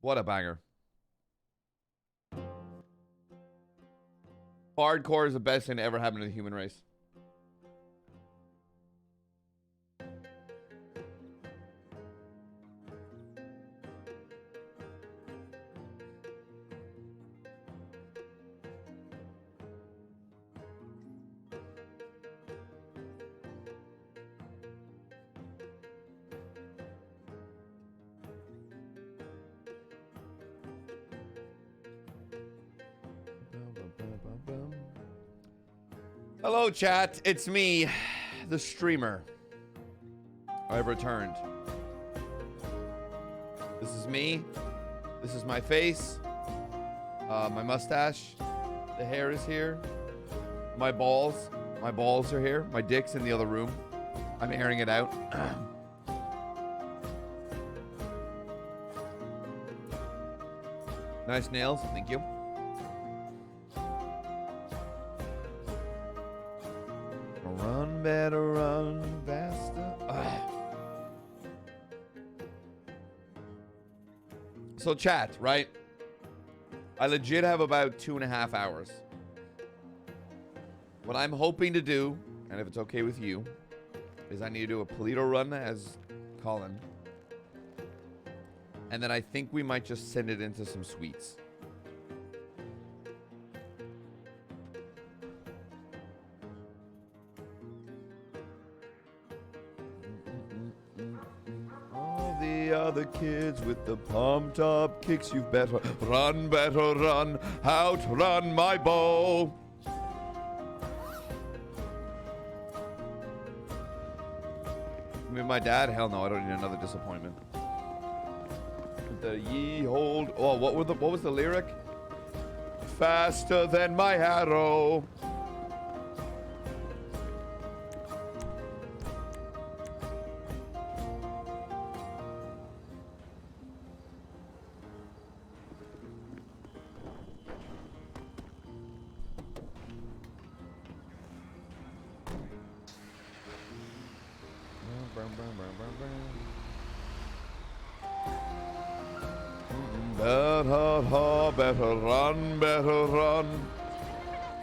What a banger. Hardcore is the best thing to ever happen to the human race. Hello, chat. It's me, the streamer. I've returned. This is me. This is my face. My mustache. The hair is here. My balls. My balls are here. My dick's in the other room. I'm airing it out. Nice nails. Thank you. Run, better run faster. So chat, right? I legit have about 2.5 hours. What I'm hoping to do, and if it's okay with you, is I need to do a Polito run as Collin. And then I think we might just send it into some sweets. The kids with the pumped up kicks, you've better run, outrun my bow. I mean, my dad, hell no, I don't need another disappointment. The ye hold, oh, what was the lyric? Faster than my arrow. Better run.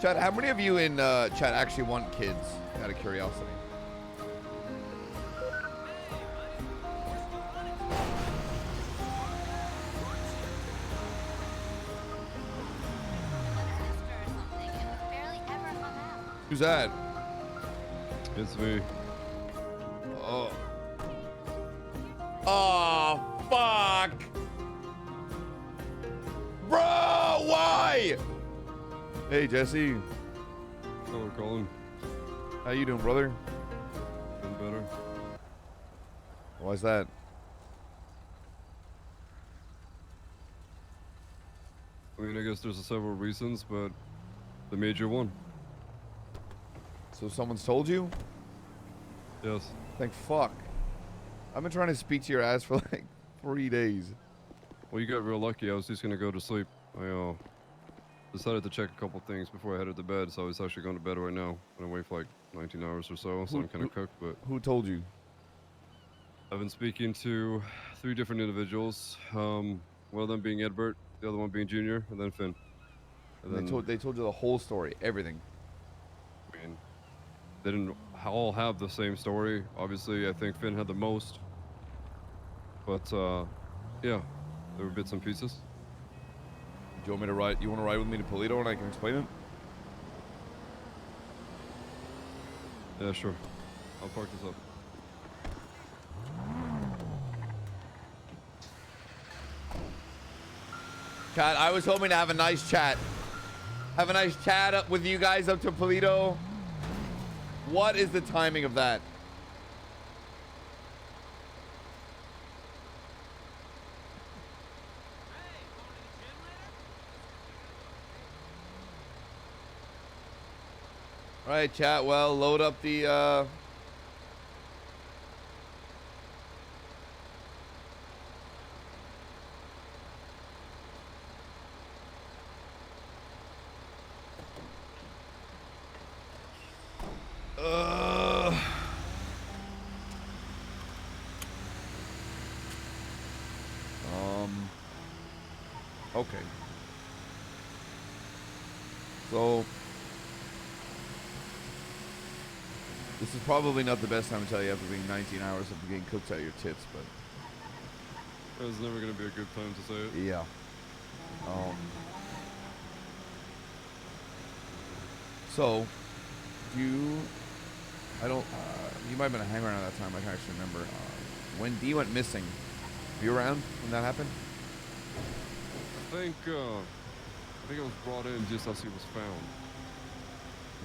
Chad, how many of you in chat actually want kids? Out of curiosity. Who's that? It's me. Oh. Oh, fuck. Bro, why? Hey, Jesse. Hello, Collin. How you doing, brother? Been better. Why's that? I mean, I guess there's several reasons, but the major one. So someone's told you? Yes. Thank fuck. I've been trying to speak to your ass for like 3 days. Well, you got real lucky. I was just gonna go to sleep. I decided to check a couple things before I headed to bed, so I was actually going to bed right now. I'm awake for like 19 hours or so, so I'm kind of cooked, but... Who told you? I've been speaking to 3 different individuals. One of them being Edbert, the other one being Junior, and then Finn. And then, they told you the whole story, everything. I mean, they didn't all have the same story. Obviously, I think Finn had the most. But, yeah, there were bits and pieces. Do you want me to ride? You want to ride with me to Polito and I can explain it? Yeah, sure. I'll park this up. Chat, I was hoping to have a nice chat. Have a nice chat up with you guys up to Polito. What is the timing of that? All right, chat. Well, load up the Okay. So, this is probably not the best time to tell you after being 19 hours of being cooked out of your tits, but... It's never gonna be a good time to say it. Yeah. So, you might have been a hanger around at that time, I can't actually remember. When Dee went missing, were you around when that happened? I think it was brought in just as he was found.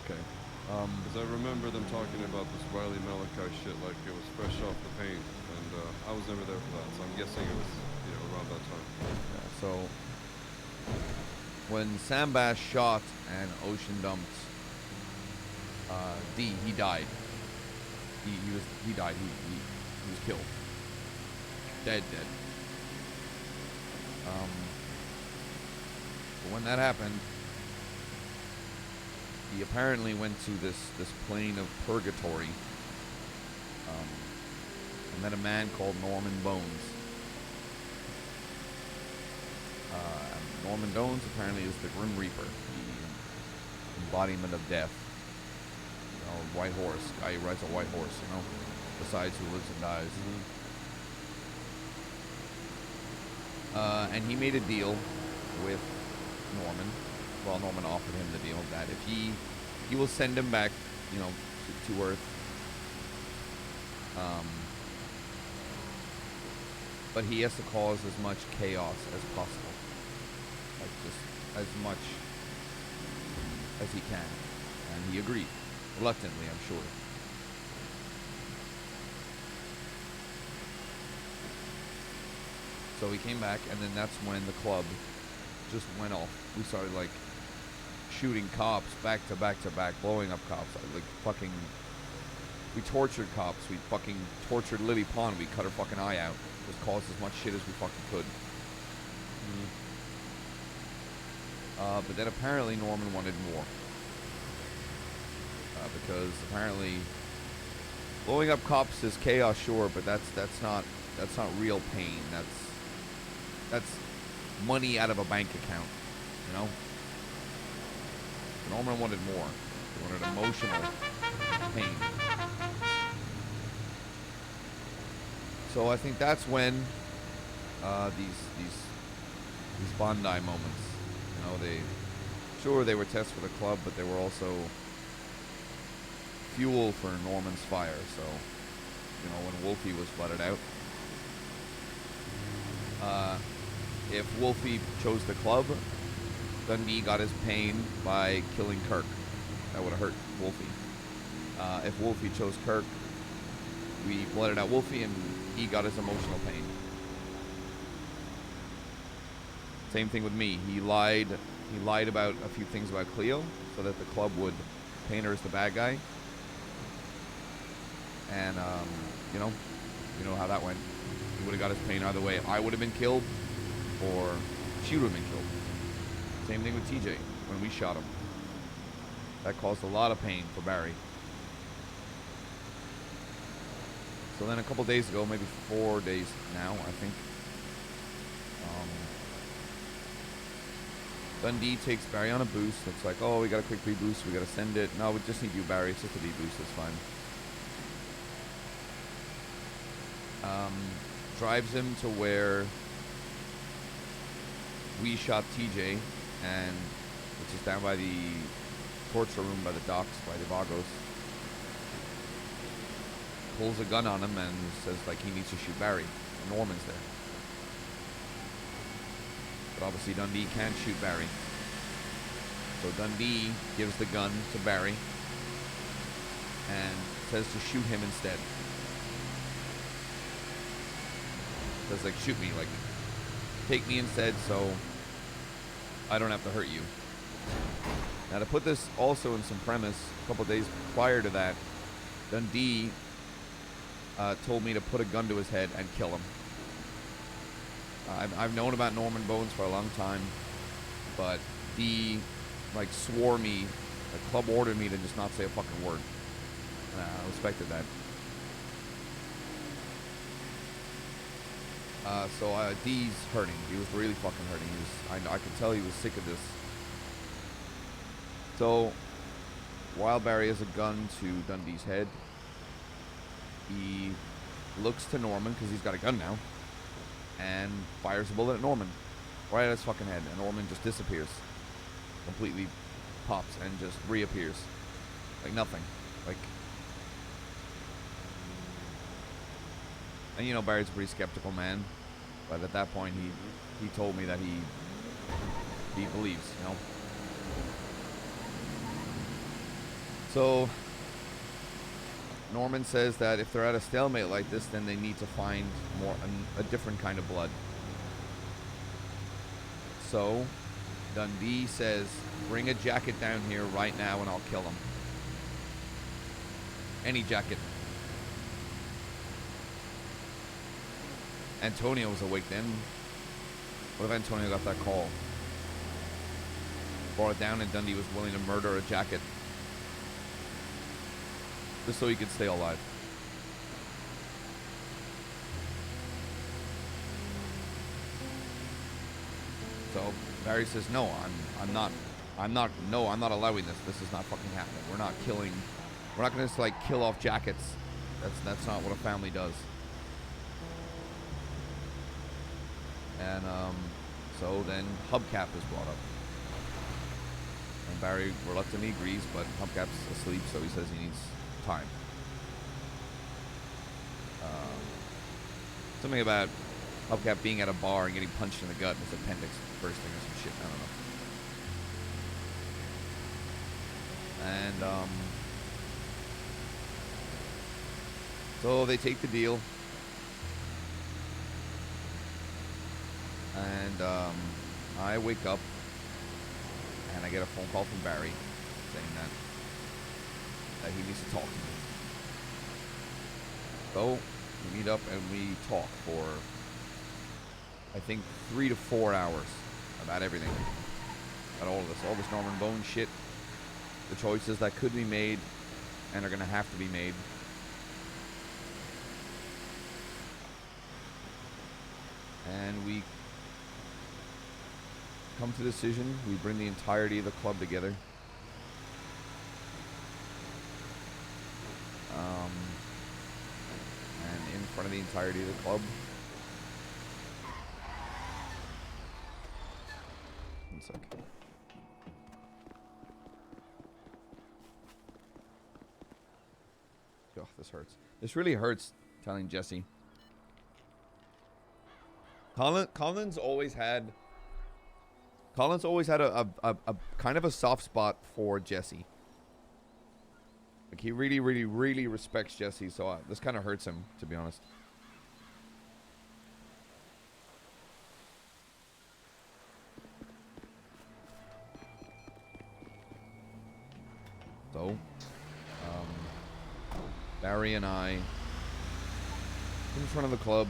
Okay. Because I remember them talking about this Riley Malachi shit like it was fresh off the paint, and I was never there for that, so I'm guessing it was, around that time. Yeah, so, when Sam Bass shot and ocean dumped Dee, he died. He died. He was killed. Dead. But when that happened, he apparently went to this plane of purgatory and met a man called Norman Bones. Norman Bones apparently is the Grim Reaper, the embodiment of death. White horse, guy who rides a white horse, decides who lives and dies. And he made a deal with Norman. Well, Norman offered him the deal that if he will send him back, to Earth. But he has to cause as much chaos as possible. Like, just as much as he can. And he agreed. Reluctantly, I'm sure. So he came back, and then that's when the club just went off. We started, like, shooting cops back to back to back, blowing up cops. Like, fucking... We tortured cops. We fucking tortured Libby Pond. We cut her fucking eye out. Just caused as much shit as we fucking could. But then apparently Norman wanted more. Because apparently blowing up cops is chaos, sure, but that's not real pain. That's money out of a bank account, Norman wanted more. He wanted emotional pain. So I think that's when these Bondi moments, they were tests for the club, but they were also fuel for Norman's fire. So, when Wolfie was flooded out, if Wolfie chose the club, Dundee got his pain by killing Kirk. That would have hurt Wolfie. If Wolfie chose Kirk, we blooded out Wolfie and he got his emotional pain. Same thing with me. He lied about a few things about Cleo so that the club would paint her as the bad guy. And, you know how that went. He would have got his pain either way. I would have been killed, or she would have been killed. Same thing with TJ when we shot him. That caused a lot of pain for Barry. So then a couple days ago, maybe 4 days now, I think, Dundee takes Barry on a boost. It's like, oh, we got a quick reboost. We got to send it. No, we just need you, Barry. It's just a reboost. It's fine. Drives him to where we shot TJ, and which is down by the torture room by the docks, by the Vagos. Pulls a gun on him and says, like, he needs to shoot Barry. And Norman's there. But obviously Dundee can't shoot Barry. So Dundee gives the gun to Barry and says to shoot him instead. Says, like, shoot me, like, take me instead so I don't have to hurt you. Now, to put this also in some premise, a couple days prior to that, Dundee told me to put a gun to his head and kill him. I've known about Norman Bones for a long time, but he, like, swore me, the club ordered me to just not say a fucking word. I respected that. So D's hurting. He was really fucking hurting. I could tell he was sick of this. So while Barry has a gun to Dundee's head, he looks to Norman, because he's got a gun now, and fires a bullet at Norman. Right at his fucking head. And Norman just disappears. Completely pops and just reappears. Like nothing. Like... And you know, Barry's a pretty skeptical man. But at that point, he told me that he believes, you know. So Norman says that if they're at a stalemate like this, then they need to find a different kind of blood. So Dundee says, bring a jacket down here right now and I'll kill him. Any jacket. Antonio was awake then. What if Antonio got that call? Brought it down and Dundee was willing to murder a jacket. Just so he could stay alive. So Barry says, no, I'm not allowing this. This is not fucking happening. We're not gonna just like kill off jackets. That's not what a family does. And so then Hubcap is brought up. And Barry reluctantly agrees, but Hubcap's asleep, so he says he needs time. Something about Hubcap being at a bar and getting punched in the gut and his appendix bursting or some shit. I don't know. And so they take the deal. And I wake up and I get a phone call from Barry saying that he needs to talk to me. So we meet up and we talk for, I think, 3 to 4 hours about everything. About all this Norman Bone shit, the choices that could be made and are going to have to be made. And we come to a decision. We bring the entirety of the club together. And in front of the entirety of the club. One sec. Oh, this hurts. This really hurts telling Jesse. Colin's always had a kind of a soft spot for Jesse. Like he really, really, really respects Jesse, so this kind of hurts him, to be honest. So, Barry and I, in front of the club,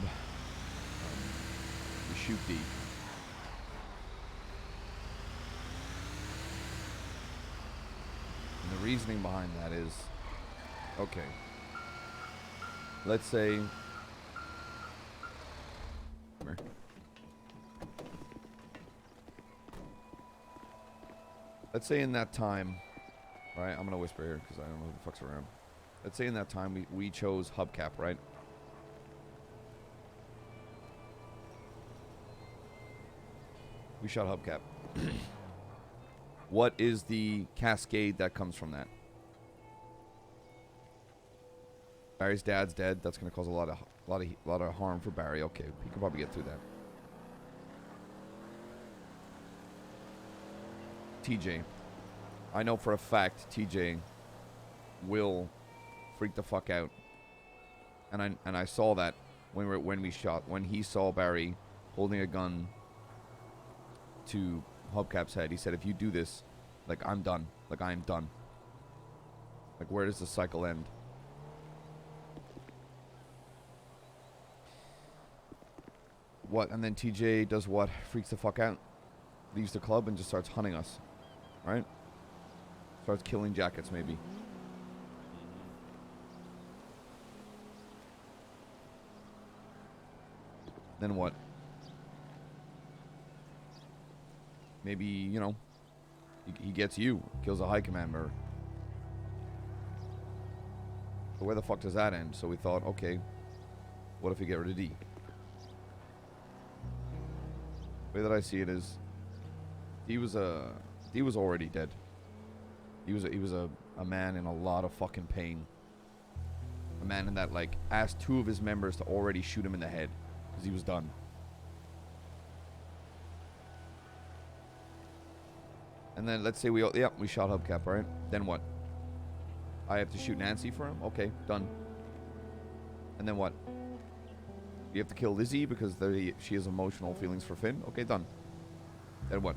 we shoot D. And the reasoning behind that is, okay, let's say, come here. Let's say in that time, right, I'm going to whisper here because I don't know who the fuck's around. Let's say in that time we chose Hubcap, right? We shot Hubcap. What is the cascade that comes from that? Barry's dad's dead. That's going to cause a lot of harm for Barry. Okay, he can probably get through that. TJ, I know for a fact TJ will freak the fuck out, and I saw that when we shot, when he saw Barry holding a gun to Hubcap's head. He said, if you do this, like, I'm done. Like, I'm done. Like, where does the cycle end? What? And then TJ does what? Freaks the fuck out. Leaves the club and just starts hunting us. Right? Starts killing jackets, maybe. Then what? Maybe, you know, he gets you, kills a high command member. So where the fuck does that end? So we thought, okay, what if we get rid of D? The way that I see it is, D was already dead. He was a man in a lot of fucking pain. A man in that, like, asked 2 of his members to already shoot him in the head because he was done. And then let's say we shot Hubcap, right? Then what? I have to shoot Nancy for him? Okay, done. And then what? You have to kill Lizzie because she has emotional feelings for Finn? Okay, done. Then what?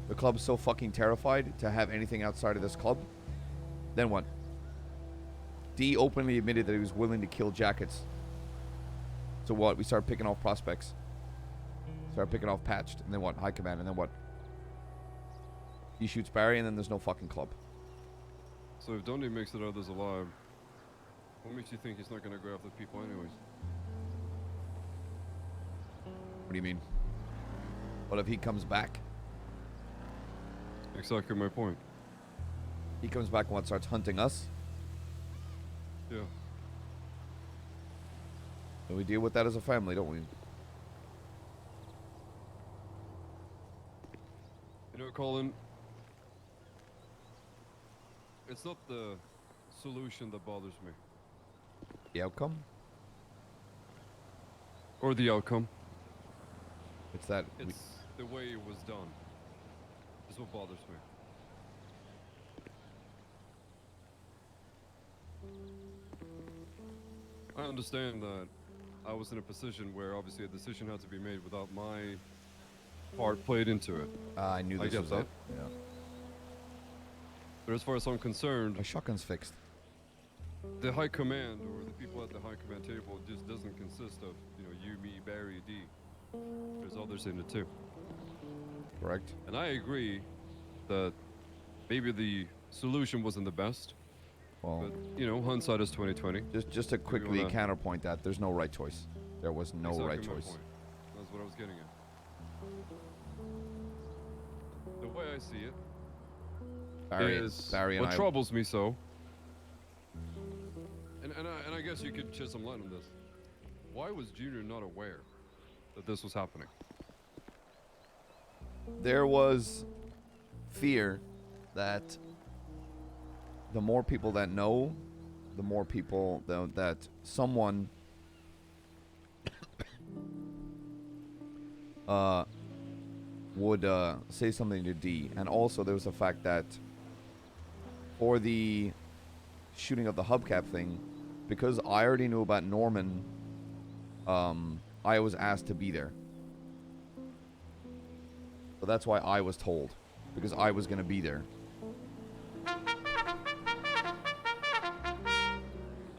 The club's so fucking terrified to have anything outside of this club? Then what? D openly admitted that he was willing to kill Jackets. So what? We start picking off prospects. Start picking off Patched. And then what? High command. And then what? He shoots Barry and then there's no fucking club. So if Dundee makes it out as alive, what makes you think he's not going to go after people anyways? What do you mean? What if he comes back? Exactly my point. He comes back and what, starts hunting us? Yeah. And we deal with that as a family, don't we? You know, Colin, it's not the solution that bothers me. The outcome? Or the outcome. It's that... It's the way it was done. Is what bothers me. I understand that I was in a position where obviously a decision had to be made without my part played into it. I knew this was that. it. Yeah. But as far as I'm concerned, My shotgun's fixed. the high command or the people at the high command table just doesn't consist of, you know, you, me, Barry, D. There's others in it too. Correct. And I agree that maybe the solution wasn't the best, Well, but you know, hindsight is 2020. just to quickly counterpoint that, there's no right choice. There was no Exactly right my choice. point. That's what I was getting at. The way I see it is Barry and what I... troubles me so. And I guess you could shed some light on this. Why was Junior not aware that this was happening? There was fear that the more people that know, the more people that someone would say something to D. And also there was the fact that for the shooting of the hubcap thing, because I already knew about Norman, I was asked to be there. So that's why I was told, because I was going to be there.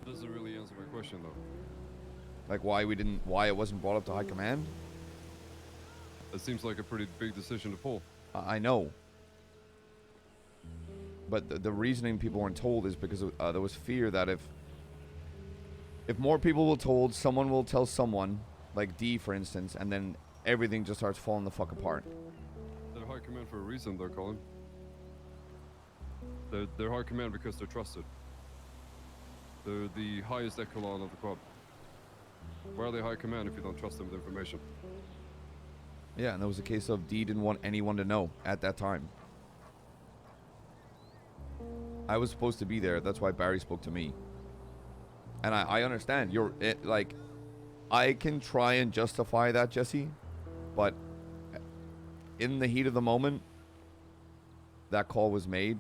Doesn't really answer my question though. Like why it wasn't brought up to high command? That seems like a pretty big decision to pull. I know. But the reasoning people weren't told is because there was fear that if more people were told, someone will tell someone, like D for instance, and then everything just starts falling the fuck apart. They're high command for a reason though, Colin. They're high command because they're trusted. They're the highest echelon of the club. Why are they high command if you don't trust them with information? Yeah, and there was a case of D didn't want anyone to know at that time. I was supposed to be there. That's why Barry spoke to me. And I understand. Like, I can try and justify that, Jesse. But in the heat of the moment, that call was made.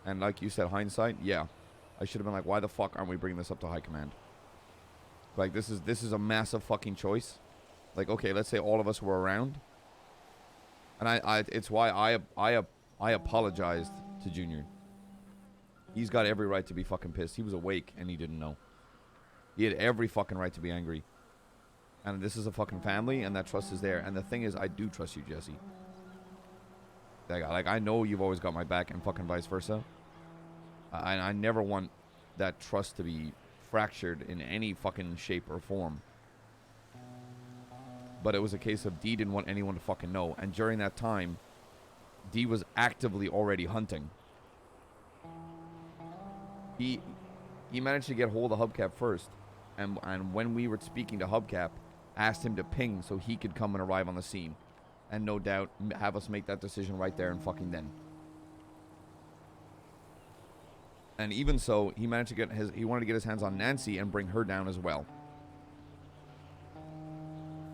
And like you said, hindsight, yeah. I should have been like, why the fuck aren't we bringing this up to high command? Like, this is a massive fucking choice. Like, okay, let's say all of us were around. And it's why I apologized to Junior. He's got every right to be fucking pissed. He was awake and he didn't know. He had every fucking right to be angry. And this is a fucking family and that trust is there. And the thing is, I do trust you, Jesse. Like I know you've always got my back and fucking vice versa. I never want that trust to be fractured in any fucking shape or form. but it was a case of D didn't want anyone to fucking know. And during that time, D was actively already hunting. He managed to get hold of Hubcap first, and when we were speaking to Hubcap, asked him to ping so he could come and arrive on the scene, and no doubt have us make that decision right there and fucking then. And even so, he managed to get he wanted to get his hands on Nancy and bring her down as well.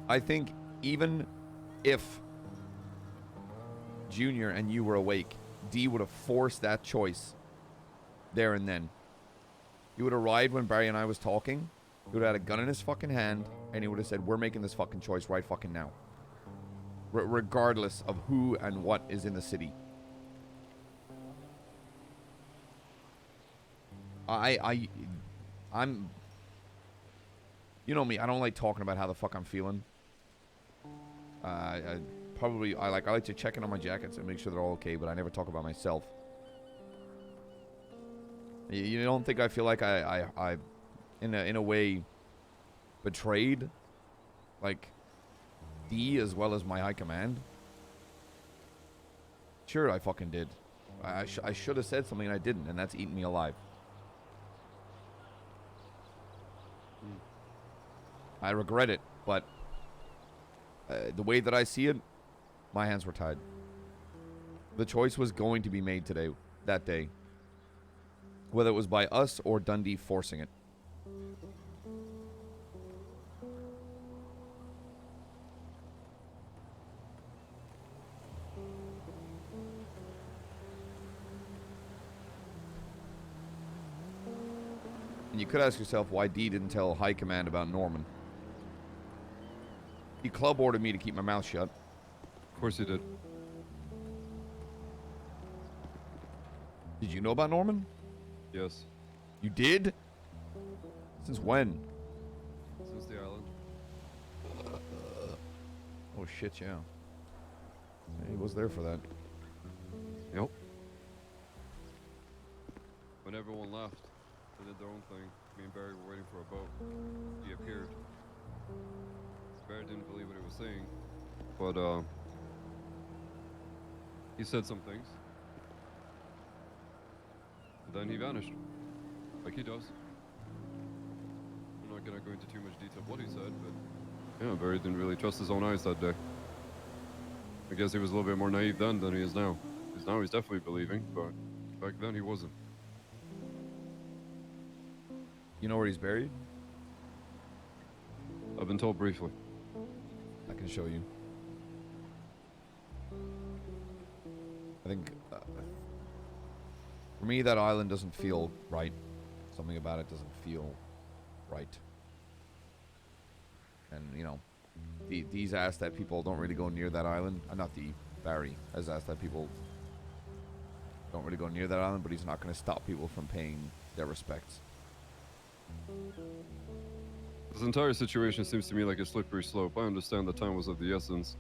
I think even if Junior and you were awake, D would have forced that choice there and then. He would have arrived when Barry and I was talking. He would have had a gun in his fucking hand, and he would have said, we're making this fucking choice right fucking now. Regardless of who and what is in the city. I'm... You know me, I don't like talking about how the fuck I'm feeling. I like to check in on my jackets and make sure they're all okay, but I never talk about myself. You don't think I feel like I in a way betrayed like D as well as my high command? Sure, I fucking did. I should have said something and I didn't, and that's eating me alive. I regret it, but the way that I see it, my hands were tied. The choice was going to be made today, that day. Whether it was by us or Dundee forcing it. And you could ask yourself why D didn't tell High Command about Norman. He club ordered me to keep my mouth shut. Of course he did. Did you know about Norman? Yes. You did? Since when? Since the island. Oh shit, yeah. He was there for that. Yep. When everyone left, they did their own thing. Me and Barry were waiting for a boat. He appeared. Barry didn't believe what he was saying, but he said some things. Then he vanished, like he does. I'm not gonna go into too much detail of what he said, but yeah, Barry didn't really trust his own eyes that day. I guess he was a little bit more naive then than he is now. Because now he's definitely believing, but back then he wasn't. You know where he's buried? I've been told briefly. I can show you. I think, for me, that island doesn't feel right. Something about it doesn't feel right. And, you know, Dee's asked that people don't really go near that island. Not Dee, Barry has asked that people don't really go near that island, but he's not going to stop people from paying their respects. This entire situation seems to me like a slippery slope. I understand that time was of the essence.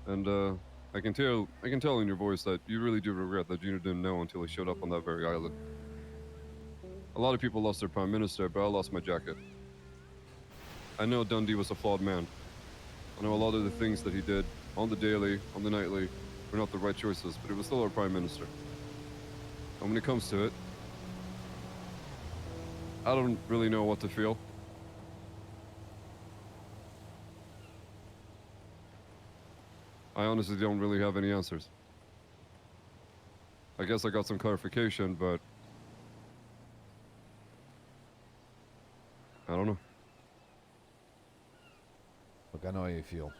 And, I can tell in your voice that you really do regret that Junior didn't know until he showed up on that very island. A lot of people lost their prime minister, but I lost my jacket. I know Dundee was a flawed man. I know a lot of the things that he did on the daily, on the nightly, were not the right choices, but he was still our prime minister. And when it comes to it, I don't really know what to feel. I honestly don't really have any answers. I guess I got some clarification, but I don't know. Look, I know how you feel.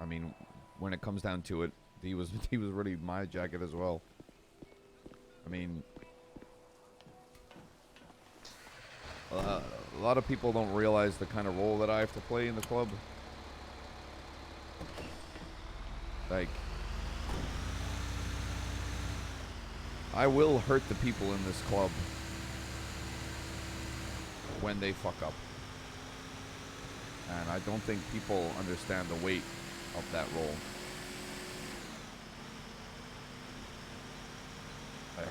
I mean, when it comes down to it, he was really my jacket as well. I mean, a lot of people don't realize the kind of role that I have to play in the club. Like, I will hurt the people in this club when they fuck up. And I don't think people understand the weight of that role.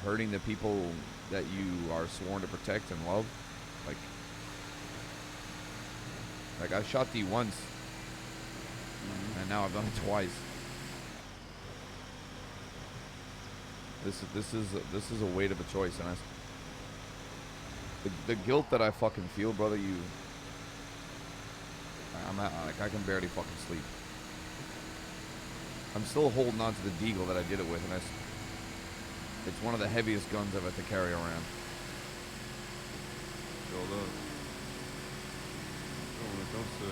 Hurting the people that you are sworn to protect and love, like, Like, I shot D once, and now I've done it twice. This is a weight of a choice, and the guilt that I fucking feel, brother. Like, I can barely fucking sleep. I'm still holding on to the deagle that I did it with, and it's one of the heaviest guns I've had to carry around. Feel that. When it comes to,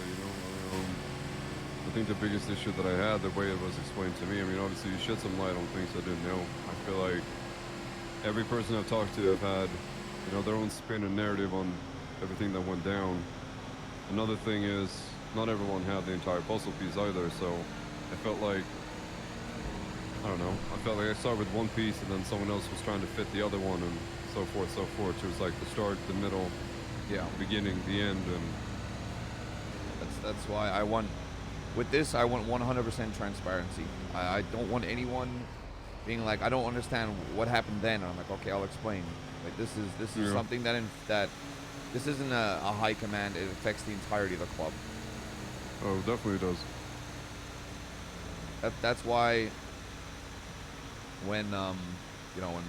I think the biggest issue that I had, the way it was explained to me, I mean, obviously you shed some light on things I didn't know. I feel like every person I've talked to have had, their own spin and narrative on everything that went down. Another thing is, not everyone had the entire puzzle piece either, so I felt like, I don't know, I felt like I started with one piece and then someone else was trying to fit the other one and so forth, so forth. So it was like the start, the middle, the beginning, the end, and that's why I want, with this, I want 100% transparency. I don't want anyone being like, I don't understand what happened then. And I'm like, okay, I'll explain. Like, this is something that this isn't a high command. It affects the entirety of the club. Oh, definitely does. That's why when when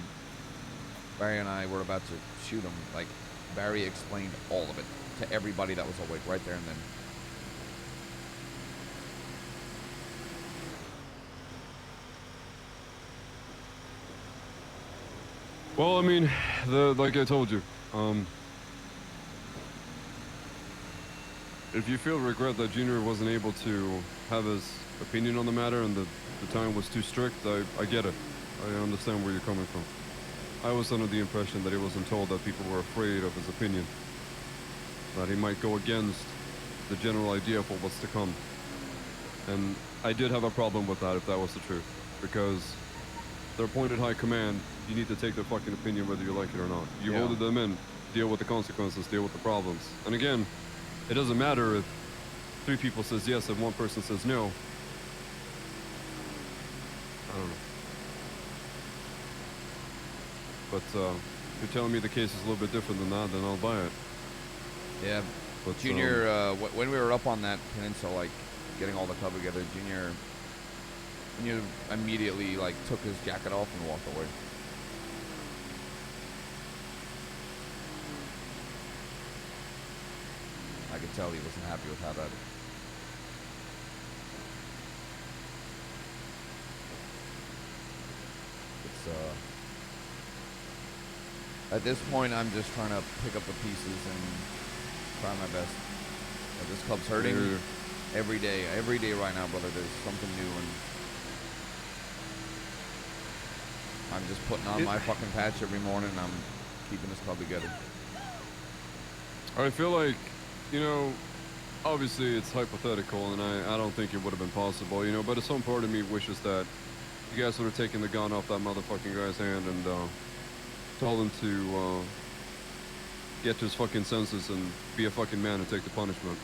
Barry and I were about to shoot him, like, Barry explained all of it to everybody that was awake right there and then. Well, I mean, like I told you, if you feel regret that Junior wasn't able to have his opinion on the matter and the time was too strict, I get it. I understand where you're coming from. I was under the impression that he wasn't told that people were afraid of his opinion, that he might go against the general idea of what was to come. And I did have a problem with that, if that was the truth, because they're appointed high command. You need to take their fucking opinion whether you like it or not. You voted them in, deal with the consequences, deal with the problems. And again, it doesn't matter if 3 people says yes and 1 person says no. I don't know. But if you're telling me the case is a little bit different than that, then I'll buy it. Yeah, but Junior, when we were up on that peninsula, like, getting all the club together, Junior immediately, like, took his jacket off and walked away. I could tell he wasn't happy with how that. It's at this point, I'm just trying to pick up the pieces and try my best. This club's hurting every day right now, brother. There's something new, and I'm just putting on my fucking patch every morning, and I'm keeping this club together. I feel like, obviously it's hypothetical, and I don't think it would have been possible, but some part of me wishes that you guys would have taken the gun off that motherfucking guy's hand and told him to get to his fucking senses and be a fucking man and take the punishment.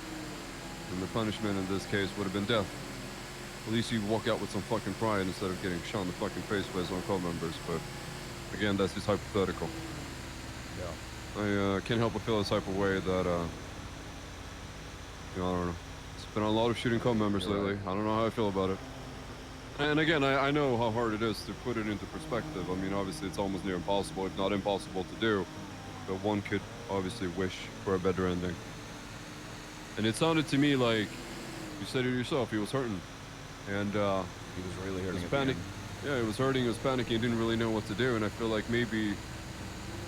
And the punishment in this case would have been death. At least you walk out with some fucking pride instead of getting shot in the fucking face by his own club members. But again, that's just hypothetical. Yeah. I can't help but feel this type of way that I don't know. It's been a lot of shooting club members lately. Right. I don't know how I feel about it. And again, I know how hard it is to put it into perspective. I mean, obviously it's almost near impossible, if not impossible to do. But one could obviously wish for a better ending. And it sounded to me like, you said it yourself, he was hurting. And he was really hurting. He was panic. Yeah, he was hurting, he was panicking, he didn't really know what to do. And I feel like maybe,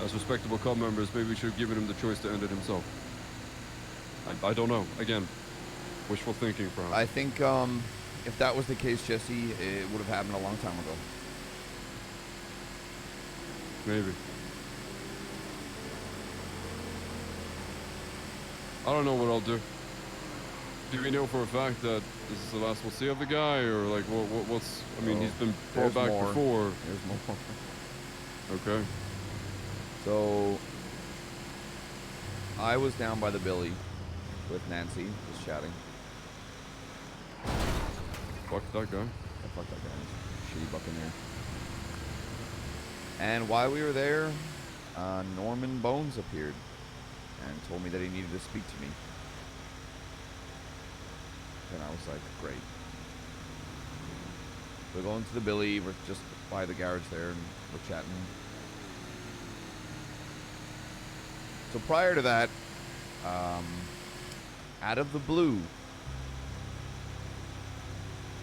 as respectable club members, maybe we should have given him the choice to end it himself. I don't know. Again, wishful thinking, perhaps. I think if that was the case, Jesse, it would have happened a long time ago. Maybe. I don't know what I'll do. Do we know for a fact that this is the last we'll see of the guy, or like what's? I mean, he's been brought back before. There's more. Okay. So I was down by the Billy with Nancy, just chatting. Fuck that guy. Yeah, fuck that guy. Shitty buccaneer. And while we were there, Norman Bones appeared and told me that he needed to speak to me. And I was like, great. We're going to the Billy. We're just by the garage there, and we're chatting. So prior to that, out of the blue,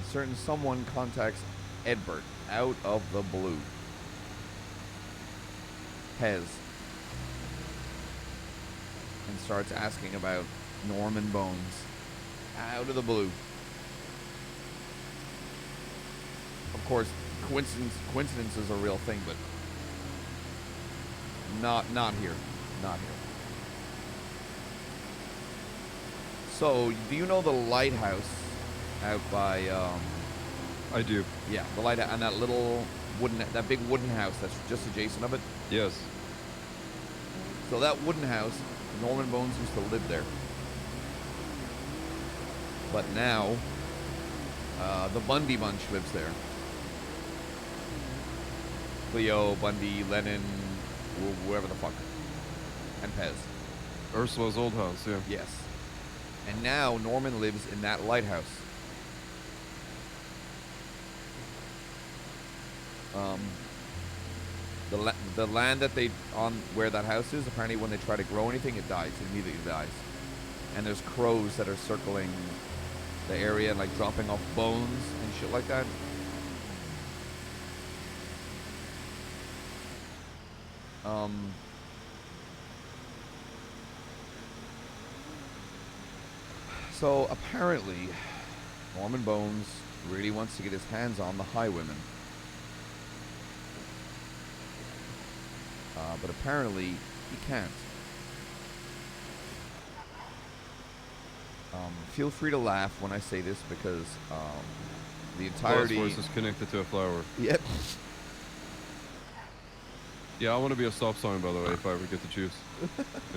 a certain someone contacts Edbert out of the blue. Pez. And starts asking about Norman Bones. Out of the blue. Of course, coincidence is a real thing, but not here. Not here. So, do you know the Lighthouse out by I do. yeah, the lighthouse, and that little that big wooden house that's just adjacent of it? Yes. So that wooden house, Norman Bones used to live there. But now, the Bundy bunch lives there. Cleo, Bundy, Lennon, whoever the fuck. And Pez. Ursula's old house, yeah. Yes. And now Norman lives in that lighthouse. The land that they on where that house is, apparently when they try to grow anything, it dies. It immediately dies. And there's crows that are circling the area and like dropping off bones and shit like that. So apparently, Norman Bones really wants to get his hands on the Highwaymen. But apparently, he can't. Feel free to laugh when I say this because the entirety... Force is connected to a flower. Yep. Yeah, I want to be a stop sign, by the way, if I ever get to choose.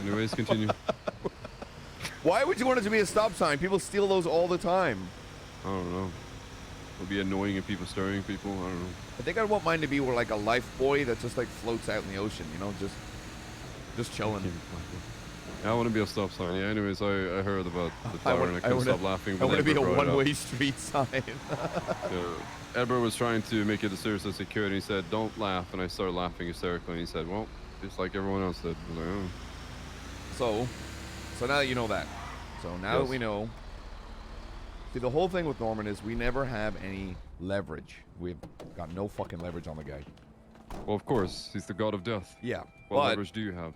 Anyways, continue. Why would you want it to be a stop sign? People steal those all the time. I don't know. It would be annoying if people staring people. I don't know. I think I'd want mine to be like a life buoy that just like floats out in the ocean, you know, just chilling. Yeah, I want to be a stop sign. Yeah, anyways, I heard about the flower and I couldn't stop laughing. I want to be a one-way street sign. Edward was trying to make it as serious as he could, and he said, "Don't laugh," and I started laughing hysterically, and he said, "Well, just like everyone else did." I was like, "Oh." So now that you know that. So now that we know. See, the whole thing with Norman is we never have any leverage. We've got no fucking leverage on the guy. Well, of course, he's the god of death. Yeah. What leverage do you have?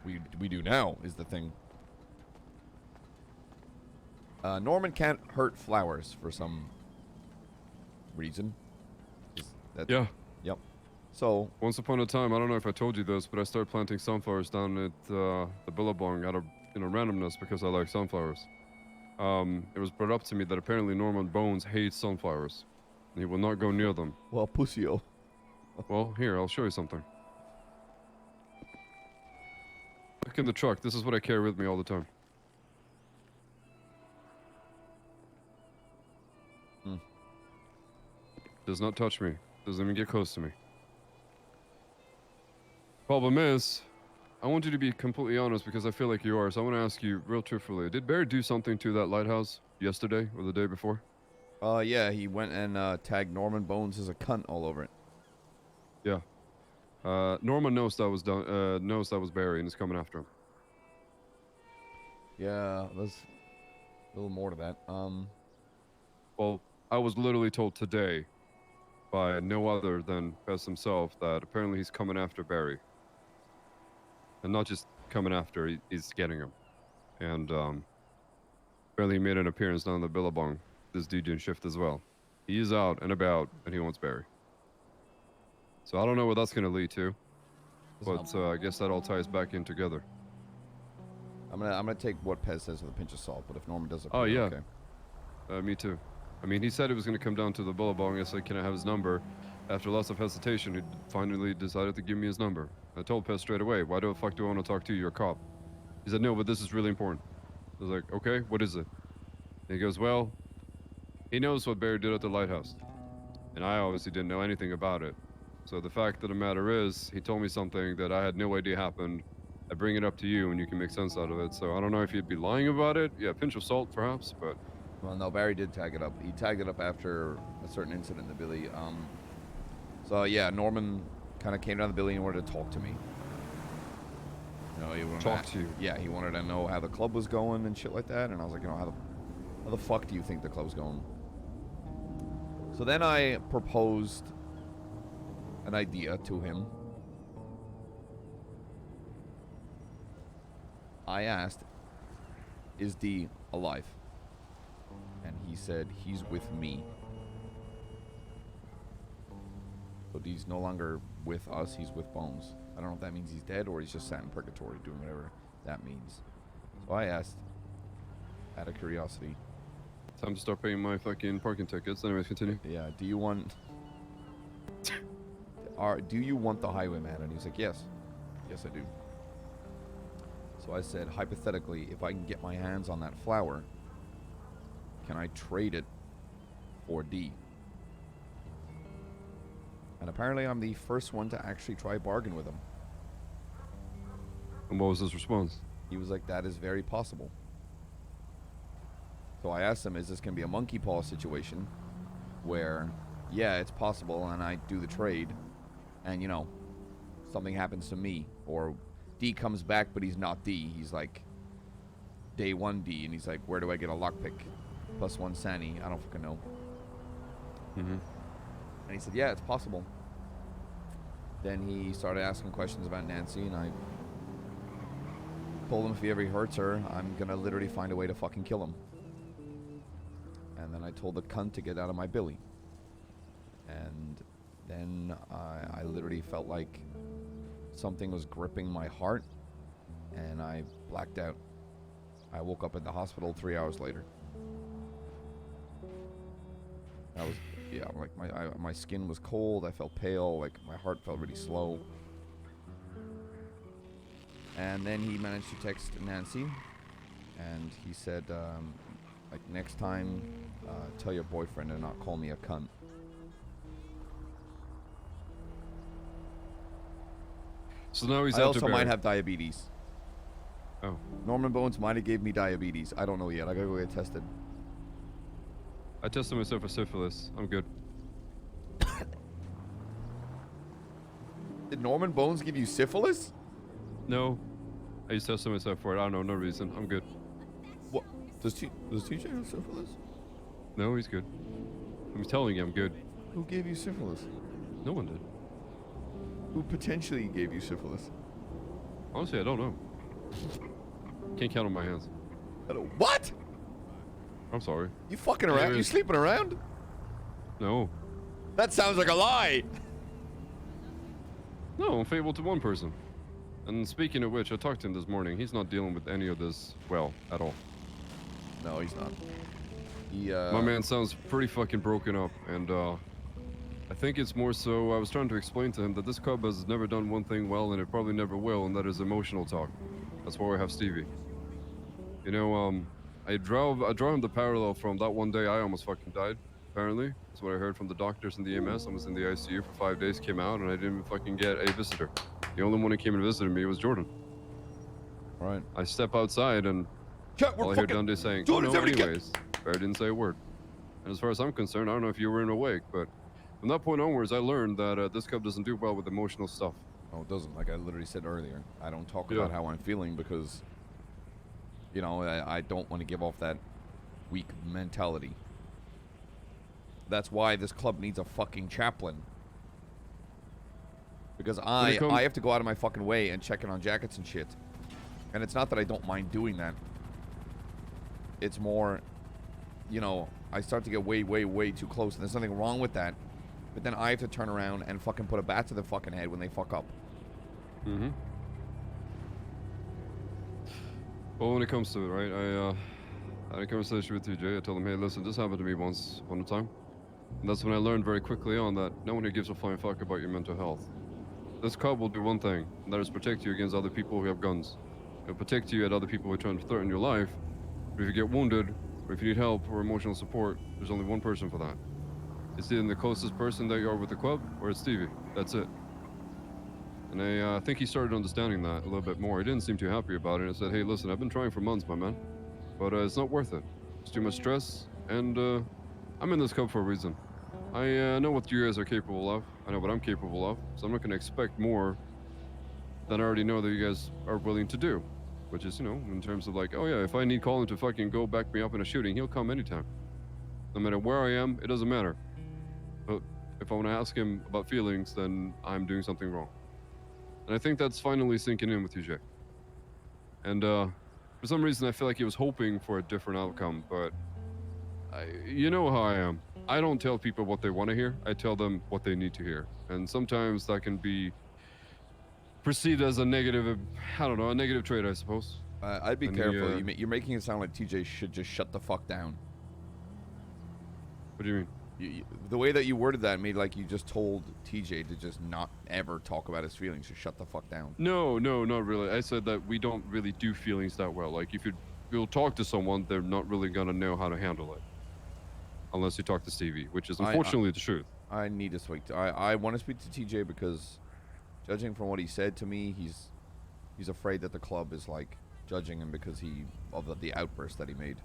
We do now is the thing. Norman can't hurt flowers for some reason. Yeah. Yep. So once upon a time, I don't know if I told you this, but I started planting sunflowers down at the Billabong out of randomness because I like sunflowers. It was brought up to me that apparently Norman Bones hates sunflowers, and he will not go near them. Well, pussyo. Well, here, I'll show you something. Look in the truck. This is what I carry with me all the time. Does not touch me. Doesn't even get close to me. Problem is, I want you to be completely honest because I feel like you are, so I want to ask you real truthfully. Did Barry do something to that lighthouse yesterday or the day before? Yeah, he went and tagged Norman Bones as a cunt all over it. Yeah. Norman knows that was done. Knows that was Barry and is coming after him. Yeah, there's a little more to that. Well, I was literally told today by no other than Pez himself that apparently he's coming after Barry. And not just coming after, he's getting him. And apparently he made an appearance down the Billabong, this DJ shift as well. He is out and about, and he wants Barry. So I don't know what that's going to lead to, but I guess that all ties back in together. I'm gonna take what Pez says with a pinch of salt, but if Norman does it, oh yeah, okay. Me too. I mean, he said it was going to come down to the Billabong. I said, "Can I have his number?" After lots of hesitation, he finally decided to give me his number. I told Pez straight away, "Why the fuck do I want to talk to you? You're a cop." He said, "No, but this is really important." I was like, "Okay, what is it?" And he goes, "Well, he knows what Barry did at the lighthouse, and I obviously didn't know anything about it. So the fact of the matter is, he told me something that I had no idea happened. I bring it up to you, and you can make sense out of it. So I don't know if you'd be lying about it. Yeah, pinch of salt, perhaps, but Well, no, Barry did tag it up. He tagged it up after a certain incident in the Billy. So yeah, Norman kind of came down the Billy and wanted to talk to me. You know, he wanted Talk to you. Yeah, he wanted to know how the club was going and shit like that. And I was like, you know, how the fuck do you think the club's going? So then I proposed an idea to him. I asked, is D alive? And he said, he's with me. So D's no longer with us, he's with Bones. I don't know if that means he's dead or he's just sat in purgatory doing whatever that means. So I asked, out of curiosity. Time to start paying my fucking parking tickets. Anyways, continue. Yeah, do you want the highwayman? And he's like, yes. Yes, I do. So I said, hypothetically, if I can get my hands on that flower, can I trade it for D? And apparently I'm the first one to actually try bargain with him. And what was his response? He was like, that is very possible. So I asked him, is this going to be a monkey paw situation where, yeah, it's possible and I do the trade and, you know, something happens to me, or D comes back but he's not D. He's like day 1 D, and he's like, where do I get a lockpick? +1 Sani. I don't fucking know. And he said, yeah, it's possible. Then he started asking questions about Nancy, and I told him if he ever hurts her, I'm gonna literally find a way to fucking kill him. And then I told the cunt to get out of my Billy. And then I literally felt like something was gripping my heart, and I blacked out. I woke up at the hospital 3 hours later. I was, yeah, like my skin was cold. I felt pale. Like my heart felt really slow. And then he managed to text Nancy, and he said, like, next time, tell your boyfriend to not call me a cunt. So now he's I out also to Barry. might have diabetes. Oh. Norman Bones might have gave me diabetes. I don't know yet. I gotta go get tested. I tested myself for syphilis. I'm good. Did Norman Bones give you syphilis? No. I just tested myself for it. I don't know. No reason. I'm good. What? Does TJ have syphilis? No, he's good. I'm telling you, I'm good. Who gave you syphilis? No one did. Who potentially gave you syphilis? Honestly, I don't know. Can't count on my hands. Hello. What? I'm sorry. You fucking around? You sleeping around? No. That sounds like a lie. No, I'm faithful to one person. And speaking of which, I talked to him this morning. He's not dealing with any of this well at all. No, he's not. He, My man sounds pretty fucking broken up, and I think it's more so I was trying to explain to him that this cub has never done one thing well, and it probably never will, and that is emotional talk. That's why I have Stevie. You know, I draw him the parallel from that one day I almost fucking died, apparently. That's what I heard from the doctors and the EMS. I was in the ICU for 5 days, came out, and I didn't fucking get a visitor. The only one who came and visited me was Jordan. Right. I step outside, and all I hear Dundee saying, oh no, anyways. Barry didn't say a word. And as far as I'm concerned, I don't know if you were in awake, but from that point onwards, I learned that this cub doesn't do well with emotional stuff. Oh, it doesn't. Like I literally said earlier, I don't talk about how I'm feeling because, you know, I don't want to give off that weak mentality. That's why this club needs a fucking chaplain. Because I have to go out of my fucking way and check in on jackets and shit. And it's not that I don't mind doing that. It's more, you know, I start to get way, way, way too close. And there's nothing wrong with that. But then I have to turn around and fucking put a bat to their fucking head when they fuck up. Mm-hmm. Well, when it comes to it, right, I had a conversation with TJ. I told him, hey, listen, this happened to me once upon a time. And that's when I learned very quickly on that no one here gives a flying fuck about your mental health. This cub will do one thing, and that is protect you against other people who have guns. It'll protect you at other people who are trying to threaten your life. But if you get wounded, or if you need help or emotional support, there's only one person for that. It's either the closest person that you are with the club, or it's Stevie. That's it. And I think he started understanding that a little bit more. He didn't seem too happy about it. And I said, hey, listen, I've been trying for months, my man. But it's not worth it. It's too much stress, and I'm in this club for a reason. I know what you guys are capable of. I know what I'm capable of, so I'm not going to expect more than I already know that you guys are willing to do. Which is, you know, in terms of like, oh yeah, if I need Collin to fucking go back me up in a shooting, he'll come anytime. No matter where I am, it doesn't matter. But if I want to ask him about feelings, then I'm doing something wrong. And I think that's finally sinking in with you, Jay. And for some reason, I feel like he was hoping for a different outcome, but you know how I am. I don't tell people what they want to hear. I tell them what they need to hear. And sometimes that can be perceived as a negative, I don't know, a negative trait, I suppose. I'd be careful. You're making it sound like TJ should just shut the fuck down. What do you mean? The way that you worded that made like you just told TJ to just not ever talk about his feelings, just shut the fuck down. No, not really. I said that we don't really do feelings that well. Like if you'll talk to someone, they're not really gonna know how to handle it. Unless you talk to Stevie, which is unfortunately the truth. I need to speak to... I want to speak to TJ because, judging from what he said to me, he's afraid that the club is, like, judging him because of the outburst that he made.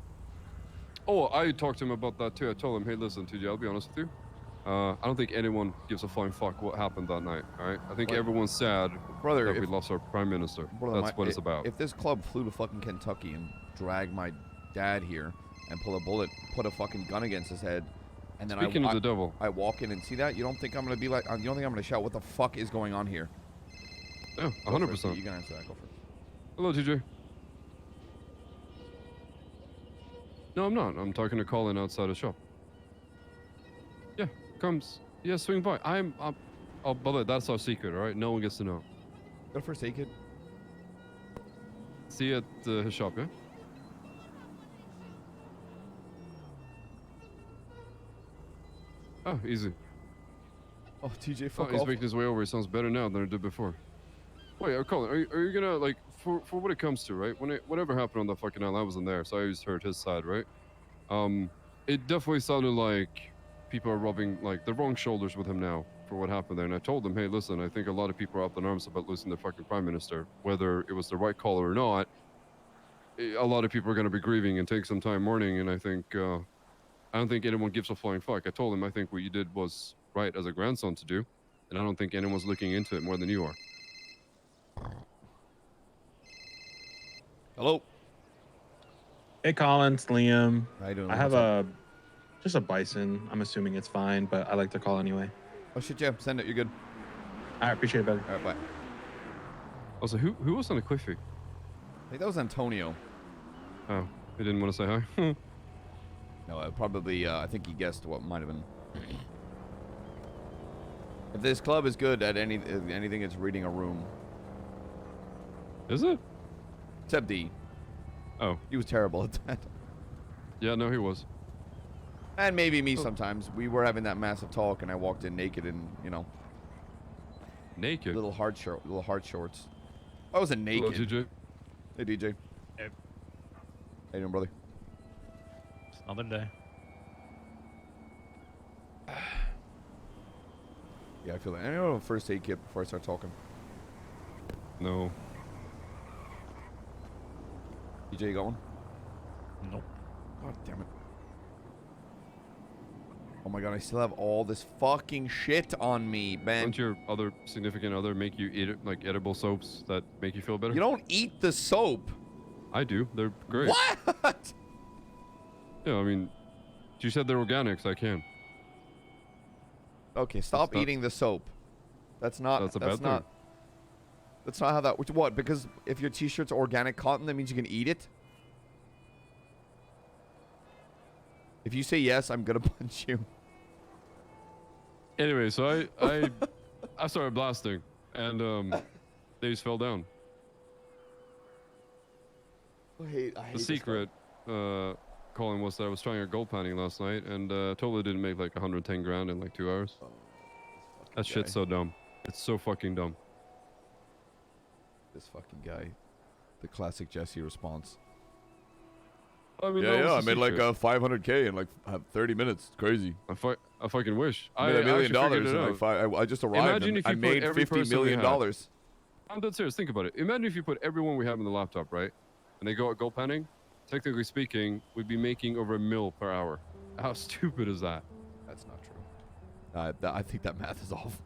Oh, I talked to him about that, too. I told him, hey, listen, TJ, I'll be honest with you. I don't think anyone gives a flying fuck what happened that night, all right? I think everyone's sad that we lost our prime minister. That's what it's about. If this club flew to fucking Kentucky and dragged my dad here and pull a bullet, put a fucking gun against his head, and then Speaking of the devil, I walk in and see that, you don't think I'm gonna be like, you don't think I'm gonna shout, what the fuck is going on here? Yeah, 100%. You can answer that. Go for it. Hello, TJ. No, I'm not. I'm talking to Collin outside the shop. Yeah, comes. Yeah, swing by. Oh, by the way, that's our secret, all right? No one gets to know. Go first aid kit. See you at his shop, yeah? Oh, easy. Oh, TJ, fuck he's off. making his way over. He sounds better now than it did before. Wait, Collin, are you gonna, like, for what it comes to, right? Whatever happened on that fucking island, I wasn't there, so I just heard his side, right? It definitely sounded like people are rubbing, like, the wrong shoulders with him now for what happened there. And I told him, hey, listen, I think a lot of people are up in arms about losing their fucking prime minister. Whether it was the right call or not, a lot of people are gonna be grieving and take some time mourning, and I don't think anyone gives a flying fuck. I told him I think what you did was right as a grandson to do, and I don't think anyone's looking into it more than you are. Hello. Hey, Collin, it's Liam. How you doing? I have just a bison. I'm assuming it's fine, but I like to call anyway. Oh shit, yeah, send it. You're good. I appreciate it, buddy. All right, bye. Also, who was on the Cliffy? I think that was Antonio. Oh, he didn't want to say hi. No, probably. I think he guessed what might have been. If this club is good at anything, it's reading a room. Is it? Except D. Oh. He was terrible at that. Yeah, no, he was. And maybe me sometimes. We were having that massive talk, and I walked in naked and, you know. Naked? Little hard shorts. I wasn't naked. Hello, DJ. Hey, DJ. Hey. How you doing, brother? It's another day. Yeah, I feel like. Anyone have a first aid kit before I start talking? No. DJ, you got one? Nope. God damn it. Oh my god, I still have all this fucking shit on me, man. Don't your other significant other make you eat it, like edible soaps that make you feel better? You don't eat the soap. I do. They're great. What? Yeah, I mean, you said they're organics. I can. Okay, stop eating the soap. That's not. That's a bad thing. That's not how that. What? Because if your T-shirt's organic cotton, that means you can eat it. If you say yes, I'm gonna punch you. Anyway, so I started blasting, and they just fell down. I hate The secret, Collin, was that I was trying a gold panning last night, and totally didn't make like 110 grand in like 2 hours. Oh, that shit's so dumb. It's so fucking dumb. This fucking guy. The classic Jesse response. I mean, Yeah, I made like 500K in like 30 minutes. It's crazy. I fucking wish. I made $1 million in like I just arrived and I made $50 million. I'm dead serious. Think about it. Imagine if you put everyone we have in the laptop, right? And they go out gold panning, technically speaking, we'd be making over $1 per hour. How stupid is that? That's not true. I think that math is off.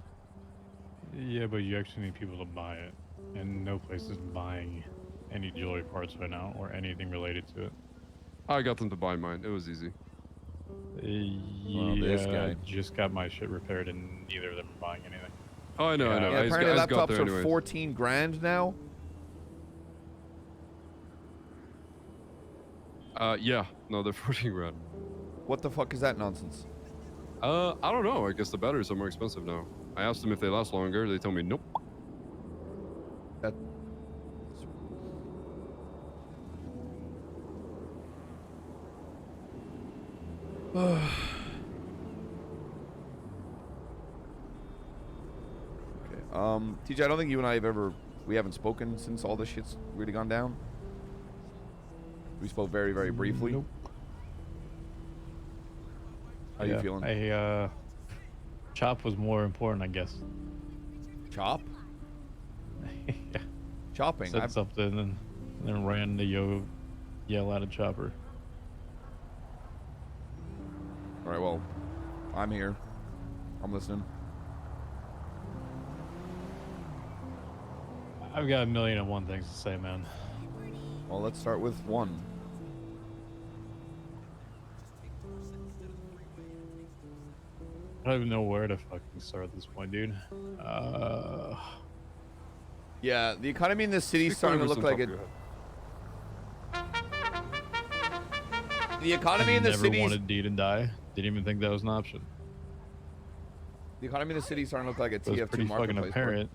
Yeah, but you actually need people to buy it, and no place is buying any jewelry parts right now or anything related to it. I got them to buy mine. It was easy. Well, this Yeah, guy. I just got my shit repaired, and neither of them are buying anything. Oh, I know, I Yeah. know. Yeah, I just apparently got laptops there are anyways. 14 grand now. Yeah. No, they're 14 grand. What the fuck is that nonsense? I don't know. I guess the batteries are more expensive now. I asked them if they last longer. They told me nope. That. Okay. TJ, I don't think you and I have we haven't spoken since all this shit's really gone down. We spoke very, very briefly. Nope. How you feeling? Chop was more important, I guess. Chop? Yeah. Chopping. Said something and then ran to yell at a chopper. All right, well, I'm here. I'm listening. I've got 1,000,001 things to say, man. Well, let's start with one. I don't even know where to fucking start at this point, dude. Yeah, the economy in this city is Speak starting to over look some like top it. of your head. The economy in the never city. wanted D to die. Didn't even think that was an option. The economy in the city is starting to look like a It was TF2 pretty fucking marketplace. apparent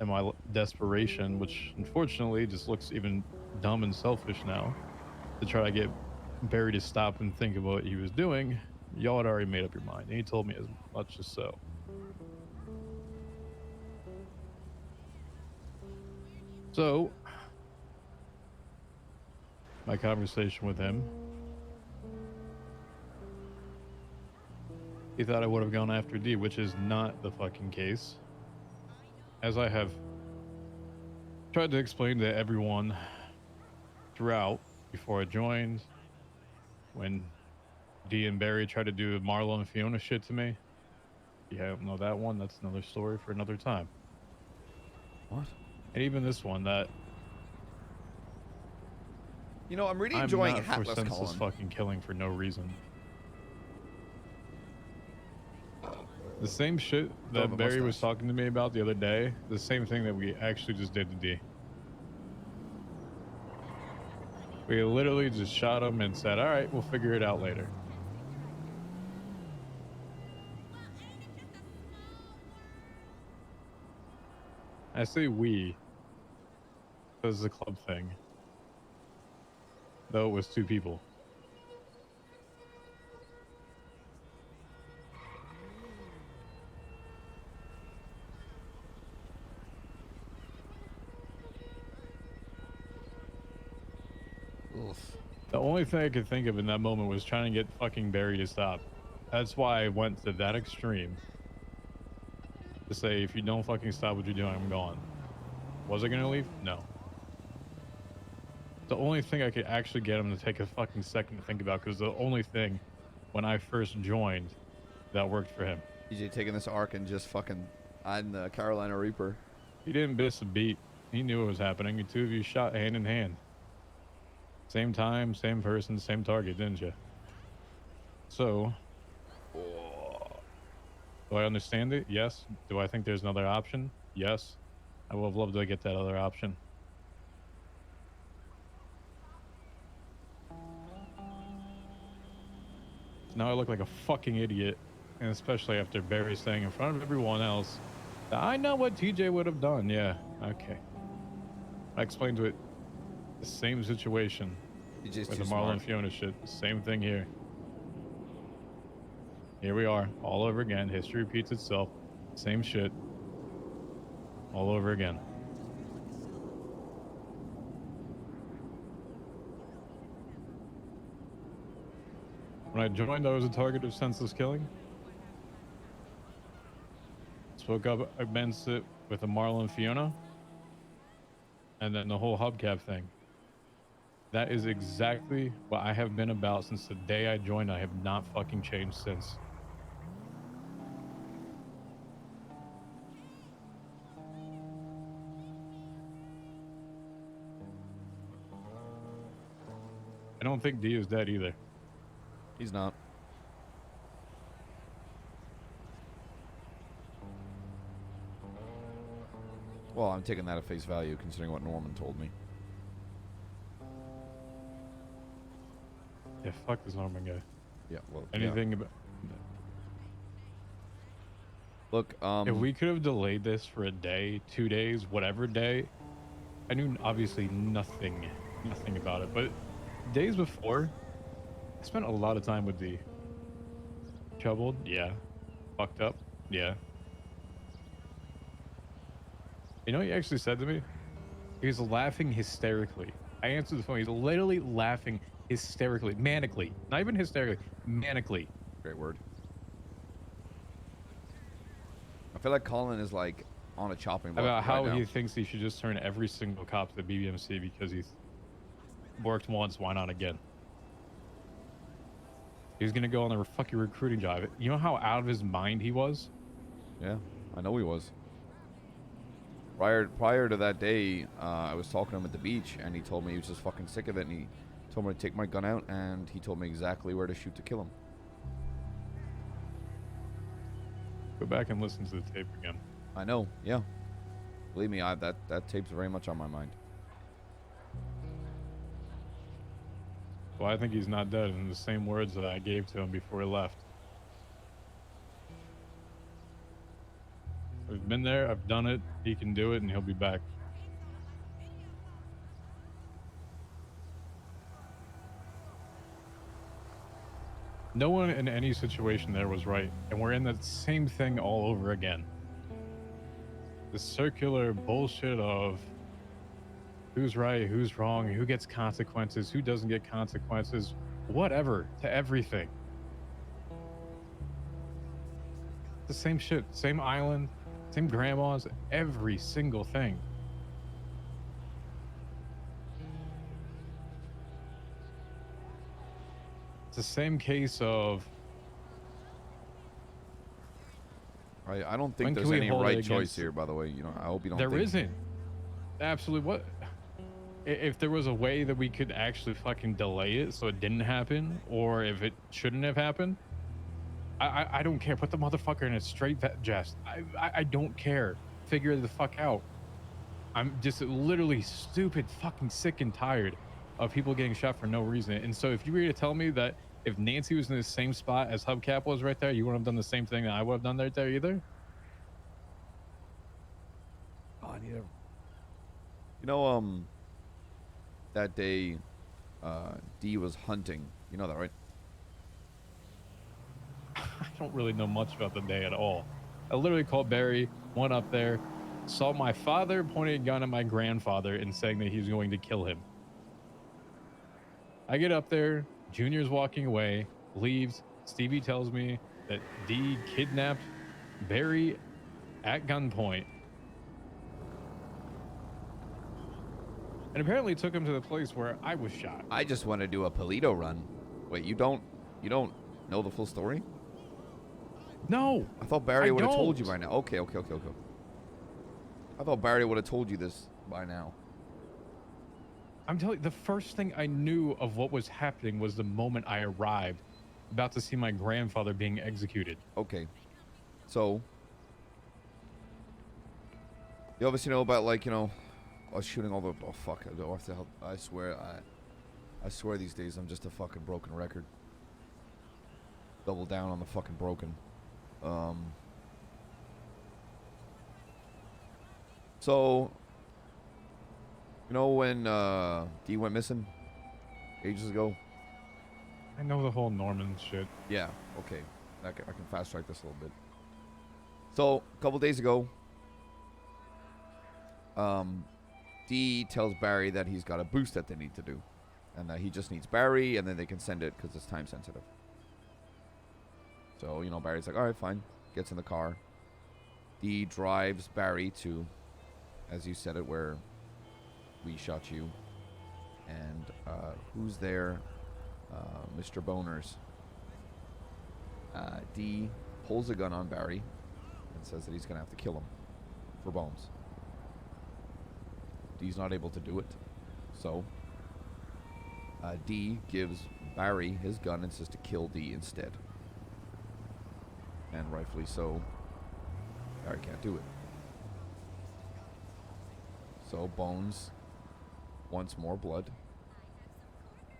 in my desperation, which unfortunately just looks even dumb and selfish now, to try to get Barry to stop and think about what he was doing. Y'all had already made up your mind, and he told me as much as so. So, my conversation with him, he thought I would have gone after D, which is not the fucking case. As I have tried to explain to everyone throughout before I joined, when D and Barry tried to do Marlo and Fiona shit to me. You don't know that one, that's another story for another time. What? And even this one, that You know, I'm really I'm enjoying not for Hatless senseless Colin. fucking killing for no reason. The same shit Don't have that a Barry was mustache. talking to me about the other day, the same thing that we actually just did to D. We literally just shot him and said, all right, we'll figure it out later. I say we, because it's a club thing. Though it was 2 people. Oof. The only thing I could think of in that moment was trying to get fucking Barry to stop. That's why I went to that extreme. To say, if you don't fucking stop what you're doing, I'm gone. Was I gonna leave? No. The only thing I could actually get him to take a fucking second to think about, because the only thing when I first joined that worked for him. TJ taking this arc and just fucking hiding the Carolina Reaper. He didn't miss a beat. He knew what was happening. The 2 of you shot hand in hand. Same time, same person, same target, didn't you? So, do I understand it? Yes. Do I think there's another option? Yes. I would have loved to get that other option. Now I look like a fucking idiot, and especially after Barry saying in front of everyone else, I know what TJ would have done. Yeah, okay. I explained to it the same situation TJ's with too the Marlon smart. and Fiona shit. Same thing here. Here we are, all over again. History repeats itself. Same shit. All over again. When I joined, I was a target of senseless killing. Spoke up against it with the Marlon and Fiona. And then the whole hubcap thing. That is exactly what I have been about since the day I joined. I have not fucking changed since. I don't think D is dead either. He's not. Well, I'm taking that at face value, considering what Norman told me. Yeah, fuck this Norman guy. Yeah, well, Anything about... Look, If we could have delayed this for a day, 2 days, whatever day, I knew obviously nothing about it. But days before, I spent a lot of time with D. Troubled? Yeah. Fucked up? Yeah. You know what he actually said to me? He was laughing hysterically. I answered the phone. He's literally laughing hysterically, manically. Not even hysterically, manically. great word. I feel like Collin is like on a chopping block About how right now. he thinks he should just turn every single cop to BBMC because he's worked once, why not again? He's gonna go on a fucking recruiting job. You know how out of his mind he was? Yeah, I know he was. Prior to that day, I was talking to him at the beach, and he told me he was just fucking sick of it, and he told me to take my gun out, and he told me exactly where to shoot to kill him. Go back and listen to the tape again. I know, yeah. Believe me, that tape's very much on my mind. Well, I think he's not dead in the same words that I gave to him before he left. I've been there, I've done it, he can do it, and he'll be back. No one in any situation there was right, and we're in the same thing all over again. The circular bullshit of who's right, who's wrong, who gets consequences, who doesn't get consequences, whatever, to everything. The same shit, same island, same grandmas, every single thing. It's the same case of I don't think When there's can we any hold it right against- choice here, by the way. You know, I hope you don't there think... isn't. Absolutely. What? If there was a way that we could actually fucking delay it so it didn't happen, or if it shouldn't have happened, I don't care. Put the motherfucker in a straight jest. I don't care. Figure it the fuck out. I'm just literally stupid, fucking sick and tired of people getting shot for no reason. And so if you were to tell me that if Nancy was in the same spot as Hubcap was right there, you wouldn't have done the same thing that I would have done right there either? Oh, I need a... You know, that day, D was hunting. You know that, right? I don't really know much about the day at all. I literally called Barry, went up there, saw my father pointing a gun at my grandfather and saying that he's going to kill him. I get up there, Junior's walking away, leaves. Stevie tells me that D kidnapped Barry at gunpoint. And apparently took him to the place where I was shot. I just want to do a Polito run. Wait, you don't know the full story? No, I thought Barry I would have told you don't. by now. Okay. I thought Barry would have told you this by now. I'm telling you, the first thing I knew of what was happening was the moment I arrived, about to see my grandfather being executed. Okay. So, you obviously know about, like, you know, us shooting all the... Oh, fuck. I swear these days I'm just a fucking broken record. Double down on the fucking broken. So, you know when D went missing ages ago? I know the whole Norman shit. Yeah, okay. I can fast track this a little bit. So, a couple days ago, D tells Barry that he's got a boost that they need to do. And that he just needs Barry, and then they can send it because it's time sensitive. So, you know, Barry's like, alright, fine. Gets in the car. D drives Barry to, as you said it, where we shot you. And who's there? Mr. Boners. D pulls a gun on Barry and says that he's going to have to kill him for Bones. D's not able to do it. So D gives Barry his gun and says to kill D instead. And rightfully so, Barry can't do it. So Bones wants more blood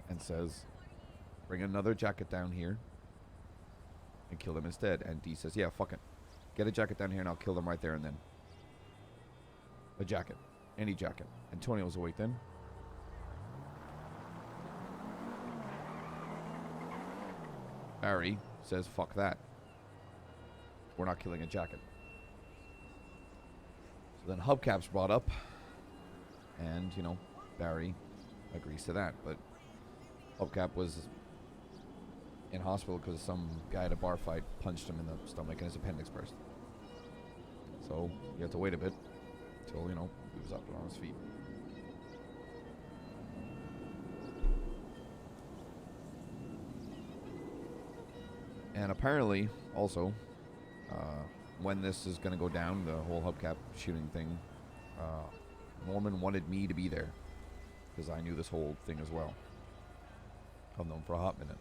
and says, bring another jacket down here and kill them instead. And D says, yeah, fuck it. Get a jacket down here and I'll kill them right there and then. A jacket. Any jacket. Antonio's awake then. Barry says, fuck that. We're not killing a jacket. So then hubcaps brought up. And, you know, Barry agrees to that. But hubcap was in hospital because some guy at a bar fight punched him in the stomach and his appendix burst. So you have to wait a bit until, you know, he was up and on his feet. And apparently, also, when this is going to go down, the whole hubcap shooting thing, Norman wanted me to be there because I knew this whole thing as well. I've known for a hot minute.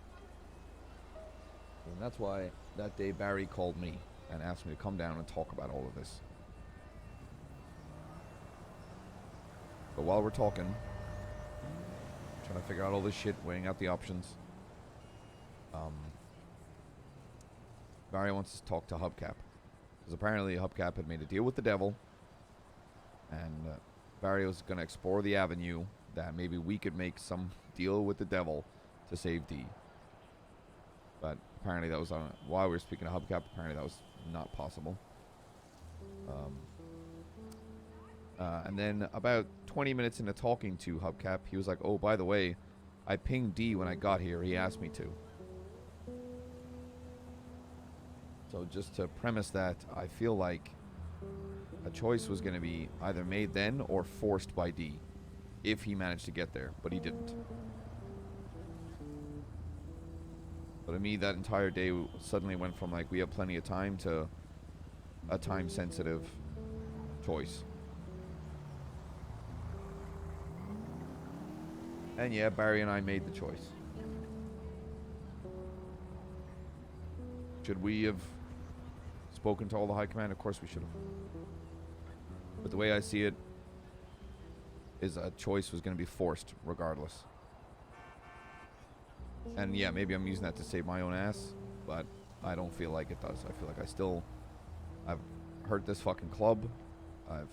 And that's why that day Barry called me and asked me to come down and talk about all of this. But while we're talking, trying to figure out all this shit, weighing out the options, Barry wants to talk to Hubcap. Because apparently Hubcap had made a deal with the devil, and Barry was going to explore the avenue that maybe we could make some deal with the devil to save D. But apparently that was on, while we were speaking to Hubcap, apparently that was not possible. And then about 20 minutes into talking to Hubcap, he was like, oh, by the way, I pinged D when I got here. He asked me to. So just to premise that, I feel like a choice was going to be either made then or forced by D if he managed to get there, but he didn't. But to me, that entire day suddenly went from like we have plenty of time to a time-sensitive choice. And yeah, Barry and I made the choice. Should we have spoken to all the high command? Of course we should have. But the way I see it is a choice was going to be forced regardless. And yeah, maybe I'm using that to save my own ass, but I don't feel like it does. I feel like I've hurt this fucking club. I've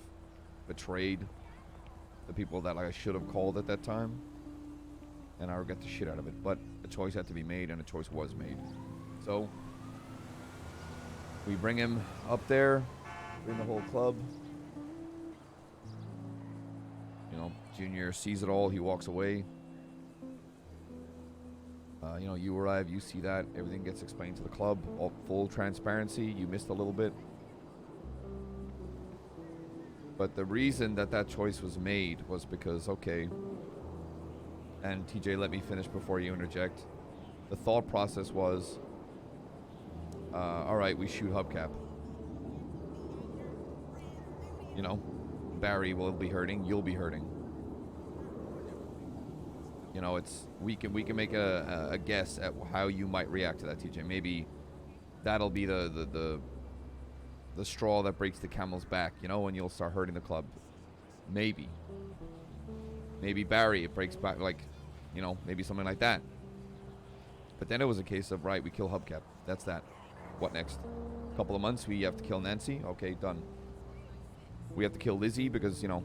betrayed the people that I should have called at that time. And I regret the shit out of it. But a choice had to be made, and a choice was made. So we bring him up there, bring the whole club. You know, Junior sees it all. He walks away. You know, you arrive, you see that. Everything gets explained to the club. All full transparency. You missed a little bit. But the reason that that choice was made was because, okay, and TJ, let me finish before you interject. The thought process was, all right, we shoot Hubcap. You know, Barry will be hurting, you'll be hurting. You know, it's we can make a guess at how you might react to that, TJ. Maybe that'll be the straw that breaks the camel's back, you know, and you'll start hurting the club. Maybe Barry, it breaks back, like, you know, maybe something like that. But then it was a case of, right, we kill Hubcap. That's that. What next? A couple of months, we have to kill Nancy. Okay, done. We have to kill Lizzie because, you know,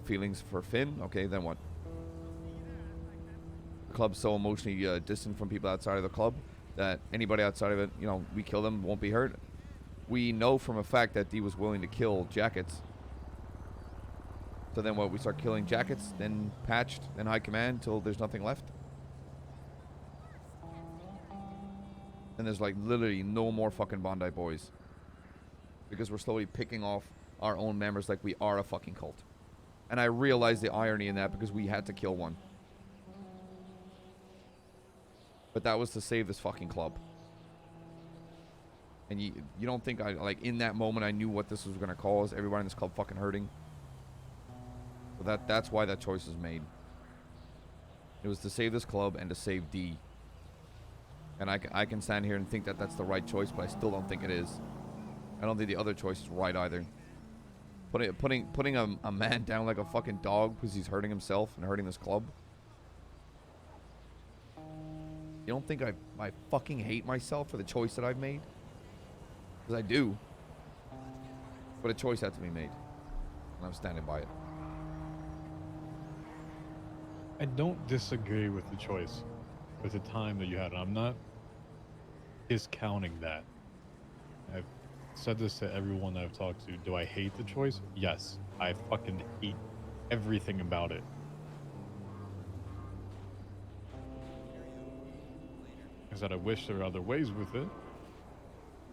feelings for Finn. Okay, then what? The club's so emotionally distant from people outside of the club that anybody outside of it, you know, we kill them, won't be hurt. We know from a fact that D was willing to kill Jackets. So then what, we start killing Jackets, then Patched, then High Command till there's nothing left? And there's like literally no more fucking Bondi boys. Because we're slowly picking off our own members like we are a fucking cult. And I realized the irony in that because we had to kill one. But that was to save this fucking club. And you don't think I, like, in that moment I knew what this was going to cause? Everybody in this club fucking hurting? So that's why that choice was made. It was to save this club and to save D. And I can stand here and think that that's the right choice, but I still don't think it is. I don't think the other choice is right either. Putting a man down like a fucking dog because he's hurting himself and hurting this club. You don't think I fucking hate myself for the choice that I've made? Because I do. But a choice had to be made. And I'm standing by it. I don't disagree with the choice, with the time that you had. I'm not discounting that. I've said this to everyone that I've talked to. Do I hate the choice? Yes. I fucking hate everything about it. Is that I wish there were other ways with it.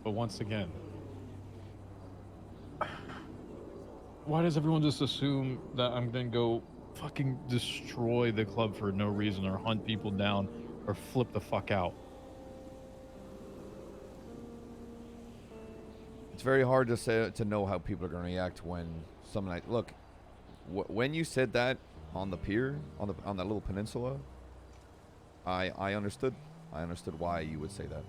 But once again, why does everyone just assume that I'm gonna go fucking destroy the club for no reason or hunt people down or flip the fuck out? It's very hard to know how people are going to react when someone look. When you said that on the pier, on that little peninsula, I understood. I understood why you would say that.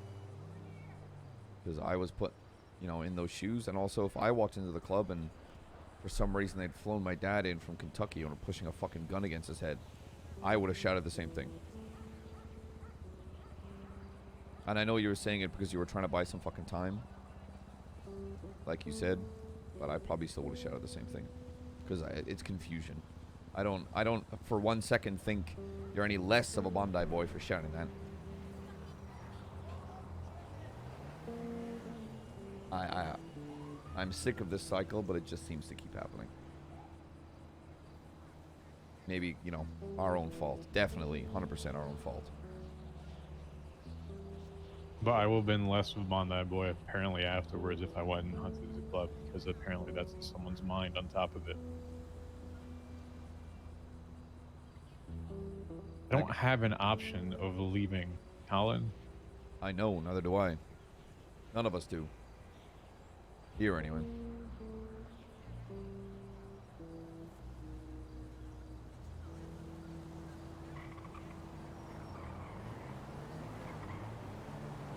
Because I was put, in those shoes, and also if I walked into the club and for some reason they'd flown my dad in from Kentucky and were pushing a fucking gun against his head, I would have shouted the same thing. And I know you were saying it because you were trying to buy some fucking time, like you said, but I probably still would have shouted the same thing because it's confusion. I don't for 1 second think you're any less of a Bondi boy for shouting that. I'm sick of this cycle, but it just seems to keep happening. Maybe, our own fault. Definitely 100% our own fault. But I would have been less of a Bondi boy apparently afterwards if I went and hunted the club, because apparently that's in someone's mind on top of it. I don't have an option of leaving, Collin. I know, neither do I. None of us do. Here, anyway.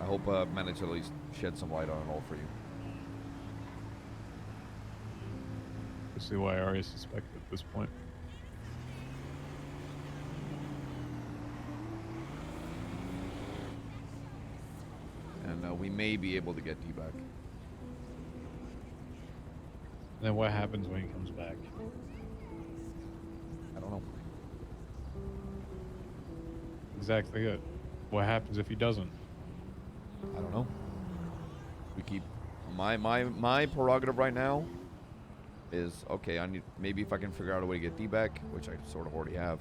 I hope I've managed to at least shed some light on it all for you. See why I already suspect at this point. And we may be able to get D back. Then what happens when he comes back? I don't know. Exactly it. What happens if he doesn't? I don't know. We keep my prerogative right now is okay. I need maybe if I can figure out a way to get D back, which I sort of already have.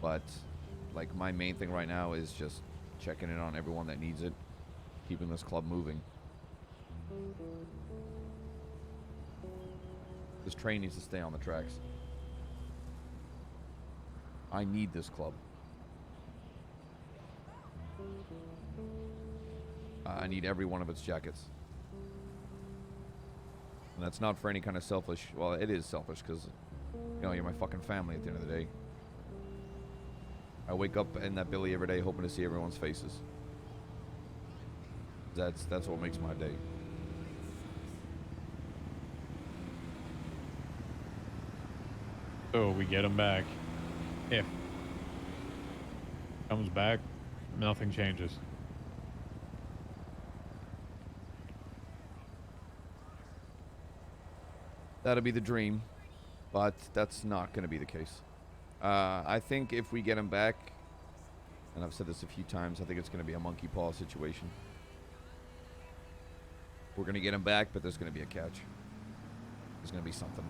But like my main thing right now is just checking in on everyone that needs it, keeping this club moving. This train needs to stay on the tracks. I need this club. I need every one of its jackets. And that's not for any kind of selfish... Well, it is selfish because, you're my fucking family at the end of the day. I wake up in that Billy every day hoping to see everyone's faces. That's what makes my day. So we get him back. If comes back, nothing changes. That'll be the dream, but that's not going to be the case. I think if we get him back, and I've said this a few times, I think it's going to be a monkey paw situation. We're going to get him back, but there's going to be a catch. There's going to be something.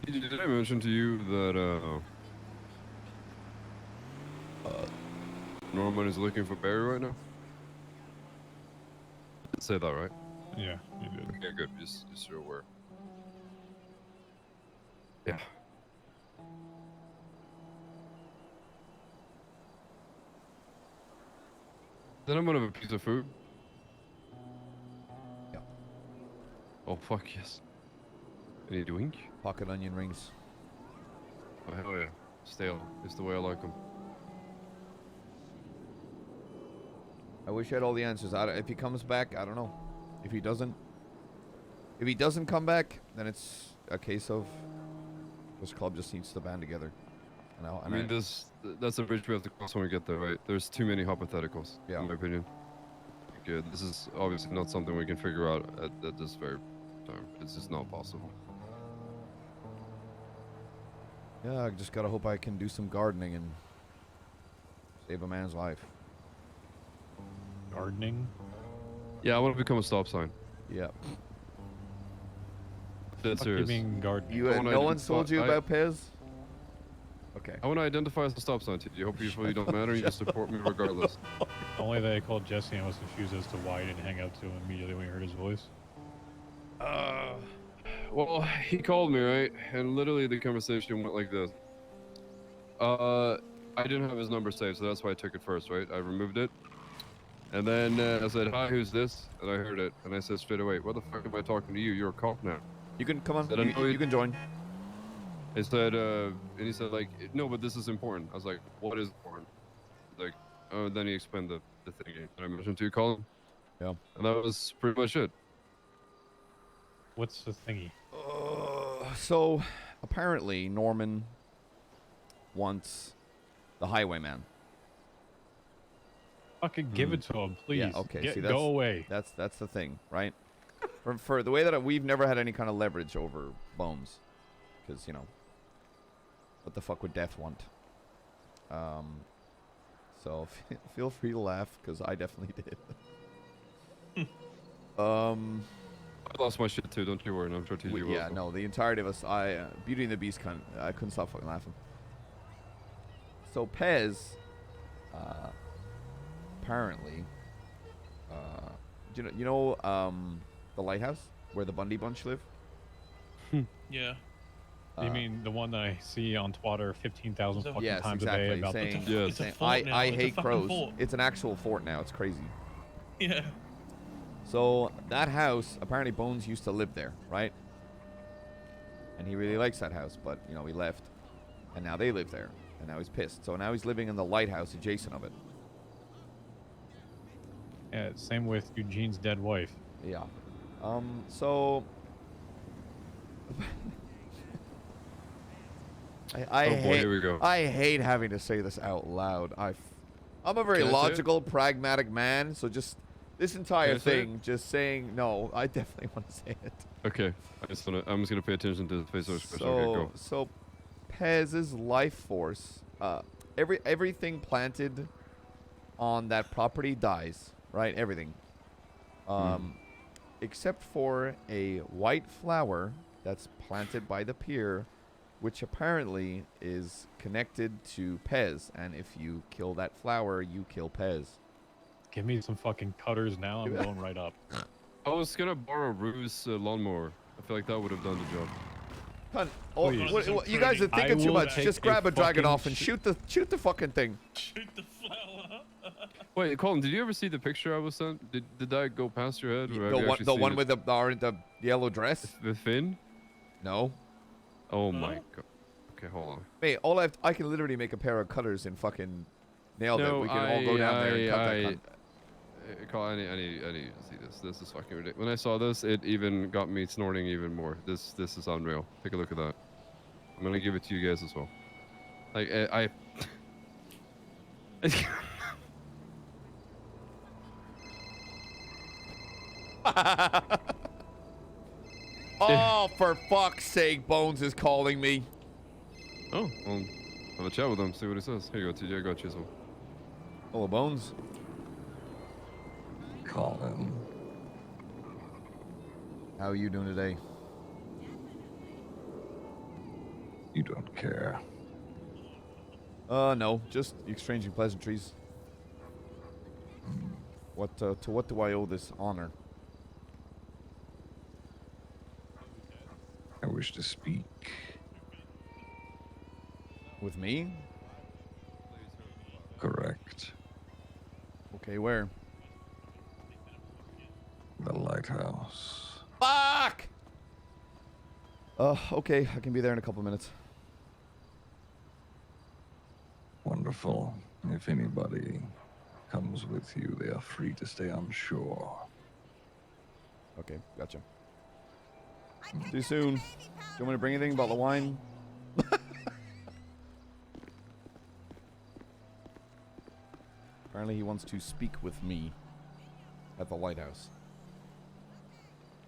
Did I mention to you that Norman is looking for Barry right now? did say that, right? Yeah, you did. Okay, good. Just so you're aware. Yeah. Then I'm gonna have a piece of food. Yeah. Oh fuck yes. Any drink? Pocket onion rings. Oh hell yeah. Stale. It's the way I like them. I wish I had all the answers. If he comes back, I don't know. If he doesn't come back, then it's a case of this club just needs to band together. I mean, that's a bridge we have to cross when we get there, right? There's too many hypotheticals, Yeah. in my opinion. Like, this is obviously not something we can figure out at this very time. It's just not possible. Yeah, I just gotta hope I can do some gardening and save a man's life. Gardening? Yeah, I want to become a stop sign. Yeah. Dead Fuck you serious. mean gardening? You, I wanna no one's told you I- about Pez? Okay. I want to identify as a stop sign to you. Hopefully you don't matter. You just support me regardless. Only that I called Jesse and was confused as to why he didn't hang out to him immediately when he heard his voice. Well, he called me, right? And literally the conversation went like this. I didn't have his number saved, so that's why I took it first, right? I removed it. And then I said, hi, who's this? And I heard it. And I said straight away, what the fuck am I talking to you? You're a cop now. You can come on. Said I know You can join. I said, and he said, like, no, but this is important. I was like, what is important? Like, oh, then he explained the thing that I mentioned to you, Colin. Yeah. And that was pretty much it. What's the thingy? So, apparently, Norman wants the highwayman. Fucking give it to him, please. Yeah, okay. See, Go away. That's the thing, right? for the way that we've never had any kind of leverage over Bones, because what the fuck would Death want? So feel free to laugh, because I definitely did. I lost my shit too, don't you worry. I'm sure TJ will. Yeah, no, the entirety of us, Beauty and the Beast, I couldn't stop fucking laughing. So Pez, apparently, the Lighthouse where the Bundy Bunch live. Yeah. You mean the one that I see on Twitter 15,000 fucking Yes, times a exactly. day about Saying, Yes. It's a saying, fort now. I It's a hate fucking crows. fort. It's an actual fort now. It's crazy. Yeah. So that house, apparently Bones used to live there, right? And he really likes that house, but he left, and now they live there, and now he's pissed. So now he's living in the lighthouse adjacent of it. Yeah, same with Eugene's dead wife. Yeah. So I Oh boy, hate, here we go. I hate having to say this out loud. I'm a very Can I say it? logical, pragmatic man, so just this entire Can I say it? thing, just saying no, I definitely want to say it. Okay. I'm just gonna pay attention to the face of expression. Okay, go. So Pez's life force, everything planted on that property dies, right? Everything. Except for a white flower that's planted by the pier, which apparently is connected to Pez, and if you kill that flower, you kill Pez. Give me some fucking cutters now. I'm going right up. I was gonna borrow Rue's lawnmower. I feel like that would have done the job. Hun, Please. you guys are I thinking too will much. take Just a grab a dragon fucking off and shoot the fucking thing. Shoot the flower. Wait, Colin, did you ever see the picture I was sent? Did that go past your head? or have you actually The seen one it? with the yellow dress? The fin? No. Oh my god. Okay, hold on. Hey, I can literally make a pair of cutters and fucking nail it. No, We can all go down there and cut that cunt. Colin, I need to see this. This is fucking ridiculous. When I saw this, it even got me snorting even more. This is unreal. Take a look at that. I'm gonna give it to you guys as well. Like I Oh, for fuck's sake, Bones is calling me. Oh, well, have a chat with him. See what he says. Here you go, TJ. I got you some. Hello, Bones. Colin. How are you doing today? You don't care. No, just exchanging pleasantries. What to what do I owe this honor? I wish to speak. With me? Correct. Okay, where? The Lighthouse. Fuck! Okay, I can be there in a couple minutes. Wonderful. If anybody comes with you, they are free to stay on shore. Okay, gotcha. See you soon. Do you want me to bring anything about the wine? Apparently he wants to speak with me at the lighthouse.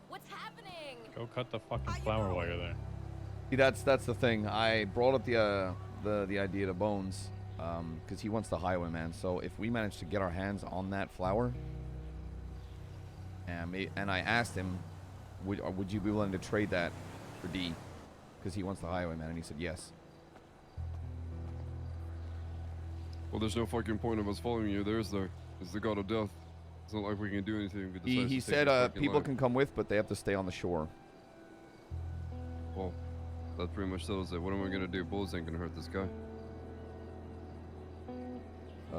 What's happening? Go cut the fucking flower while you're there. See, that's the thing. I brought up the idea to Bones, because he wants the highwayman. So if we manage to get our hands on that flower, and I asked him, would you be willing to trade that for D? Because he wants the highwayman, and he said yes. Well, there's no fucking point of us following you. There is there. It's the god of death. It's not like we can do anything. If He decides to take said his fucking people life. can come with, but they have to stay on the shore. Well, that pretty much settles it. What am I gonna do? Bullets ain't gonna hurt this guy.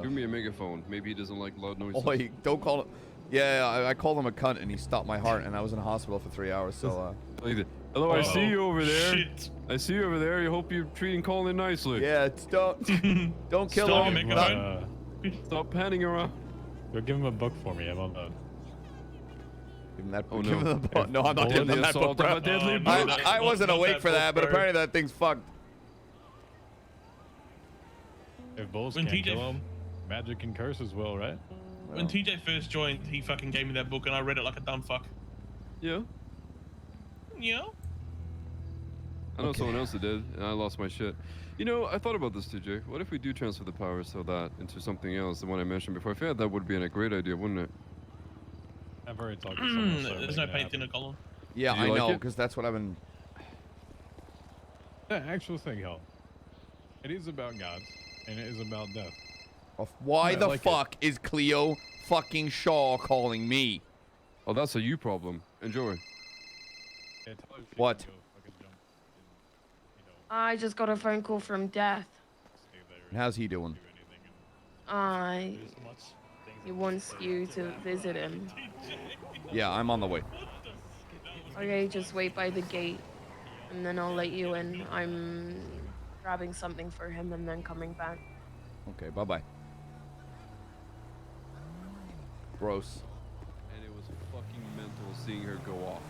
Give me a megaphone. Maybe he doesn't like loud noises. Oi, don't call him. Yeah, I called him a cunt, and he stopped my heart, and I was in a hospital for 3 hours. So, Hello, I see Uh-oh. you over there. Shit. I see you over there. You hope you're treating Collin nicely. yeah, don't kill Stop him. making Not- Stop panning around. Go give him a book for me. How about that? Give him that. Oh, give no. him the book. No, I'm not Bullet giving the him that book, assault of bro. a deadly Oh, bullet. no. I wasn't Not awake that for that, book, but bro. apparently that thing's fucked. If bulls When can't TJ kill him, magic and curses will, right? When TJ first joined, he fucking gave me that book and I read it like a dumb fuck. Yeah. Yeah? I know Okay. someone else that did, and I lost my shit. You know, I thought about this, TJ. What if we do transfer the power so that into something else, the one I mentioned before? I feel like that would be a great idea, wouldn't it? I've already talked to someone. so There's we're no gonna paint in a column. Yeah, Do you I like know, it? because that's what I've been. The actual thing, hell. It is about gods, and it is about death. Why I the like it. fuck is Cleo fucking Shaw calling me? Oh, that's a you problem. Enjoy. Yeah, tell her she What? can go fucking jump and, I just got a phone call from Death. stay there And how's he doing? do anything. And there's much things He that wants you to visit him. Yeah, I'm on the way. Okay, just wait by the gate, and then I'll let you in. I'm grabbing something for him and then coming back. Okay, bye bye. Gross. And it was fucking mental seeing her go off.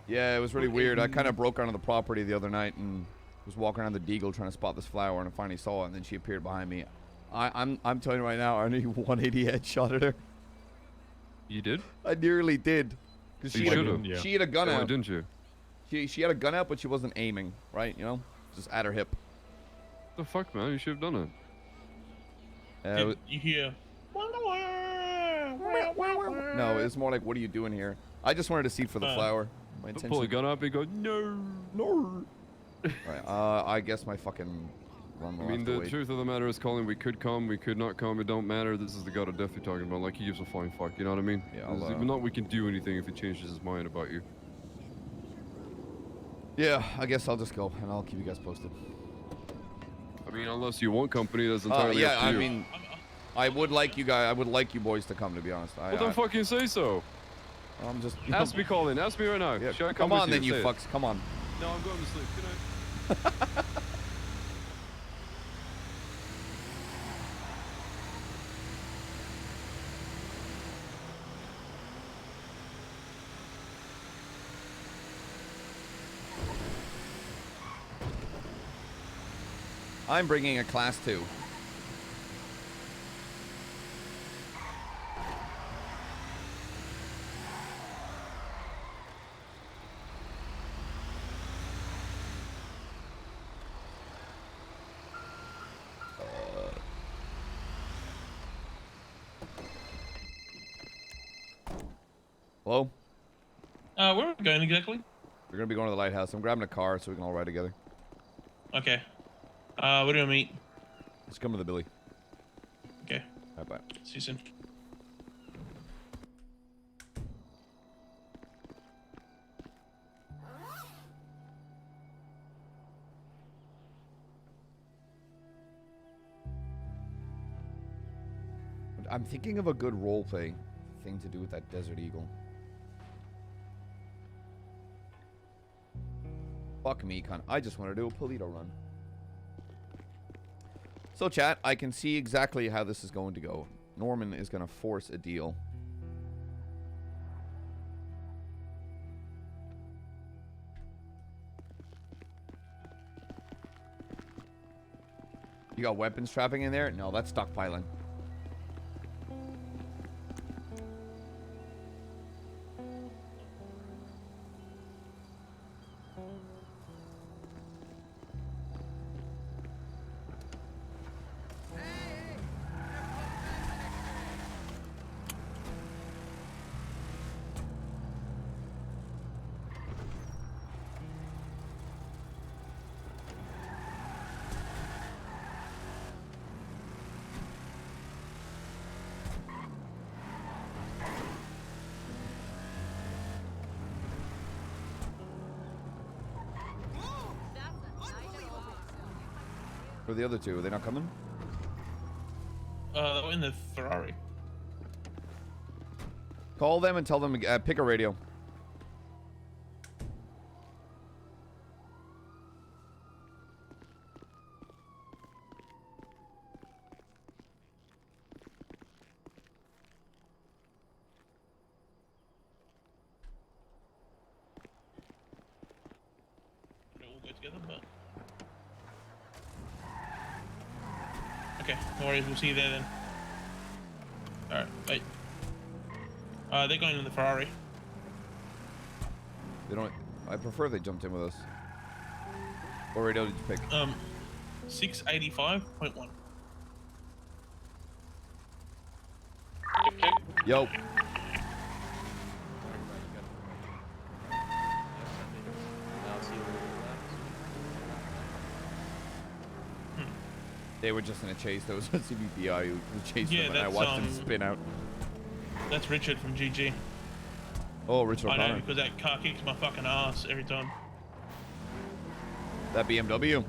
Yeah, it was really weird. I kind of broke onto the property the other night and was walking around the Deagle trying to spot this flower, and I finally saw it, and then she appeared behind me. I'm telling you right now, I only 180 headshot at her. You did? I nearly did. Because You she, should've. Yeah. she had a gun Why out. didn't you? She had a gun out, but she wasn't aiming, right? You know? Just at her hip. The fuck, man? You should have done it. Did you hear? No, it's more like, what are you doing here? I just wanted to see for the flower. My Don't pull a intention. gun up and go, no. No. Right, I guess my fucking run will I mean, have to the wait. truth of the matter is, Colin, we could come, we could not come. It don't matter. This is the god of death you're talking about. Like, he gives a flying fuck. You know what I mean? Yeah, There's I'll, even not we can do anything if he changes his mind about you. Yeah, I guess I'll just go, and I'll keep you guys posted. I mean, unless you want company, that's entirely Yeah, up to I you. mean, I would like you guys. I would like you boys to come. To be honest, Well, then fucking say so. I'm just. Ask me, Colin. Ask me right now. Yeah, Should I come with on, then you Say it. fucks. Come on. No, I'm going to sleep. Good night. I'm bringing a class 2. Hello? Where are we going exactly? We're gonna be going to the lighthouse. I'm grabbing a car so we can all ride together. Okay. Where do we meet? Let's come to the Billy. Okay. Bye bye. See you soon. I'm thinking of a good roleplay thing to do with that Desert Eagle. Fuck me, cunt. I just want to do a Polito run. So, chat, I can see exactly how this is going to go. Norman is going to force a deal. You got weapons trapping in there? No, that's stockpiling. Where are the other two? Are they not coming? They were in the Ferrari. Call them and tell them to pick a radio. They all go together, but okay, no worries. We'll see you there then. All right, wait. They're going in the Ferrari. They don't. I prefer they jumped in with us. What radio did you pick? 685.1. Yo. They were just in a chase. There was a CBPI who chased them, and I that's, watched them spin out. That's Richard from GG. Oh, Richard I know, O'Connor. because that car kicks my fucking ass every time. That BMW.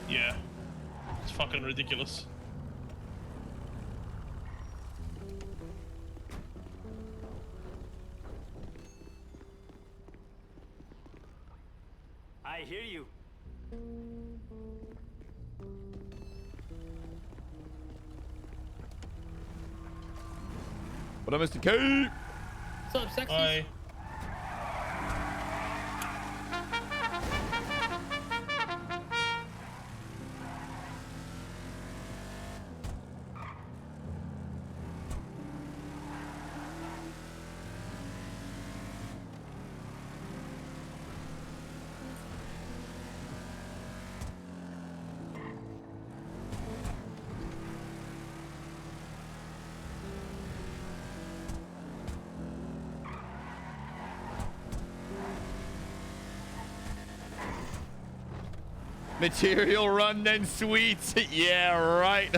Yeah. It's fucking ridiculous. I hear you. What up, Mr. K? What's up, sexy? Bye. Material run, then sweets. Yeah, right.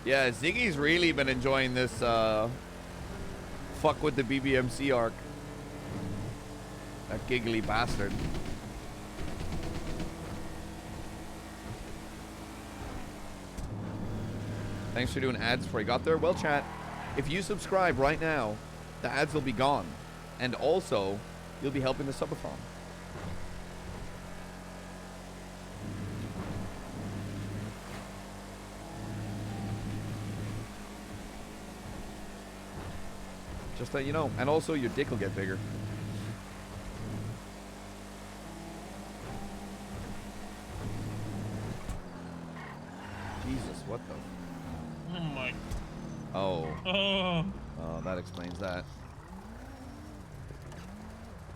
Yeah, Ziggy's really been enjoying this fuck with the BBMC arc. That giggly bastard. Thanks for doing ads before you got there. Well, chat, if you subscribe right now, the ads will be gone. And also, you'll be helping the Subathon. Just that you know. And also, your dick will get bigger. Jesus, what the? Oh my Oh. Oh. Oh, that explains that.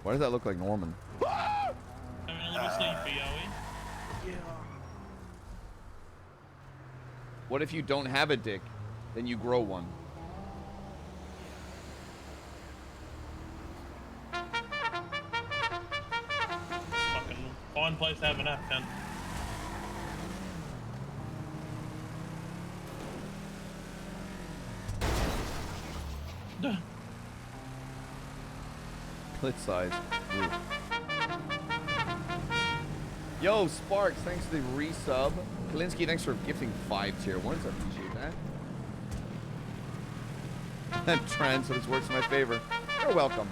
Why does that look like Norman? Having a little sleepy, are we? What if you don't have a dick? Then you grow one. Fucking fine place to have an app, cunt. Duh. Clit size. Ooh. Yo, Sparks, thanks for the resub. Kalinsky, thanks for gifting 5 tier 1s. I appreciate that. Trend, so this works in my favor. You're welcome.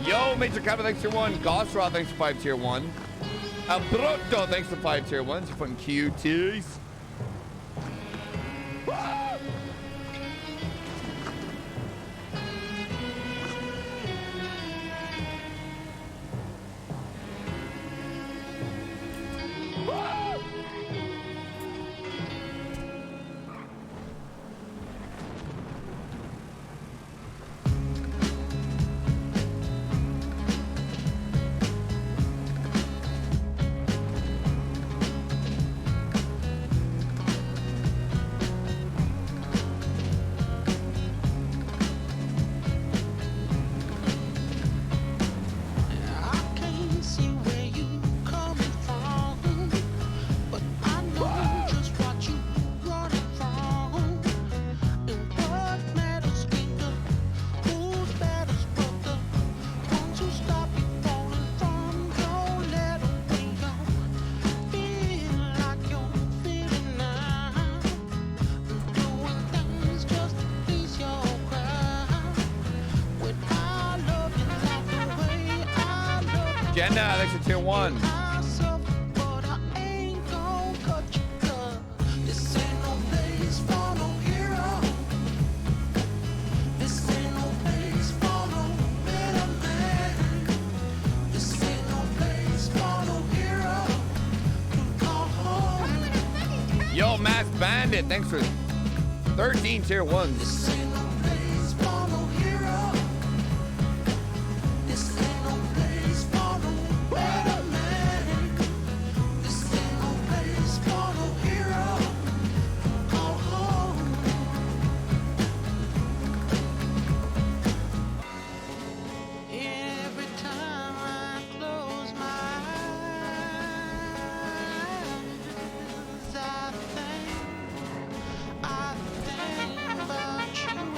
Yo, Major Kappa, thanks for 1. Gosraw, thanks for 5 tier 1. Albroto, thanks for 5 tier 1s. You fucking cuties. Jenna, thanks for tier 1. Yo, Mass Bandit, thanks for 13 tier 1s. I think about you.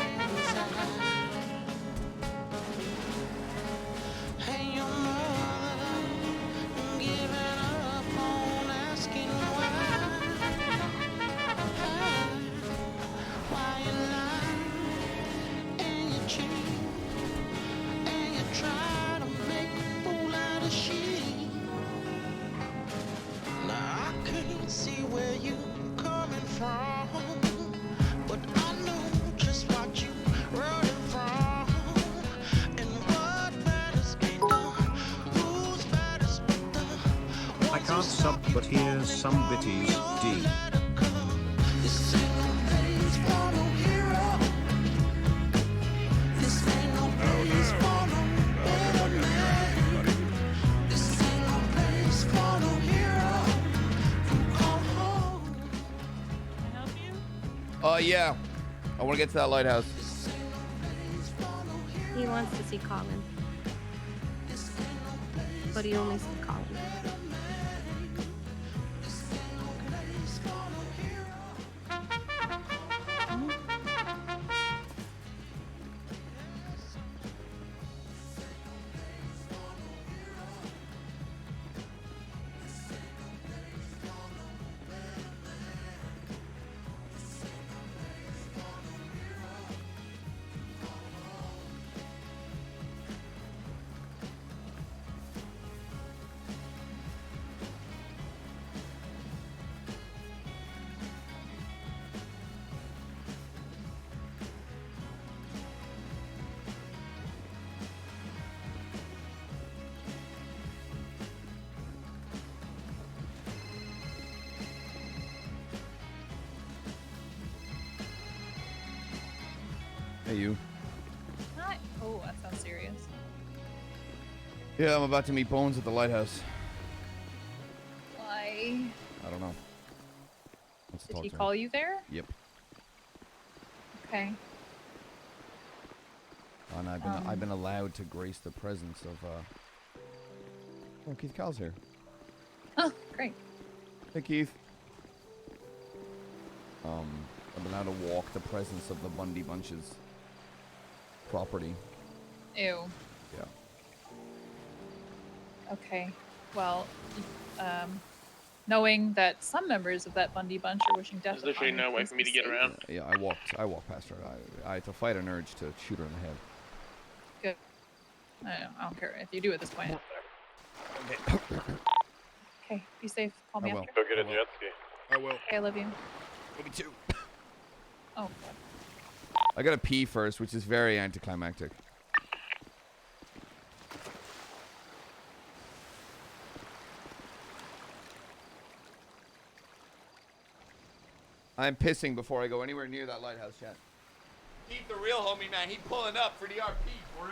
can't sub, but here's some bitties. D. Yeah. I want to get to that lighthouse. He wants to see Collin. But he only said Collin. Hey, you. Hi. Oh, that sounds serious. Yeah, I'm about to meet Bones at the lighthouse. Why? I don't know. Wants to Did talk he to me. call you there? Yep. Okay. And I've been allowed to grace the presence of Oh, Keith Cal's here. Oh, great. Hey, Keith. I've been allowed to walk the presence of the Bundy Bunch's property. Ew. Yeah. Okay. Well, knowing that some members of that Bundy bunch are wishing death There's literally upon you, no way please for me be to get safe. around. Yeah, I walked past her. I had to fight an urge to shoot her in the head. Good. I don't care if you do at this point. Whatever. Okay. Be safe. Call me I will. after. Go get a jet ski. I will. Okay, I love you. Me too. Oh, God. I gotta pee first, which is very anticlimactic. I'm pissing before I go anywhere near that lighthouse yet. Keith, the real homie, man, he pulling up for the RP, bro.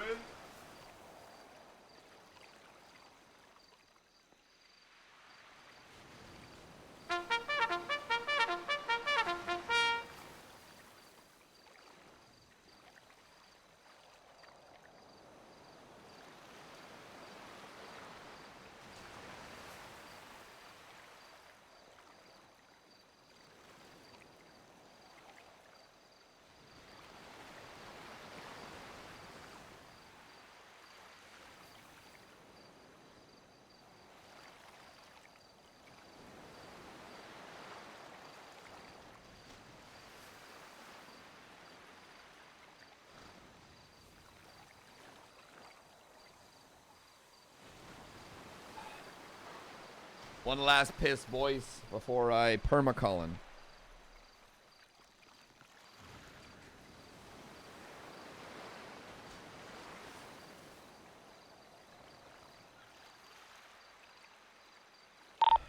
One last piss, boys, before I perma-Collin.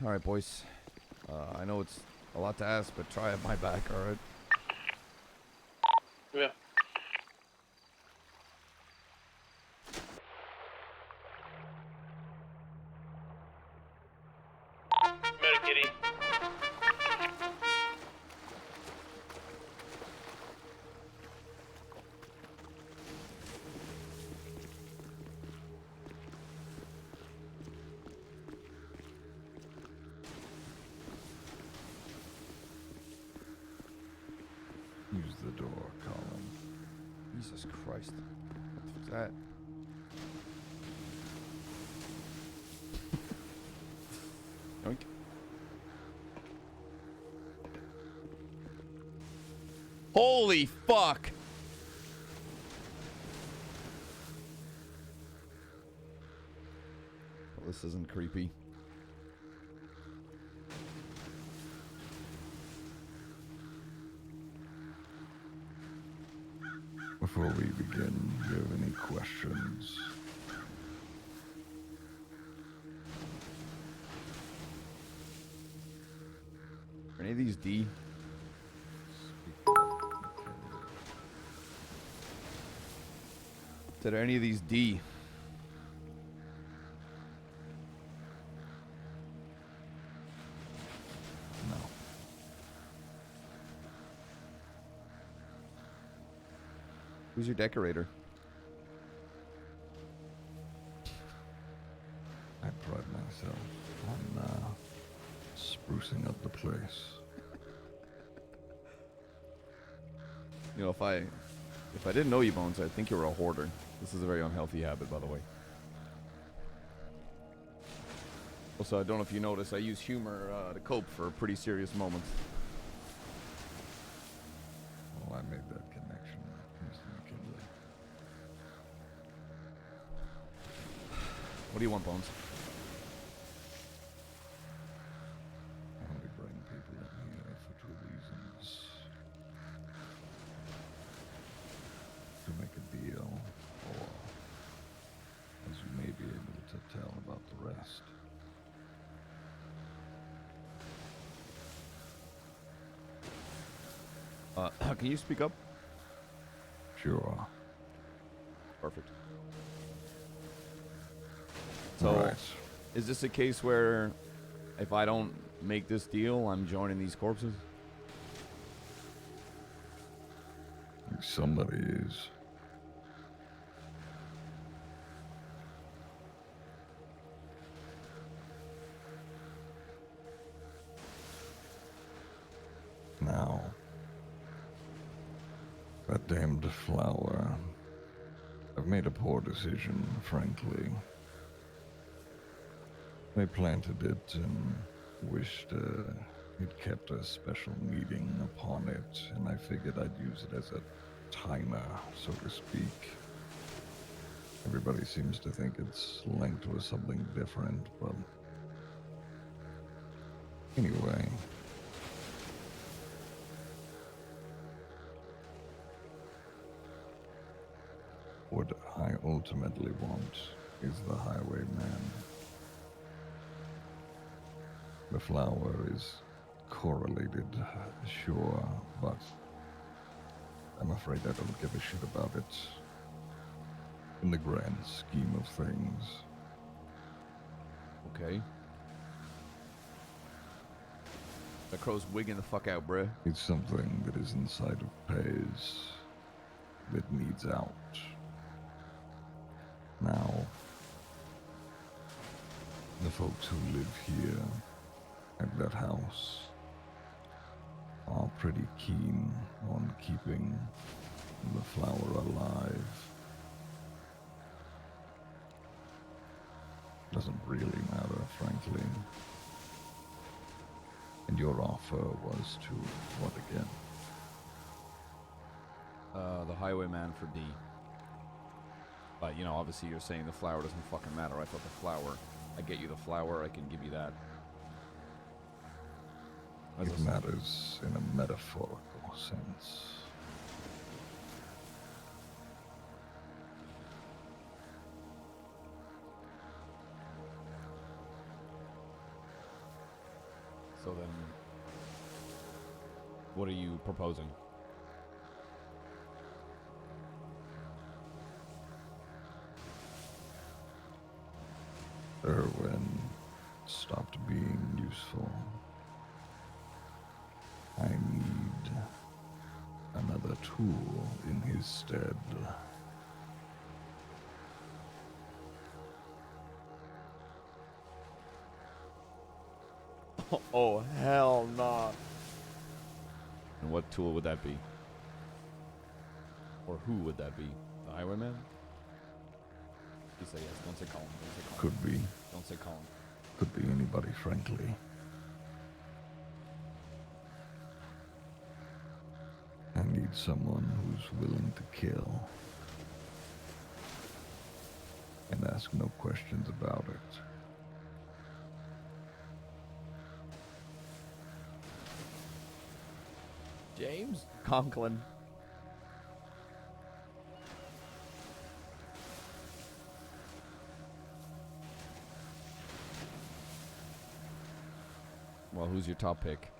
All right, boys. I know it's a lot to ask, but try at my back, all right? Yeah. Medikitty. Use the door, Collin. Jesus Christ. What the fuck's that? Yoink. Holy fuck! Well, this isn't creepy. Before we begin, do you have any questions? Are any of these D? Speak up, McKinley. Did any of these D? No. Who's your decorator? I pride myself on sprucing up the place. You know, if I didn't know you, Bones, I'd think you were a hoarder. This is a very unhealthy habit, by the way. Also, I don't know if you noticed, I use humor to cope for pretty serious moments. Well, I made that connection, Mr. McKinley. What do you want, Bones? I only bring people in here for two reasons. To make a deal, or, as you may be able to tell about the rest. Can you speak up? Sure. Perfect. So, All right. is this a case where if I don't make this deal, I'm joining these corpses? Somebody is. Now, that damned flower. I've made a poor decision, frankly. I planted it and wished it kept a special meaning upon it, and I figured I'd use it as a timer, so to speak. Everybody seems to think it's linked with something different, but anyway. What I ultimately want is the highwayman. The flower is correlated, sure, but I'm afraid I don't give a shit about it in the grand scheme of things. Okay. The crow's wigging the fuck out, bruh. It's something that is inside of Pays that needs out. Now, the folks who live here at that house are pretty keen on keeping the flower alive. Doesn't really matter, frankly. And your offer was to what again? The highwayman for D. But, you know, obviously you're saying the flower doesn't fucking matter. I thought the flower, I get you the flower, I can give you that. As It a- matters in a metaphorical sense. So then, what are you proposing? Irwin stopped being useful. I need another tool in his stead. Oh, hell no. And what tool would that be? Or who would that be? The highwayman? You say yes. Don't say Collin. Don't say Collin. Could be. Don't say Collin. Could be anybody, frankly. I need someone who's willing to kill. And ask no questions about it. James Conklin. Well, who's your top pick?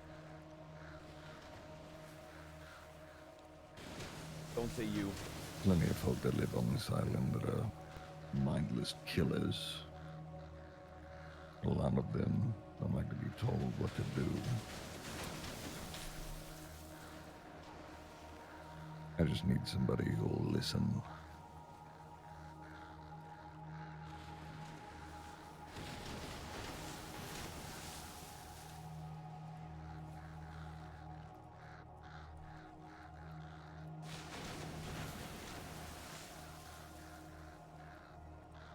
Don't say you. Plenty of folk that live on this island that are mindless killers. A lot of them don't like to be told what to do. I just need somebody who'll listen.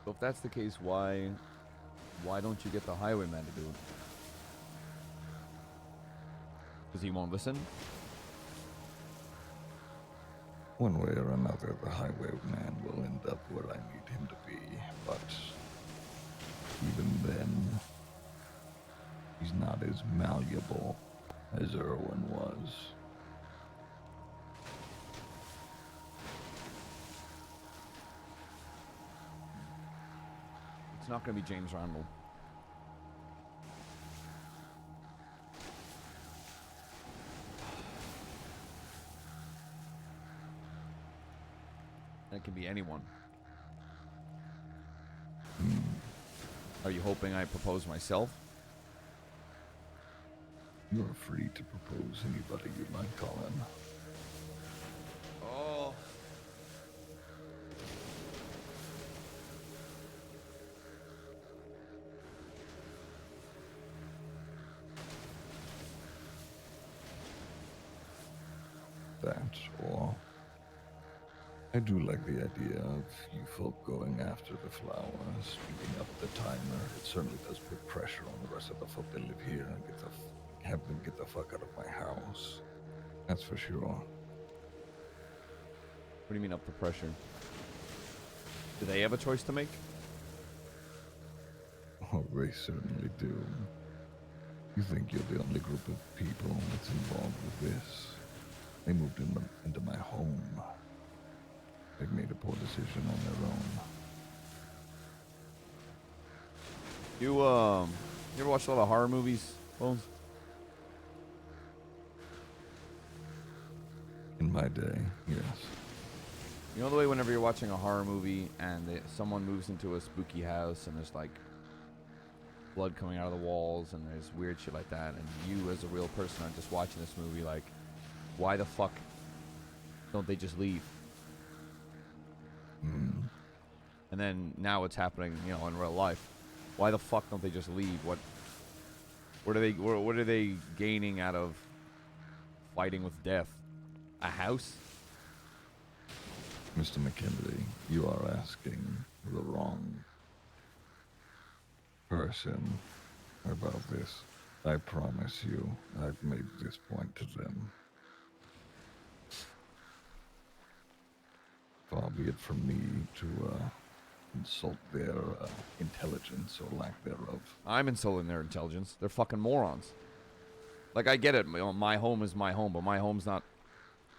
So if that's the case, why don't you get the highwayman to do it? Because he won't listen? One way or another, the highwayman will end up where I need him to be, but even then, he's not as malleable as Irwin was. It's not going to be James Randall. It can be anyone. Are you hoping I propose myself? You're free to propose anybody you like, Collin. Oh. That, or I do like the idea of you folk going after the flower, speeding up the timer. It certainly does put pressure on the rest of the folk that live here and have them get the fuck out of my house. That's for sure. What do you mean up the pressure? Do they have a choice to make? Oh, they certainly do. You think you're the only group of people that's involved with this? They moved into my home. They've made a poor decision on their own. You ever watch a lot of horror movies, Bones? In my day, yes. You know the way whenever you're watching a horror movie and someone moves into a spooky house and there's like blood coming out of the walls and there's weird shit like that, and you as a real person are just watching this movie like, why the fuck don't they just leave? And then now it's happening, you know, in real life. Why the fuck don't they just leave? What are they gaining out of fighting with death? A house? Mr. McKinley, you are asking the wrong person about this. I promise you, I've made this point to them. Far be it from me to insult their intelligence or lack thereof. I'm insulting their intelligence. They're fucking morons. Like, I get it. My home is my home, but my home's not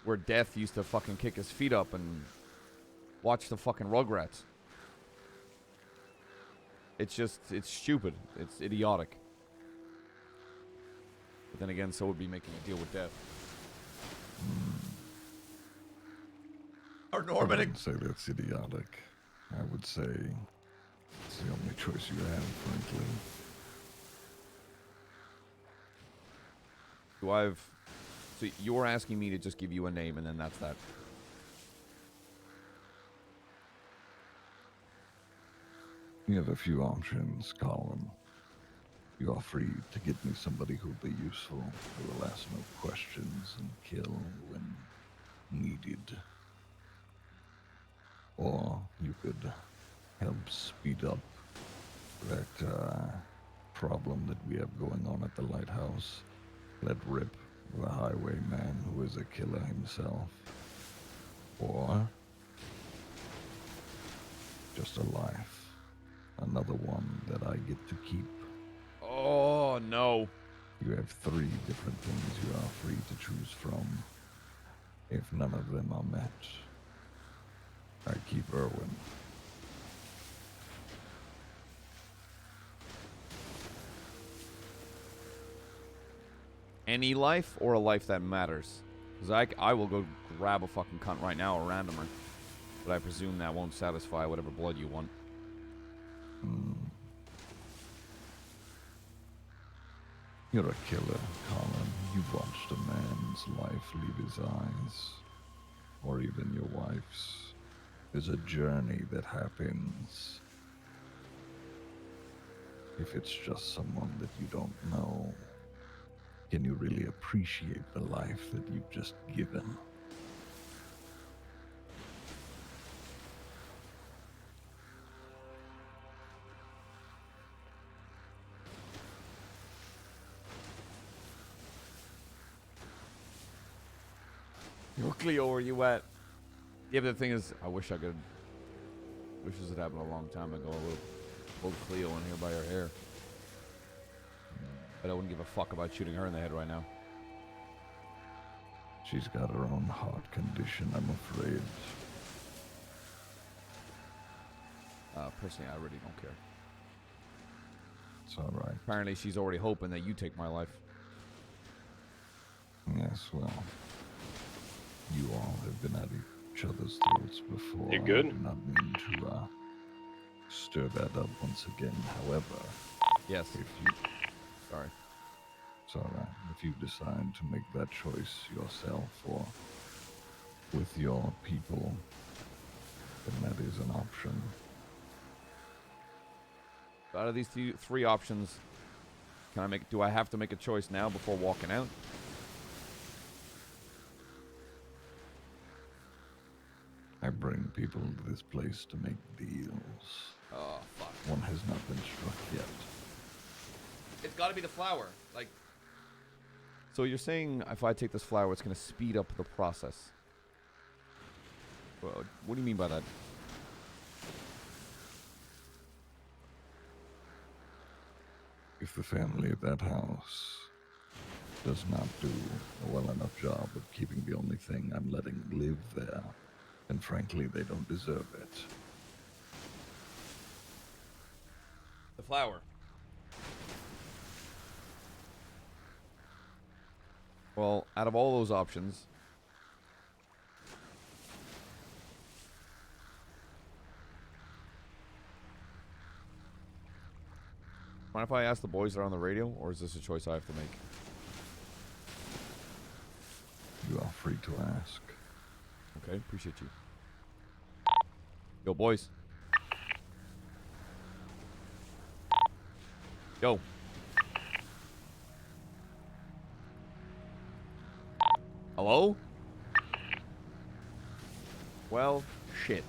where Death used to fucking kick his feet up and watch the fucking Rugrats. It's stupid. It's idiotic. But then again, so would be making a deal with Death. Or I Norman. wouldn't say that's idiotic. I would say it's the only choice you have, frankly. So you're asking me to just give you a name and then that's that. You have a few options, Collin. You are free to get me somebody who'll be useful, who will ask no questions and kill when needed. Or you could help speed up that problem that we have going on at the Lighthouse. Let rip the highwayman who is a killer himself. Or just a life. Another one that I get to keep. Oh, no. You have 3 different things you are free to choose from. If none of them are met, I keep Irwin. Any life or a life that matters? Because I will go grab a fucking cunt right now, a randomer. But I presume that won't satisfy whatever blood you want. You're a killer, Colin. You've watched a man's life leave his eyes, or even your wife's. There's a journey that happens. If it's just someone that you don't know, can you really appreciate the life that you've just given? Yo, Cleo, where you at? Yeah, but the thing is, I wish I could. Wish this had happened a long time ago. I would have pulled Cleo in here by her hair. But I wouldn't give a fuck about shooting her in the head right now. She's got her own heart condition, I'm afraid. Personally, I really don't care. It's alright. Apparently, she's already hoping that you take my life. Yes, well, you all have been at each other's throats before. You good? I do not mean to stir that up once again. However, Yes. if you, Sorry. it's alright. If you decide to make that choice yourself or with your people, then that is an option. Out of these three options, can I make? Do I have to make a choice now before walking out? I bring people to this place to make deals. Oh fuck! One has not been struck yet. It's got to be the flower. Like. So you're saying if I take this flower, it's going to speed up the process? Well, what do you mean by that? If the family of that house does not do a well enough job of keeping the only thing I'm letting live there, then frankly they don't deserve it. The flower. Well, out of all those options, mind if I ask the boys that are on the radio, or is this a choice I have to make? You are free to ask. Okay, appreciate you. Yo, boys. Yo. Hello? Well, shit.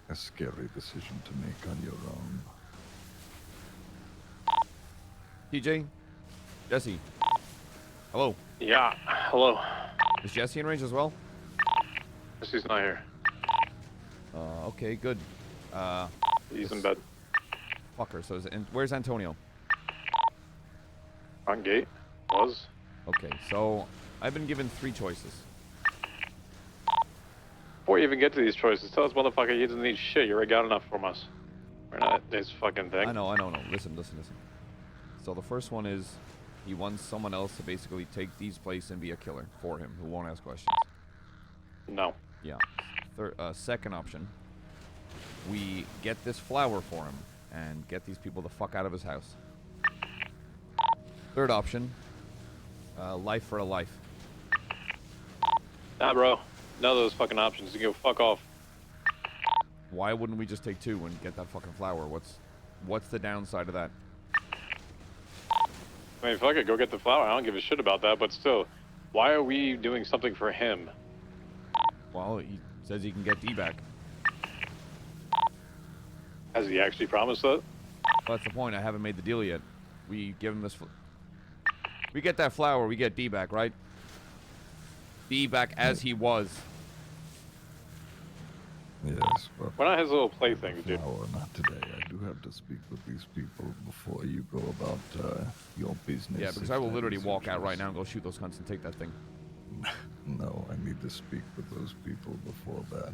A scary decision to make on your own. TJ? Jesse? Hello? Yeah, hello. Is Jesse in range as well? He's not here. Okay, good. He's in bed. Fucker, so where's Antonio? On gate. Was. Okay, so I've been given 3 choices. Before you even get to these choices, tell this motherfucker he doesn't need shit. You already got enough from us. We're not his fucking thing. I know. No. Listen. So the first one is he wants someone else to basically take Dee's place and be a killer for him who won't ask questions. No. Yeah. Second option, we get this flower for him and get these people the fuck out of his house. Third option, life for a life. Nah, bro. None of those fucking options. You can go fuck off. Why wouldn't we just take 2 and get that fucking flower? What's the downside of that? I mean, fuck it. Go get the flower. I don't give a shit about that, but still. Why are we doing something for him? Well, he says he can get D back. Has he actually promised that? Well, that's the point. I haven't made the deal yet. We give him this. We get that flower. We get D back, right? D back as he was. Yes, but We're not his little playthings, dude. no, not today. I do have to speak with these people before you go about your business. Yeah, because if I will that literally is walk out right interest. now and go shoot those cunts and take that thing. No, I need to speak with those people before that.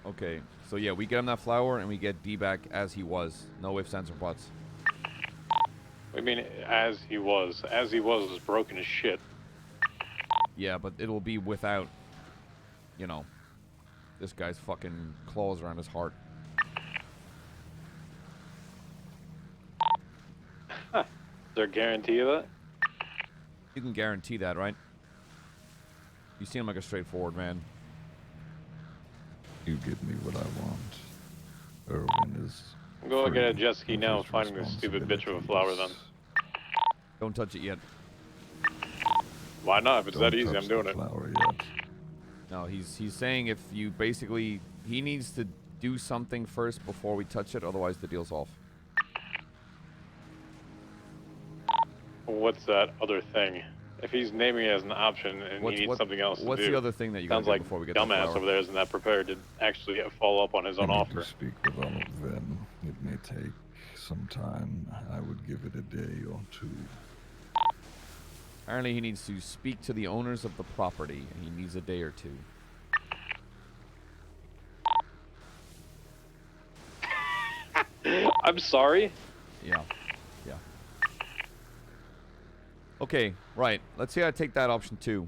Okay, so yeah, we get him that flower and we get D back as he was. No ifs, ands, or buts. mean, as he was broken as shit. Yeah, but it'll be without, you know, this guy's fucking claws around his heart. Is there a guarantee of that? You can guarantee that, right? You seem like a straightforward man. You give me what I want. Erwin is. Go get a free jet ski of now his and find this stupid bitch of a flower then. Don't touch it yet. Why not? If it's that Don't easy, touch I'm doing the it. flower yet. No, he's saying if you basically... He needs to do something first before we touch it, otherwise the deal's off. What's that other thing? If he's naming it as an option and he needs something else to do. What's the other thing that you sounds gotta do like before we get that dumbass flower? over there isn't that prepared to actually follow up on his own I need offer. to speak with all of them. It may take some time. I would give it a day or two. Apparently he needs to speak to the owners of the property, and he needs a day or two. I'm sorry? Yeah. Yeah. Okay, right. Let's see how I take that option 2.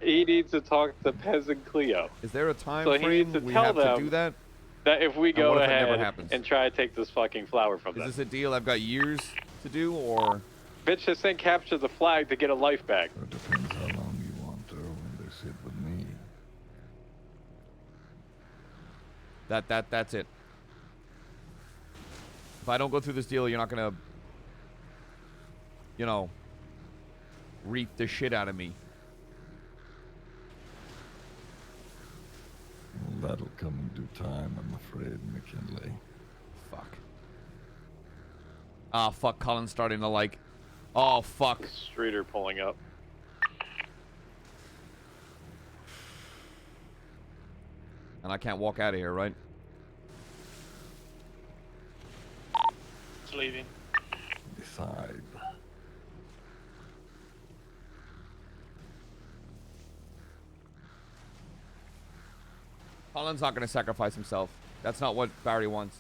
He needs to talk to Pez and Cleo. Is there a time So he frame needs to we tell have to them do that? That if we And go what if it never ahead happens? and try to take this fucking flower from Is them. this a deal I've got years to do, or... Bitch just saying capture the flag to get a life back. It depends how long you want, Erwin. They sit with me. That's it. If I don't go through this deal, you're not gonna, you know, reap the shit out of me. Well, that'll come in due time, I'm afraid, McKinley. Fuck. Ah, fuck. Colin's starting to like. Oh, fuck. Streeter pulling up. And I can't walk out of here, right? It's leaving. Decide. Colin's not gonna sacrifice himself. That's not what Barry wants.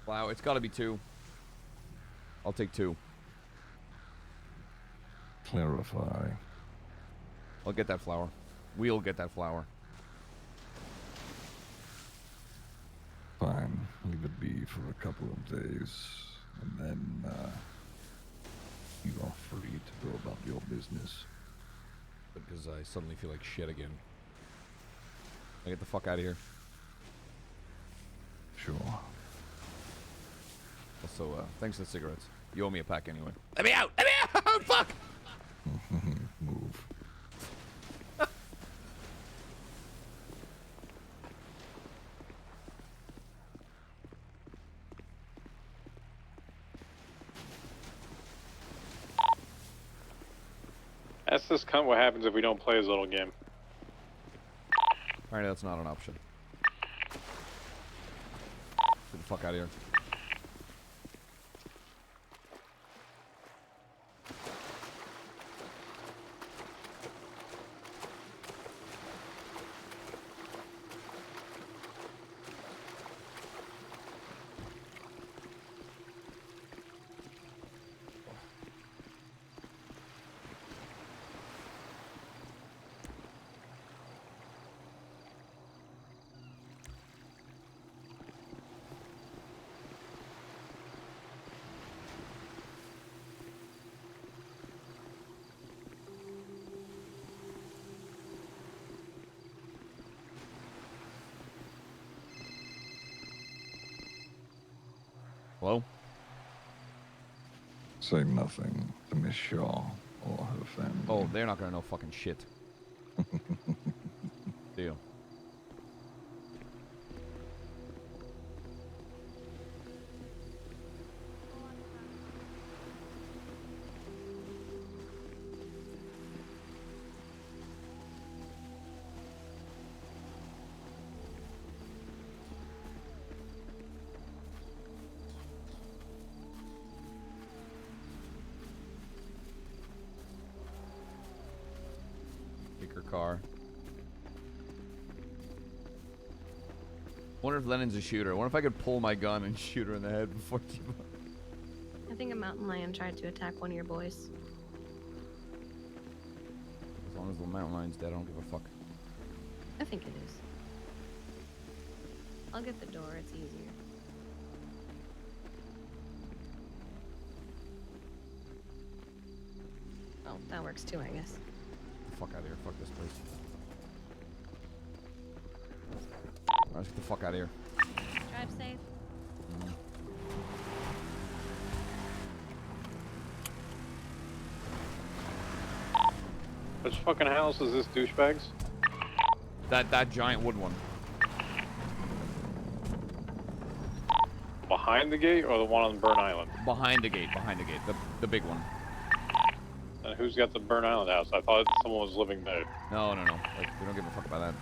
Wow, it's gotta be 2. I'll take 2. Clarify. I'll get that flower. We'll get that flower. Fine. Leave it be for a couple of days. And then, you are free to go about your business. Because I suddenly feel like shit again. I get the fuck out of here. Sure. Also, thanks for the cigarettes. You owe me a pack anyway. Let me out! Let me out! Fuck! Move. Ask this cunt what happens if we don't play his little game. Apparently that's not an option. Get the fuck out of here. Hello? Say nothing to Miss Shaw or her family. Oh, they're not gonna know fucking shit. Deal. Wonder if Lennon's a shooter. I wonder if I could pull my gun and shoot her in the head before she... I think a mountain lion tried to attack one of your boys. As long as the mountain lion's dead, I don't give a fuck. I think it is. I'll get the door, it's easier. Oh, that works too, I guess. Get the fuck out of here. Fuck this place. Let's get the fuck out of here. Drive safe. Which fucking house is this, douchebags? That giant wood one. Behind the gate or the one on Burn Island? Behind the gate. The big one. And who's got the Burn Island house? I thought someone was living there. No. Like, we don't give a fuck about that.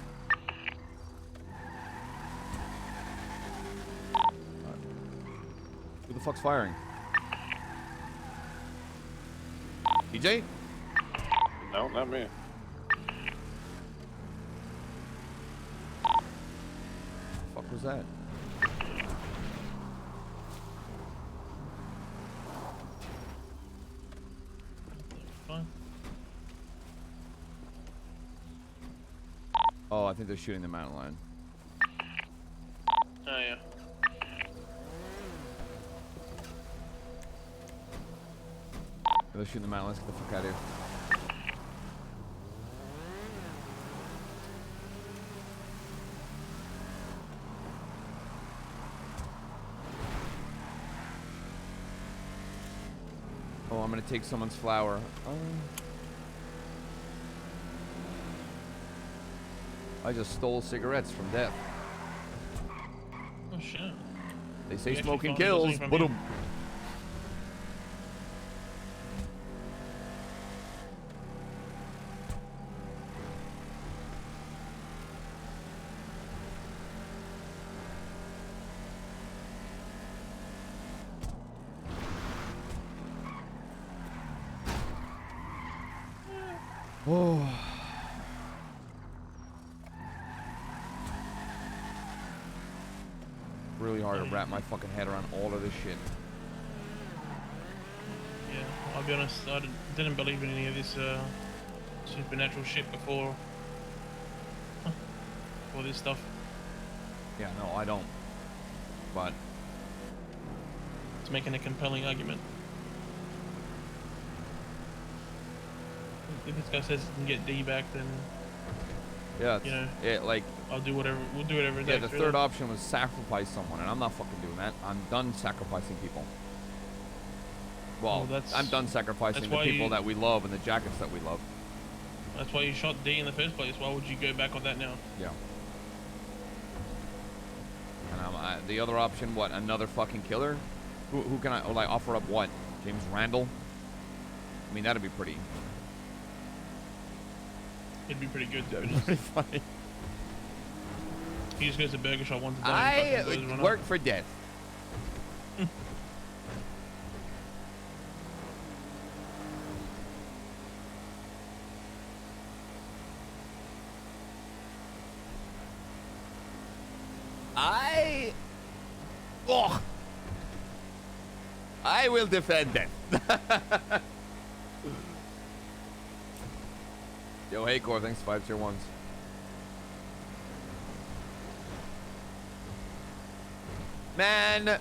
Who the fuck's firing? DJ? No, not me. The fuck was that? Fine. Oh, I think they're shooting the mountain lion. Oh yeah. They're shooting the mountain lion. Let's get the fuck out of here. Oh, I'm gonna take someone's flower. I just stole cigarettes from death. Oh shit. They say You actually smoking found kills. something from Boom. Oh. Really hard to wrap my fucking head around all of this shit. Yeah, I'll be honest, I didn't believe in any of this supernatural shit before this stuff. Yeah, no, I don't. But It's making a compelling argument. If this guy says he can get D back, then yeah, you know, like I'll do whatever. We'll do whatever it yeah. takes. The third option was sacrifice someone, and I'm not fucking doing that. I'm done sacrificing people. Well, I'm done sacrificing that's the why people that we love and the jackets that we love. That's why you shot D in the first place. Why would you go back on that now? Yeah. And the other option, what? Another fucking killer? Who can I like offer up? What? James Randall? I mean, that'd be pretty. It'd be pretty good. That'd be pretty funny. He just goes to burger shop once a day. I work for death. I will defend death. Yo, hey, Core, thanks, 5 tier 1s. Man,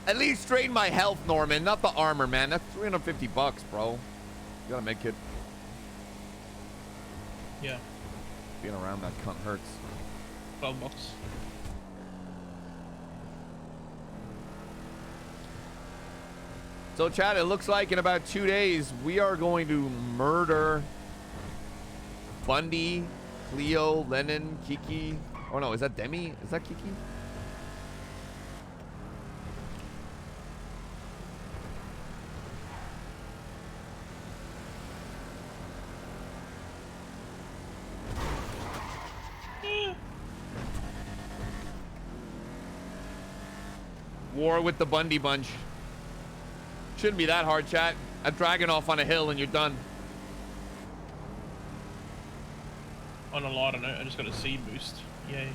at least trade my health, Norman, not the armor, man. That's $350, bro. You got a med kit. Yeah. Being around that cunt hurts. 12 bucks. So, Chad, it looks like in about 2 days, we are going to murder Bundy, Cleo, Lennon, Kiki. Oh, no, is that Demi? Is that Kiki? War with the Bundy bunch. Shouldn't be that hard, chat. A dragon off on a hill and you're done. On a lighter note, I just got a C boost. Yay.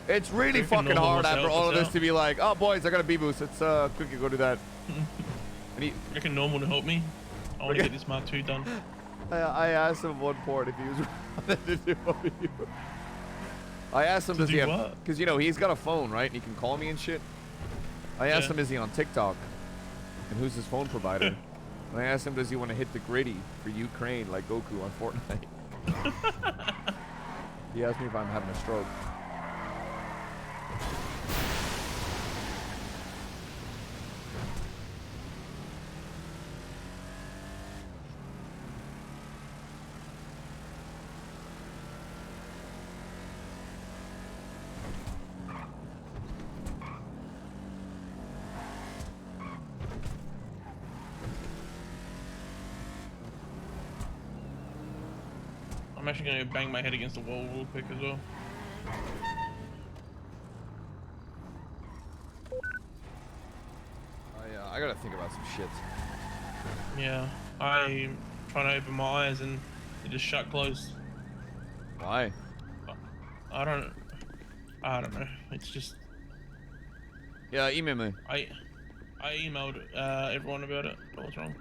It's really Freaking fucking normal hard wants to after help all us of this out. to be like, oh boys, I got a B boost. Let's quickly go do that. And he, Freaking normal to help me. I want to get this Mark II done. I asked him at one point if he was wanted to do a review. I asked him, To does he do have, what? because you know he's got a phone, right? And he can call me and shit. I asked Yeah. him, is he on TikTok? And who's his phone provider? And I asked him, does he want to hit the gritty for Ukraine like Goku on Fortnite? He asked me if I'm having a stroke. I'm actually gonna bang my head against the wall real quick as well. I gotta think about some shit. Yeah, I'm trying to open my eyes and they just shut closed. Why? I don't know. It's just Yeah, email me. I emailed everyone about it. What's wrong?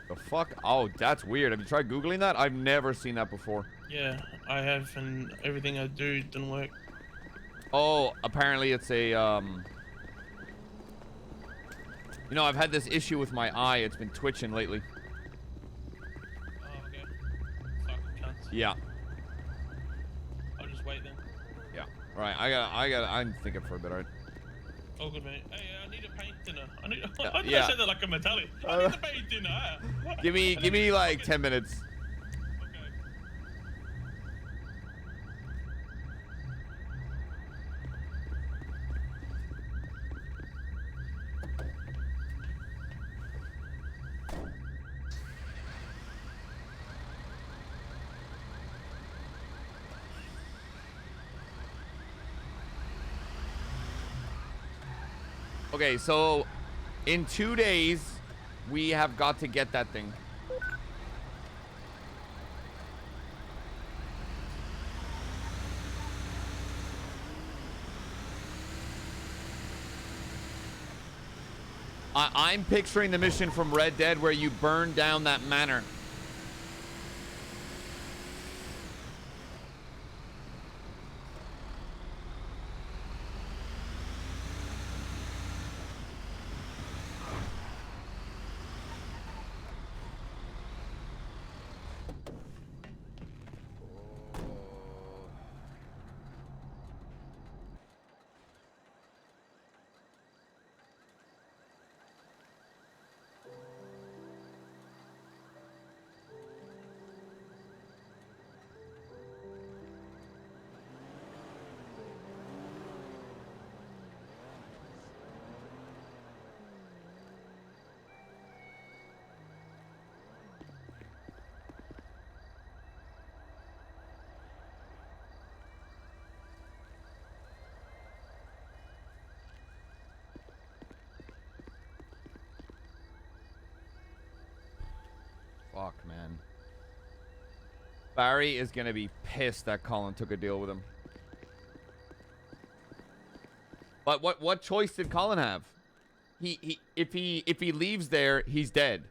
The fuck? Oh, that's weird. Have you tried Googling that? I've never seen that before. Yeah, I have, and everything I do didn't work. Oh, apparently it's a, You know, I've had this issue with my eye. It's been twitching lately. Oh, okay. Fucking cunt. Yeah. I'll just wait then. Yeah. All right. I'm thinking for a bit, all right? Oh, good, mate. Hey, I need a paint thinner. I need. Yeah, Why did yeah. I say that like a metallic? I need a paint thinner. Give me like 10 minutes. Okay. Okay, so in 2 days, we have got to get that thing. I'm picturing the mission from Red Dead where you burn down that manor. Fuck, man. Barry is gonna be pissed that Collin took a deal with him. But what choice did Collin have? If he leaves there, he's dead.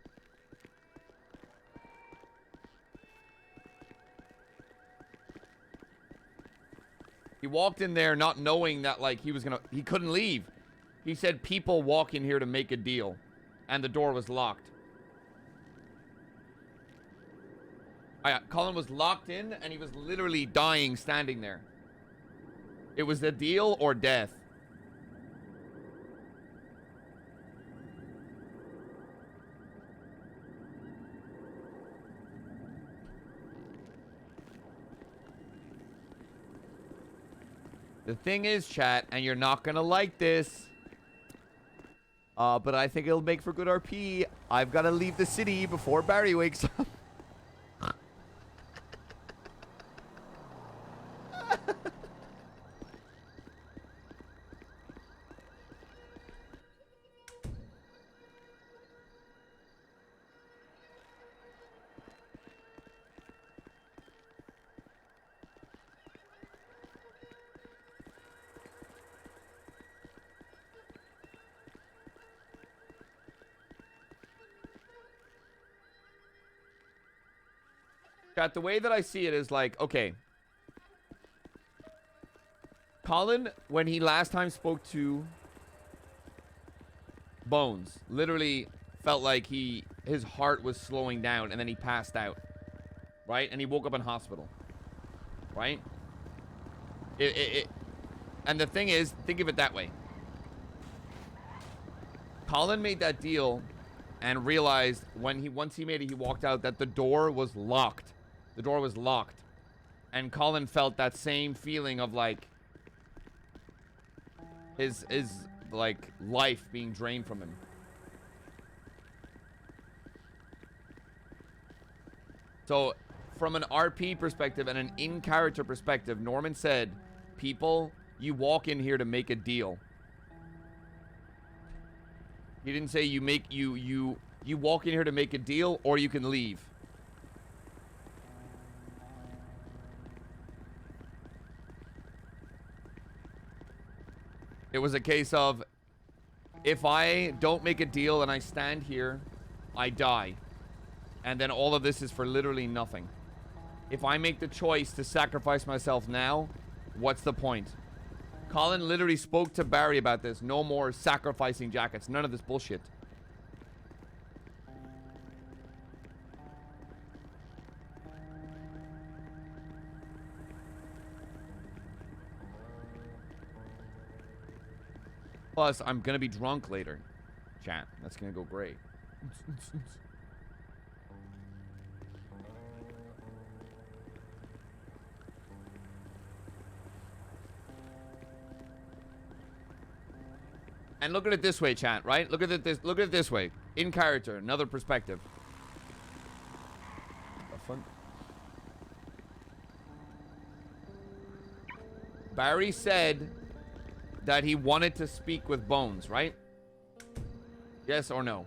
He walked in there not knowing that like he couldn't leave. He said people walk in here to make a deal, and the door was locked. Collin was locked in, and he was literally dying standing there. It was a deal or death. The thing is, chat, and you're not gonna like this, but I think it'll make for good RP. I've got to leave the city before Barry wakes up. Chat, the way that I see it is like, okay. Collin, when he last time spoke to Bones, literally felt like his heart was slowing down and then he passed out. Right? And he woke up in hospital. Right? And the thing is, think of it that way. Collin made that deal and realized once he made it, he walked out, that the door was locked. The door was locked. And Collin felt that same feeling of like his like life being drained from him. So from an RP perspective and an in-character perspective, Norman said, people, you walk in here to make a deal. He didn't say you walk in here to make a deal or you can leave. It was a case of, if I don't make a deal and I stand here, I die. And then all of this is for literally nothing. If I make the choice to sacrifice myself now, what's the point? Collin literally spoke to Barry about this. No more sacrificing jackets. None of this bullshit. Plus, I'm gonna be drunk later. Chat. That's gonna go great. And look at it this way, chat, right? Look at it this way. In character, another perspective. Fun. Barry said that he wanted to speak with Bones, right? Yes or no?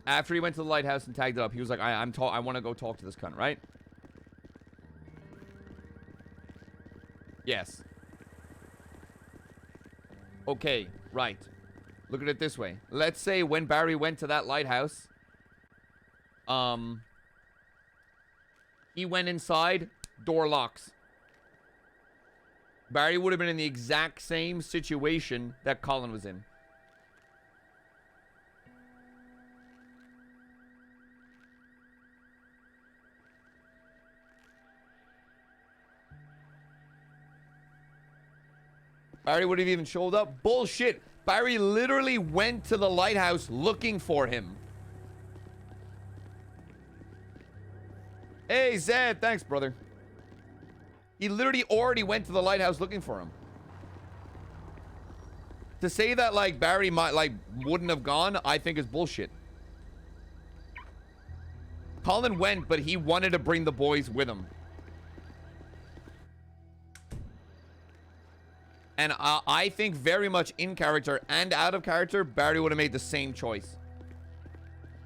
After he went to the lighthouse and tagged it up, he was like, I want to go talk to this cunt, right? Yes. Okay, right. Look at it this way. Let's say when Barry went to that lighthouse, he went inside, door locks. Barry would have been in the exact same situation that Collin was in. Barry would have even showed up. Bullshit. Barry literally went to the lighthouse looking for him. Hey, Zed. Thanks, brother. He literally already went to the lighthouse looking for him. To say that, like, Barry wouldn't have gone, I think is bullshit. Collin went, but he wanted to bring the boys with him. And I think very much in character and out of character, Barry would have made the same choice.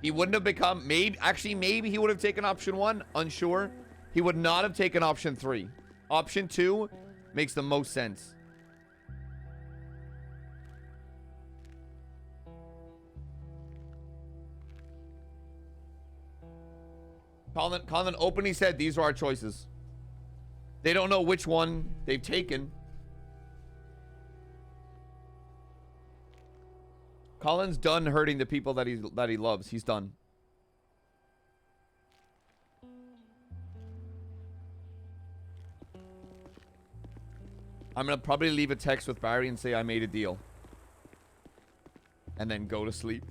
He wouldn't have become, maybe he would have taken option 1, unsure. He would not have taken option 3. Option 2 makes the most sense. Collin openly said, these are our choices. They don't know which one they've taken. Collin's done hurting the people that he loves. He's done. I'm gonna probably leave a text with Barry and say I made a deal. And then go to sleep.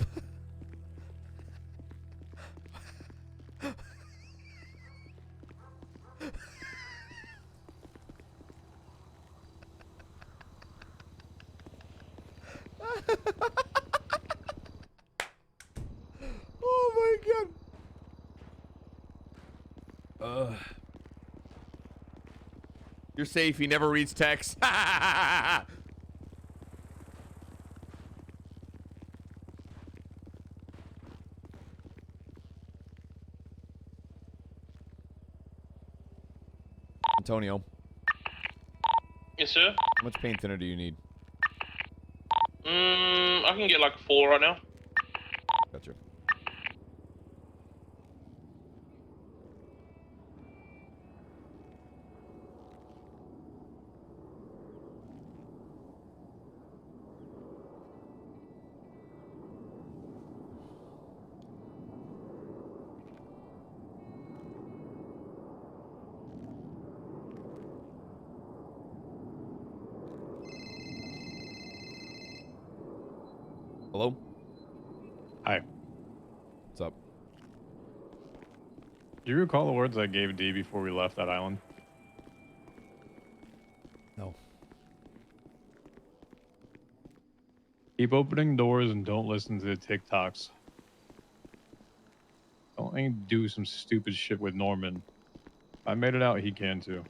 Oh my god. You're safe. He never reads text. Antonio. Yes, sir. How much paint thinner do you need? I can get like 4 right now. Gotcha. Hello? Hi. What's up? Do you recall the words I gave D before we left that island? No. Keep opening doors and don't listen to the TikToks. Don't do some stupid shit with Norman. I made it out, he can too.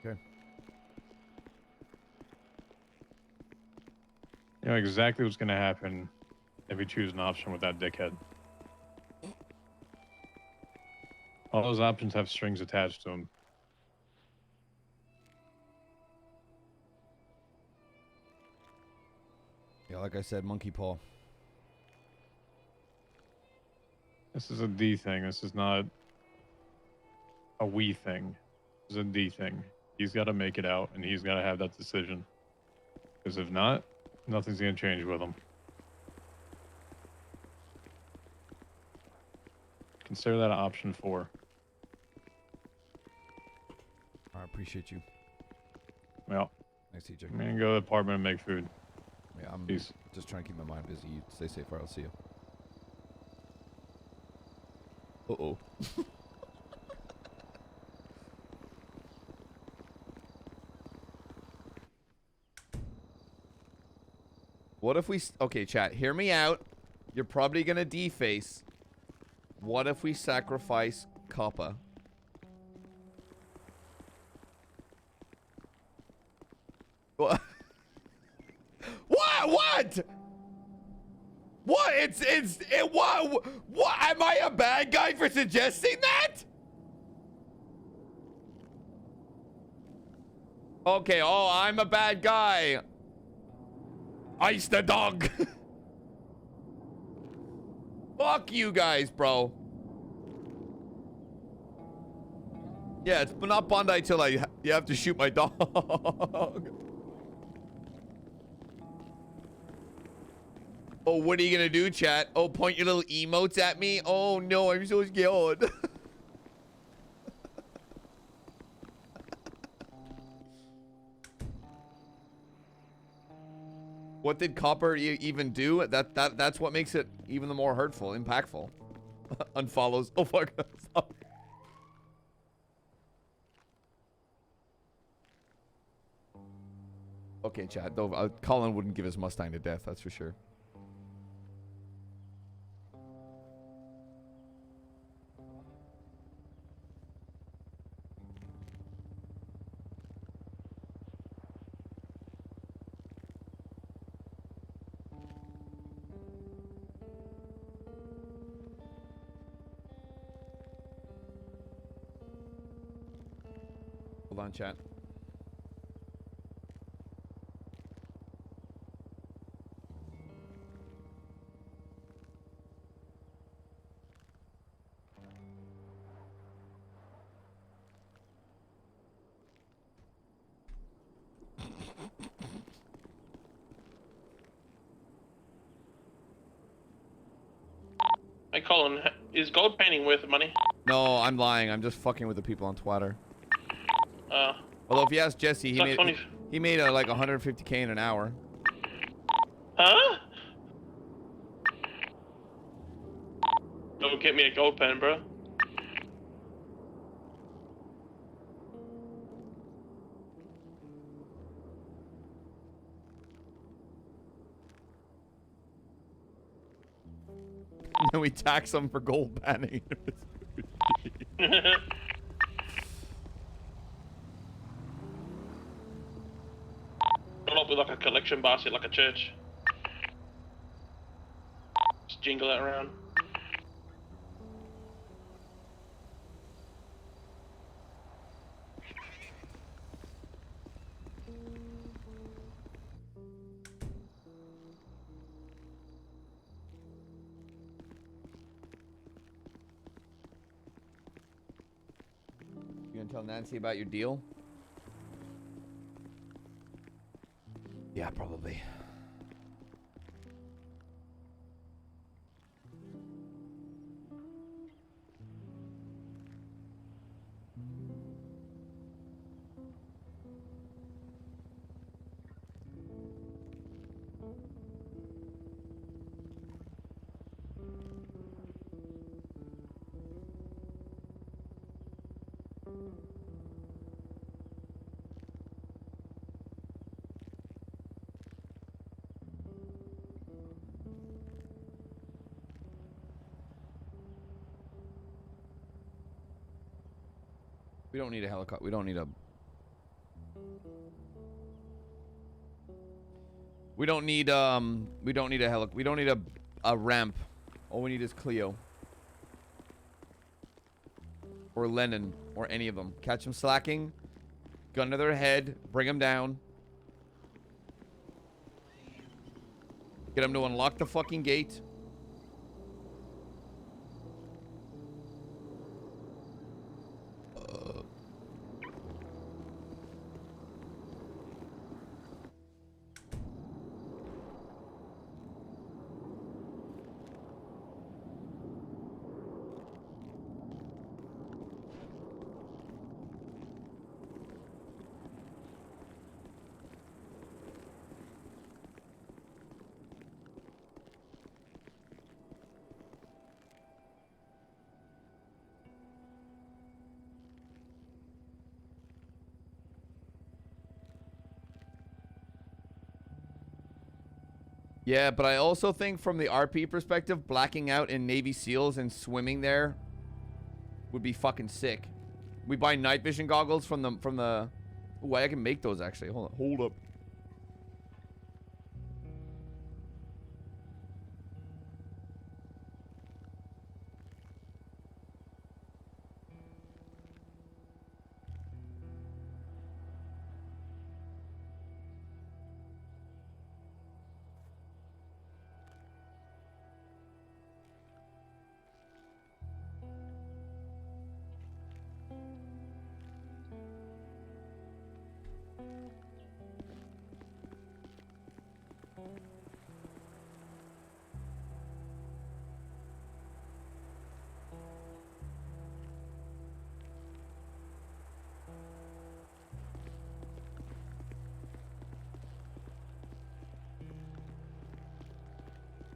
Okay. You know exactly what's gonna happen if we choose an option with that dickhead. All those options have strings attached to them. Yeah, like I said, monkey paw. This is a D thing. This is not a we thing. This is a D thing. He's got to make it out, and he's got to have that decision. Because if not, nothing's going to change with him. Consider that option 4. I appreciate you. Well, Thanks, TJ. I'm going to go to the apartment and make food. Yeah, I'm Peace. just trying to keep my mind busy. You stay safe, or I'll see you. Uh-oh. What if we... Okay, chat, hear me out. You're probably gonna deface. What if we sacrifice Kappa? What? What? What? What? Am I a bad guy for suggesting that? Okay, oh, I'm a bad guy. Ice the dog. Fuck you guys, bro. Yeah, it's not Bondi till you have to shoot my dog. Oh, what are you gonna do, chat? Oh, point your little emotes at me? Oh no, I'm so scared. What did Copper even do? That's what makes it even the more hurtful, impactful. Unfollows. Oh fuck. Stop. Okay, chat. Though Collin wouldn't give his Mustang to death. That's for sure. Hold on, chat. Hey, Colin, is gold painting worth the money? No, I'm lying. I'm just fucking with the people on Twitter. Although if you ask Jesse, he made like 150K in an hour. Huh? Don't get me a gold pen, bro. And then we tax them for gold panning. Roll up with like a collection basket, like a church. Just jingle that around. You gonna tell Nancy about your deal? Yeah, probably. We don't need a helicopter. We don't need a... We don't need a we don't need a ramp. All we need is Cleo. Or Lennon. Or any of them. Catch them slacking. Gun to their head. Bring them down. Get them to unlock the fucking gate. Yeah, but I also think from the RP perspective, blacking out in Navy SEALs and swimming there would be fucking sick. We buy night vision goggles from the... Ooh, I can make those actually. Hold up.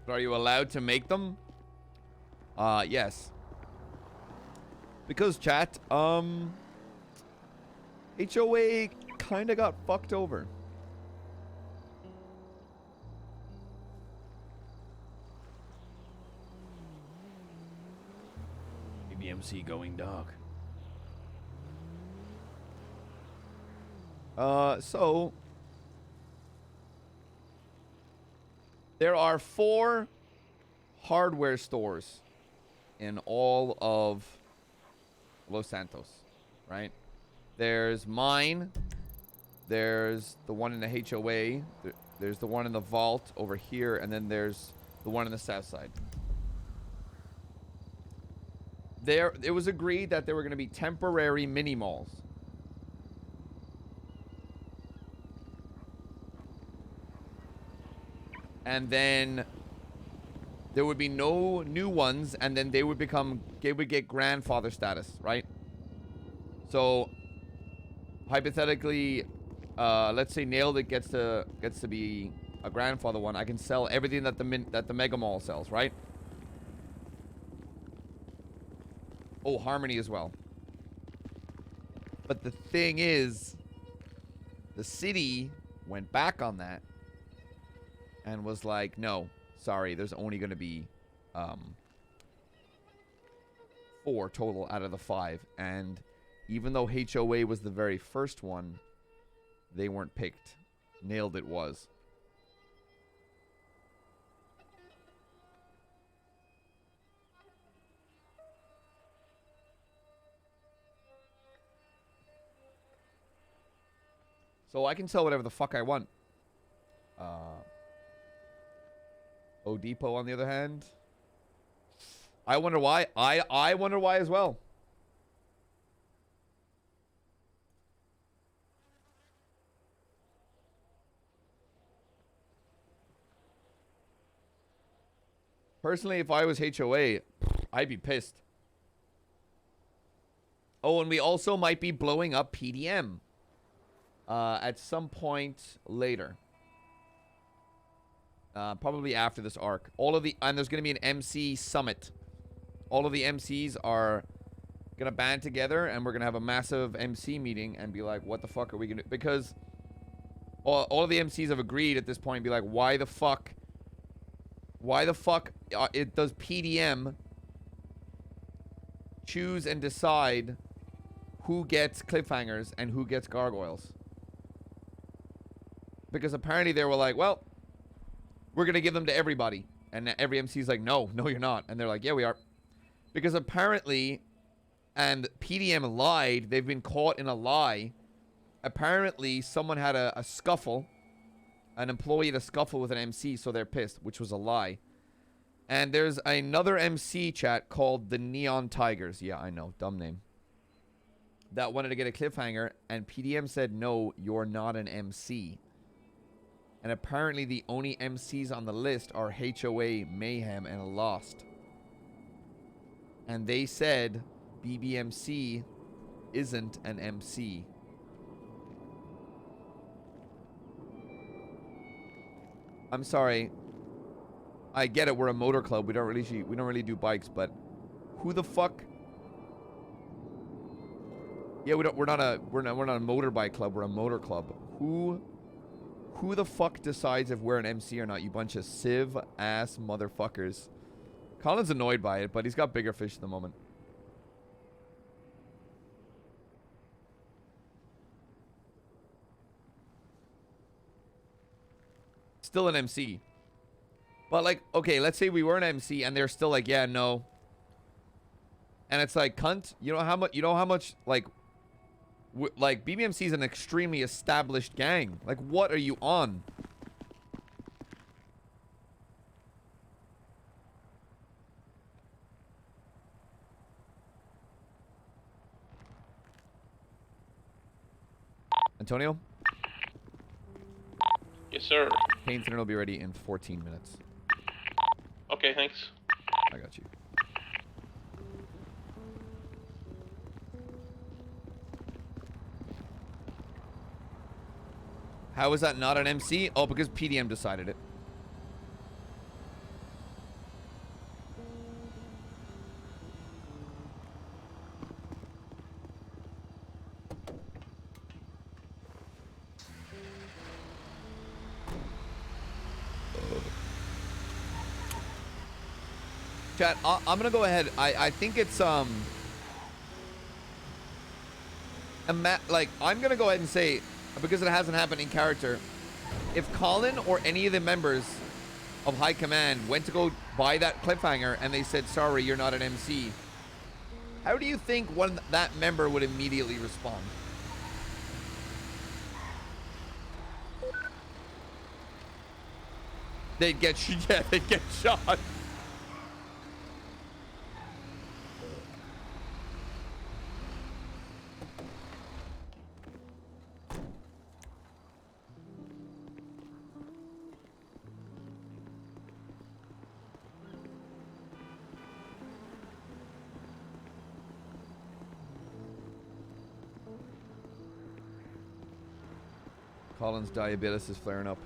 Are you allowed to make them? Yes. Because chat, HOA kinda got fucked over. BBMC going dark. So there are 4 hardware stores in all of Los Santos, right? There's mine. There's the one in the HOA. There's the one in the vault over here. And then there's the one on the south side. It was agreed that there were going to be temporary mini malls. And then there would be no new ones, and then they would get grandfather status, right? So hypothetically, let's say Nailed It gets to be a grandfather one. I can sell everything that the Mega Mall sells, right? Oh, Harmony as well. But the thing is, the city went back on that and was like, no, sorry, there's only going to be 4 total out of the 5. And even though HOA was the very first one, they weren't picked. Nailed It was. So I can sell whatever the fuck I want. O Depot, on the other hand, I wonder why. I wonder why as well. Personally, if I was HOA, I'd be pissed. Oh, and we also might be blowing up PDM at some point later. Probably after this arc. And there's going to be an MC summit. All of the MCs are going to band together, and we're going to have a massive MC meeting and be like, what the fuck are we going to do? Because all of the MCs have agreed at this point, be like, why the fuck does PDM choose and decide who gets cliffhangers and who gets gargoyles. Because apparently they were like, well, we're going to give them to everybody. And every MC's like, no, you're not. And they're like, yeah, we are. Because apparently, and PDM lied, they've been caught in a lie. Apparently, someone had a scuffle. An employee had a scuffle with an MC, so they're pissed, which was a lie. And there's another MC chat called the Neon Tigers. Yeah, I know, dumb name. That wanted to get a cliffhanger, and PDM said, no, you're not an MC. And apparently the only MCs on the list are HOA, Mayhem, and Lost. And they said BBMC isn't an MC. I'm sorry. I get it, we're a motor club. We don't really do bikes, but who the fuck? Yeah, we're not a motorbike club, we're a motor club. Who the fuck decides if we're an MC or not, you bunch of civ ass motherfuckers? Colin's annoyed by it, but he's got bigger fish at the moment. Still an MC. But like, okay, let's say we were an MC and they're still like, yeah, no. And it's like, cunt, you know how much like BBMC is an extremely established gang. Like, what are you on? Antonio? Yes, sir. Pain thinner will be ready in 14 minutes. Okay, thanks. I got you. How is that not an MC? Oh, because PDM decided it. Chat, I'm gonna go ahead. I think it's like I'm gonna go ahead and say, because it hasn't happened in character, if Collin or any of the members of High Command went to go buy that cliffhanger and they said, sorry, you're not an MC, how do you think that member would immediately respond? They'd get shot. Colin's diabetes is flaring up.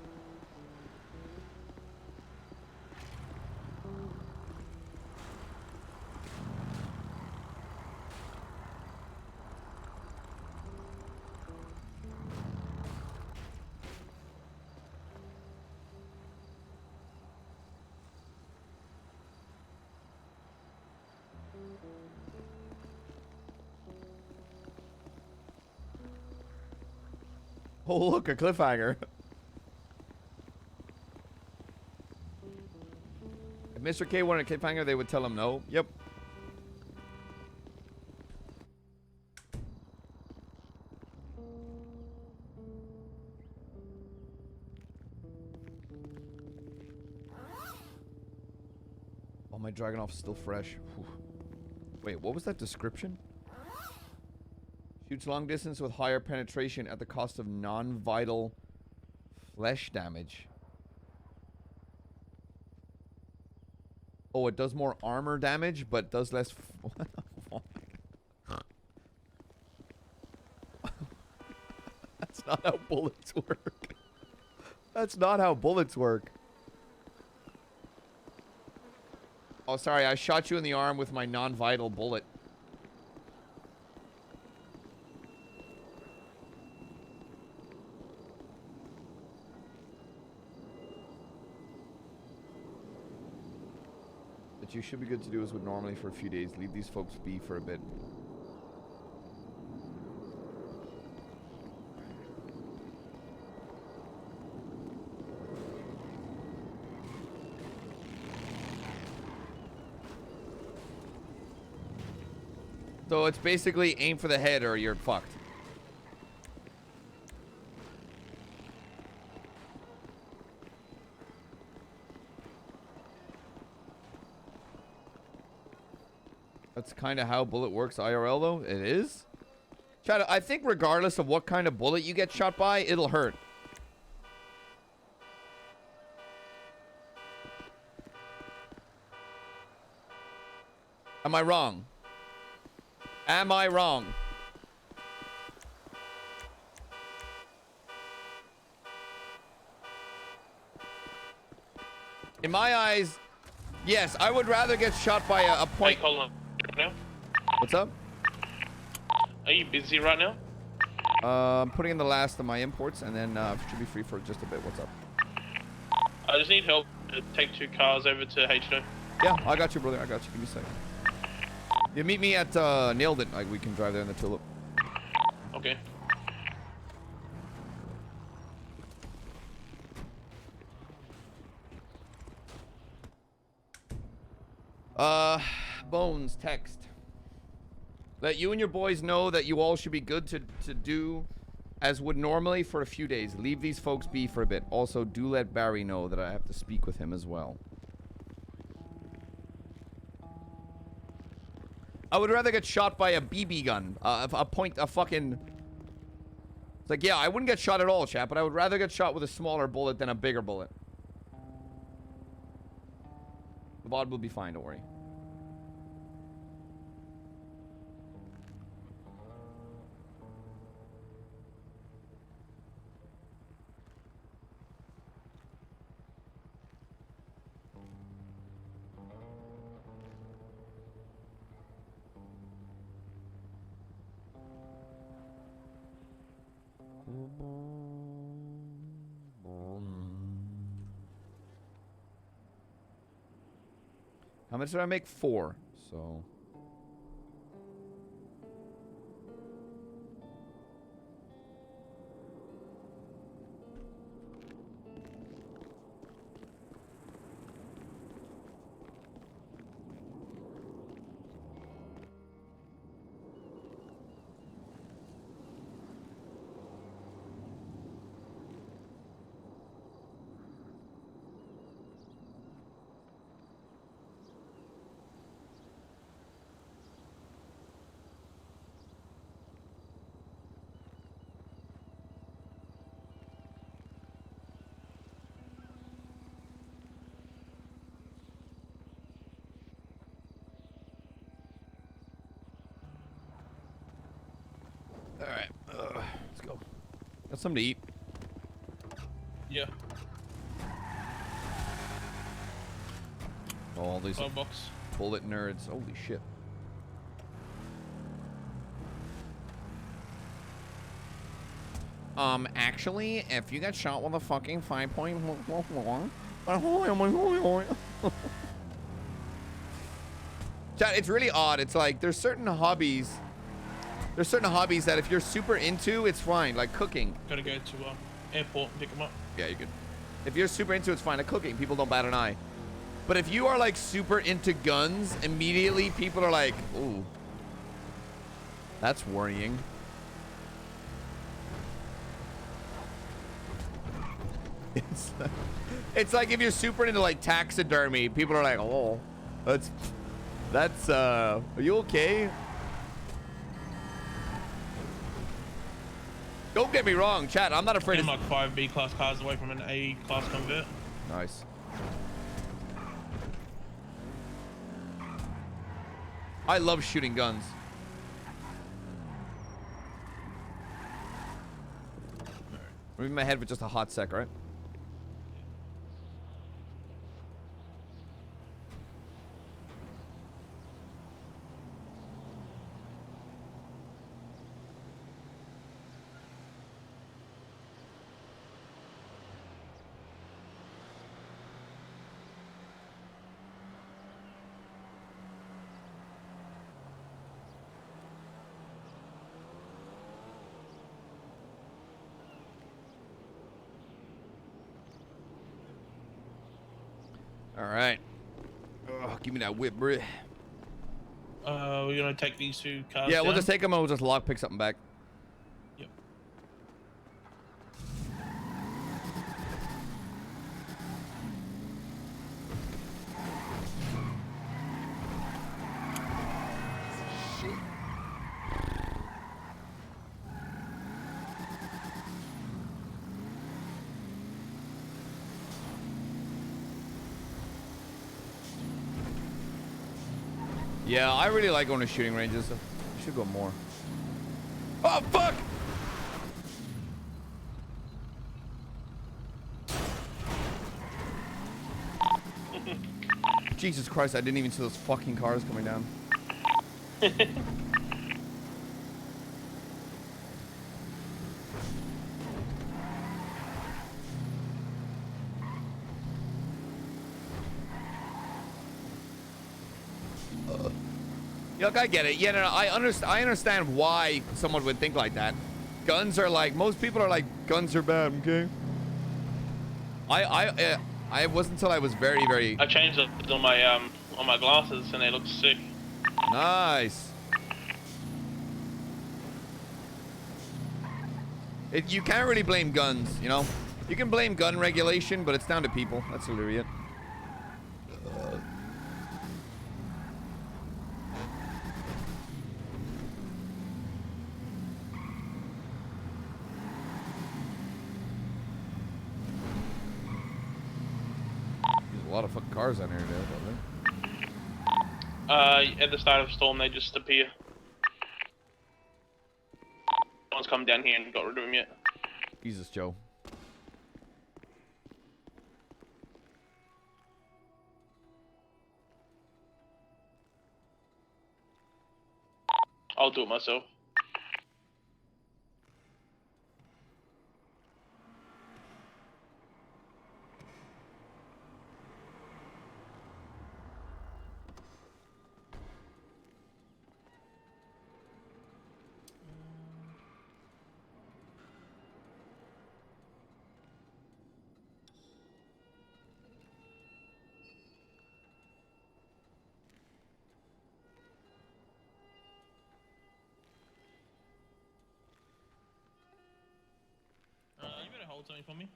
Oh, look, a cliffhanger. If Mr. K wanted a cliffhanger, they would tell him no. Yep. Oh, my Dragonoff's still fresh. Whew. Wait, what was that description? Shoots long distance with higher penetration at the cost of non-vital flesh damage. Oh, it does more armor damage, but does less... That's not how bullets work. That's not how bullets work. Oh, sorry, I shot you in the arm with my non-vital bullet. What you should be good to do is what normally for a few days. Leave these folks be for a bit. So it's basically aim for the head or you're fucked. That's kind of how bullet works IRL, though. It is. Chad, I think regardless of what kind of bullet you get shot by, it'll hurt. Am I wrong? Am I wrong? In my eyes, yes, I would rather get shot by a point. Hey, Colin, now? What's up? Are you busy right now? I'm putting in the last of my imports, and then should be free for just a bit. What's up? I just need help to take 2 cars over to H2. Yeah, I got you, brother. I got you. Give me a second. You meet me at Nailed It. Like, we can drive there in the Tulip. Okay. Bones, text. Let you and your boys know that you all should be good to do as would normally for a few days. Leave these folks be for a bit. Also, do let Barry know that I have to speak with him as well. I would rather get shot by a BB gun. A fucking... It's like, yeah, I wouldn't get shot at all, chat, but I would rather get shot with a smaller bullet than a bigger bullet. The bod will be fine, don't worry. How much did I make? 4. So... Alright, let's go. Got something to eat. Yeah. All these box. bullet nerds. Holy shit. Actually, if you get shot with a fucking 5.1... Chat, it's really odd. It's like, there's certain hobbies that if you're super into, it's fine. Like cooking. Gotta go to airport and pick them up. Yeah, you're good. If you're super into it, it's fine. Like cooking, people don't bat an eye. But if you are like super into guns, immediately people are like, ooh. That's worrying. It's like if you're super into like taxidermy, people are like, oh, that's are you okay? Don't get me wrong, chat. I'm not afraid. I'm like 5 B-class cars away from an A-class convert. Nice. I love shooting guns. Moving my head for just a hot sec, right? All right. Oh, give me that whip, bro. We're gonna take these 2 cars. Yeah, we'll down. just take them and we'll just pick something back. Yep. Yeah, I really like going to shooting ranges. So we should go more. Oh, fuck! Jesus Christ, I didn't even see those fucking cars coming down. Look, I get it. Yeah, no, I understand why someone would think like that. Guns are like, most people are like, guns are bad, okay? I wasn't until I was very... I changed it on my glasses and they look sick. Nice. You can't really blame guns, you know? You can blame gun regulation, but it's down to people. That's literally it. There's a lot of fucking cars on here today, don't they? At the start of the storm, they just appear. No one's come down here and got rid of them yet. Jesus, Joe. I'll do it myself. You better hold something for me.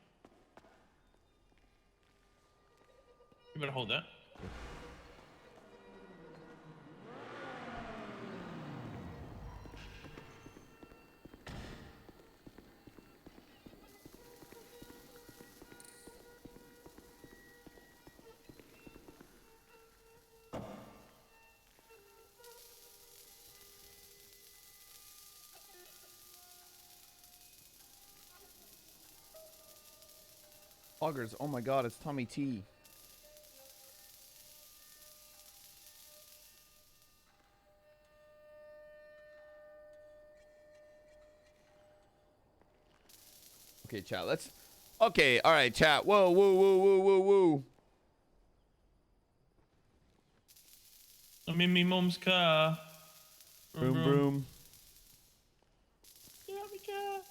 You better hold that. Poggers, oh my god, it's Tommy T. Okay, chat, let's... Okay, alright, chat. Whoa, whoa, whoa, whoa, whoa, whoa. I'm in me mom's car. Broom, broom. Get out of my car.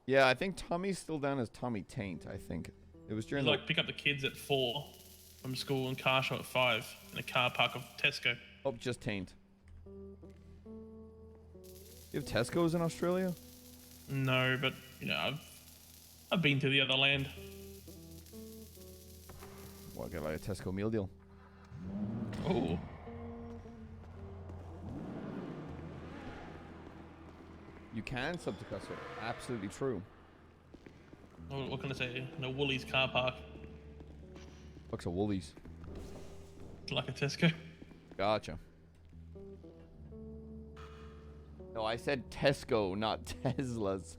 Yeah, I think Tommy's still down as Tommy Taint, I think. It was during You the... like pick up the kids at 4 from school and car show at 5 in a car park of Tesco. Oh, just Taint. You have Tesco's in Australia? No, but you know, I've been to the other land. Well, I got like a Tesco meal deal. Oh. You can sub to Custy. Absolutely true. What can I say? No Woolies car park. Fuck's a Woolies. Like a Tesco. Gotcha. No, I said Tesco, not Teslas.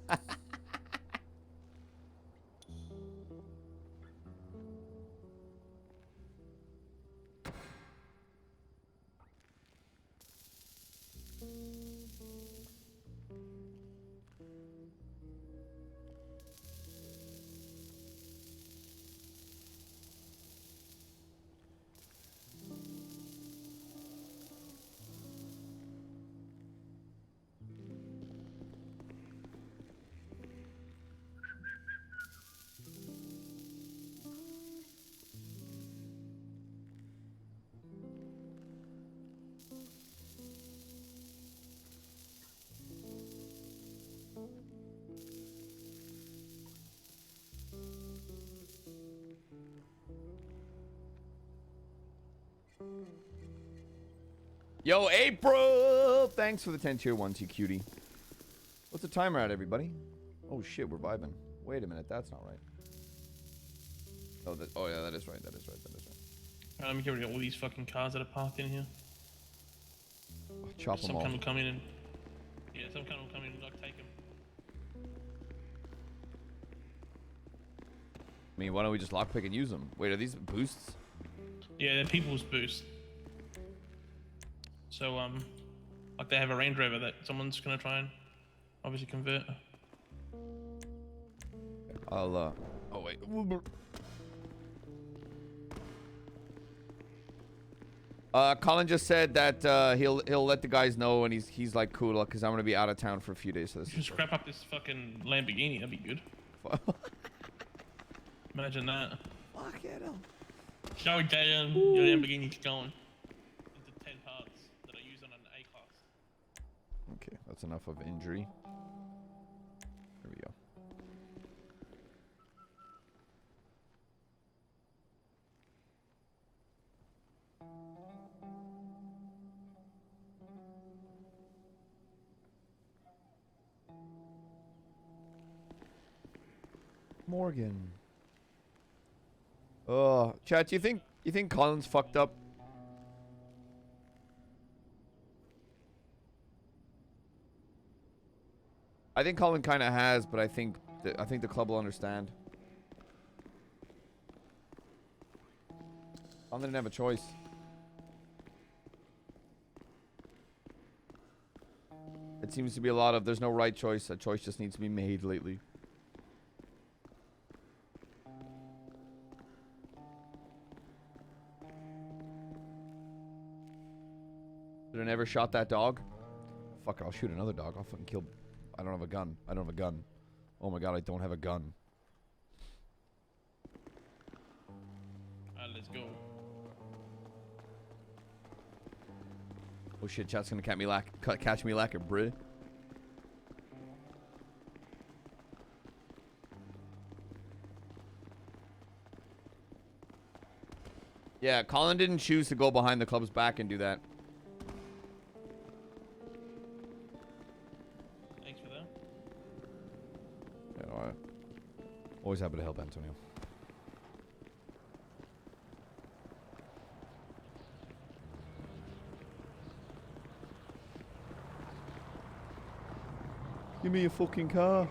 Yo, April! Thanks for the 10 tier 1s, you cutie. What's the timer at, everybody? Oh shit, we're vibing. Wait a minute, that's not right. Oh yeah, that is right. That is right. Let me get rid of all these fucking cars that are parked in here. Chop them Some all. kind will come in and some kind will come in and like take them. I mean, why don't we just lockpick and use them? Wait, are these boosts? Yeah, they're people's boost. So like they have a Range Rover that someone's gonna try and obviously convert. I'll oh wait. Collin just said that he'll let the guys know, and he's like cool because I'm gonna be out of town for a few days. So this Just scrap up this fucking Lamborghini, that'd be good. Imagine that. Fuck it up. Show down your Lamborghini's going into 10 parts that are used on an A-class. Okay, that's enough of injury. There we go. Morgan. Oh, chat, you think Collin's fucked up? I think Collin kind of has, but I think the club will understand. Collin didn't have a choice. It seems to be a lot of there's no right choice. A choice just needs to be made lately. Should have never shot that dog. Fuck, I'll shoot another dog. I'll fucking kill. I don't have a gun. I don't have a gun. Oh my god, I don't have a gun. Alright, let's go. Oh shit, chat's gonna catch me lacking, bruh. Yeah, Collin didn't choose to go behind the club's back and do that. Thanks for that. Yeah, no, always happy to help, Antonio. Give me a fucking car.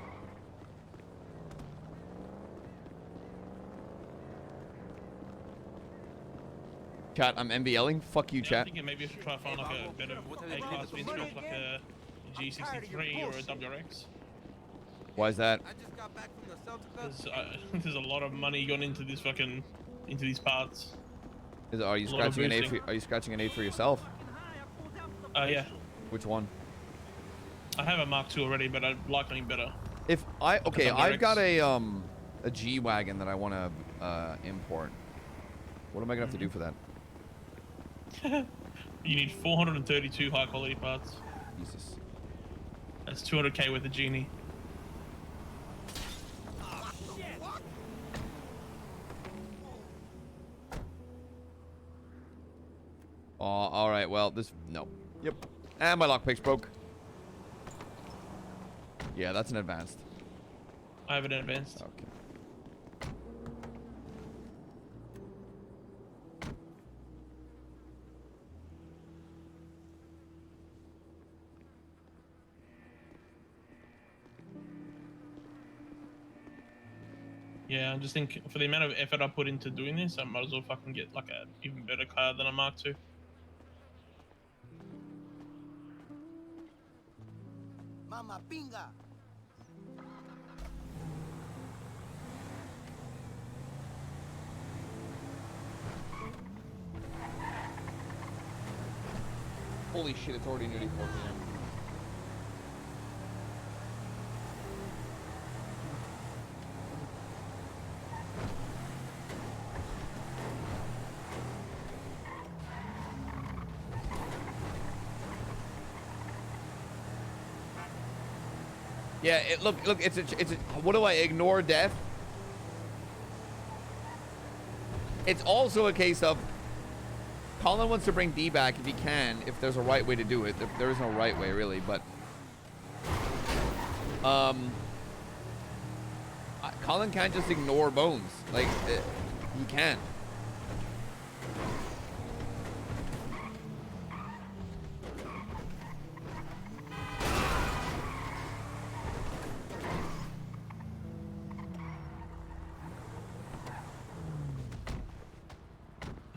Chat, I'm MBLing. Fuck you, Yeah, I'm chat. thinking maybe I should try to find like a better A-class Windscript, like a G63 or a WRX. Why is that? Because there's a lot of money going into this fucking these parts. Are you A lot of scratching an A boosting. for? Are you scratching an A for yourself? Yeah. Which one? I have a Mark II already, but I like something better. If I okay, Like a I've got WRX. a G wagon that I want to import. What am I gonna have to do for that? You need 432 high quality parts. Jesus. That's 200k with a Genie. Oh, all right. Well, no. Yep. And my lockpick's broke. Yeah, that's an advanced. I have it in advanced. Okay. Yeah, I just think for the amount of effort I put into doing this, I might as well fucking get like a even better car than a Mark II. Mama pinga. Holy shit! It's already nearly 4 p.m. Yeah, look, it's a, what do I ignore death? It's also a case of Collin wants to bring D back if he can, if there's a right way to do it. There is no right way, really, but... Collin can't just ignore Bones. Like, he can't.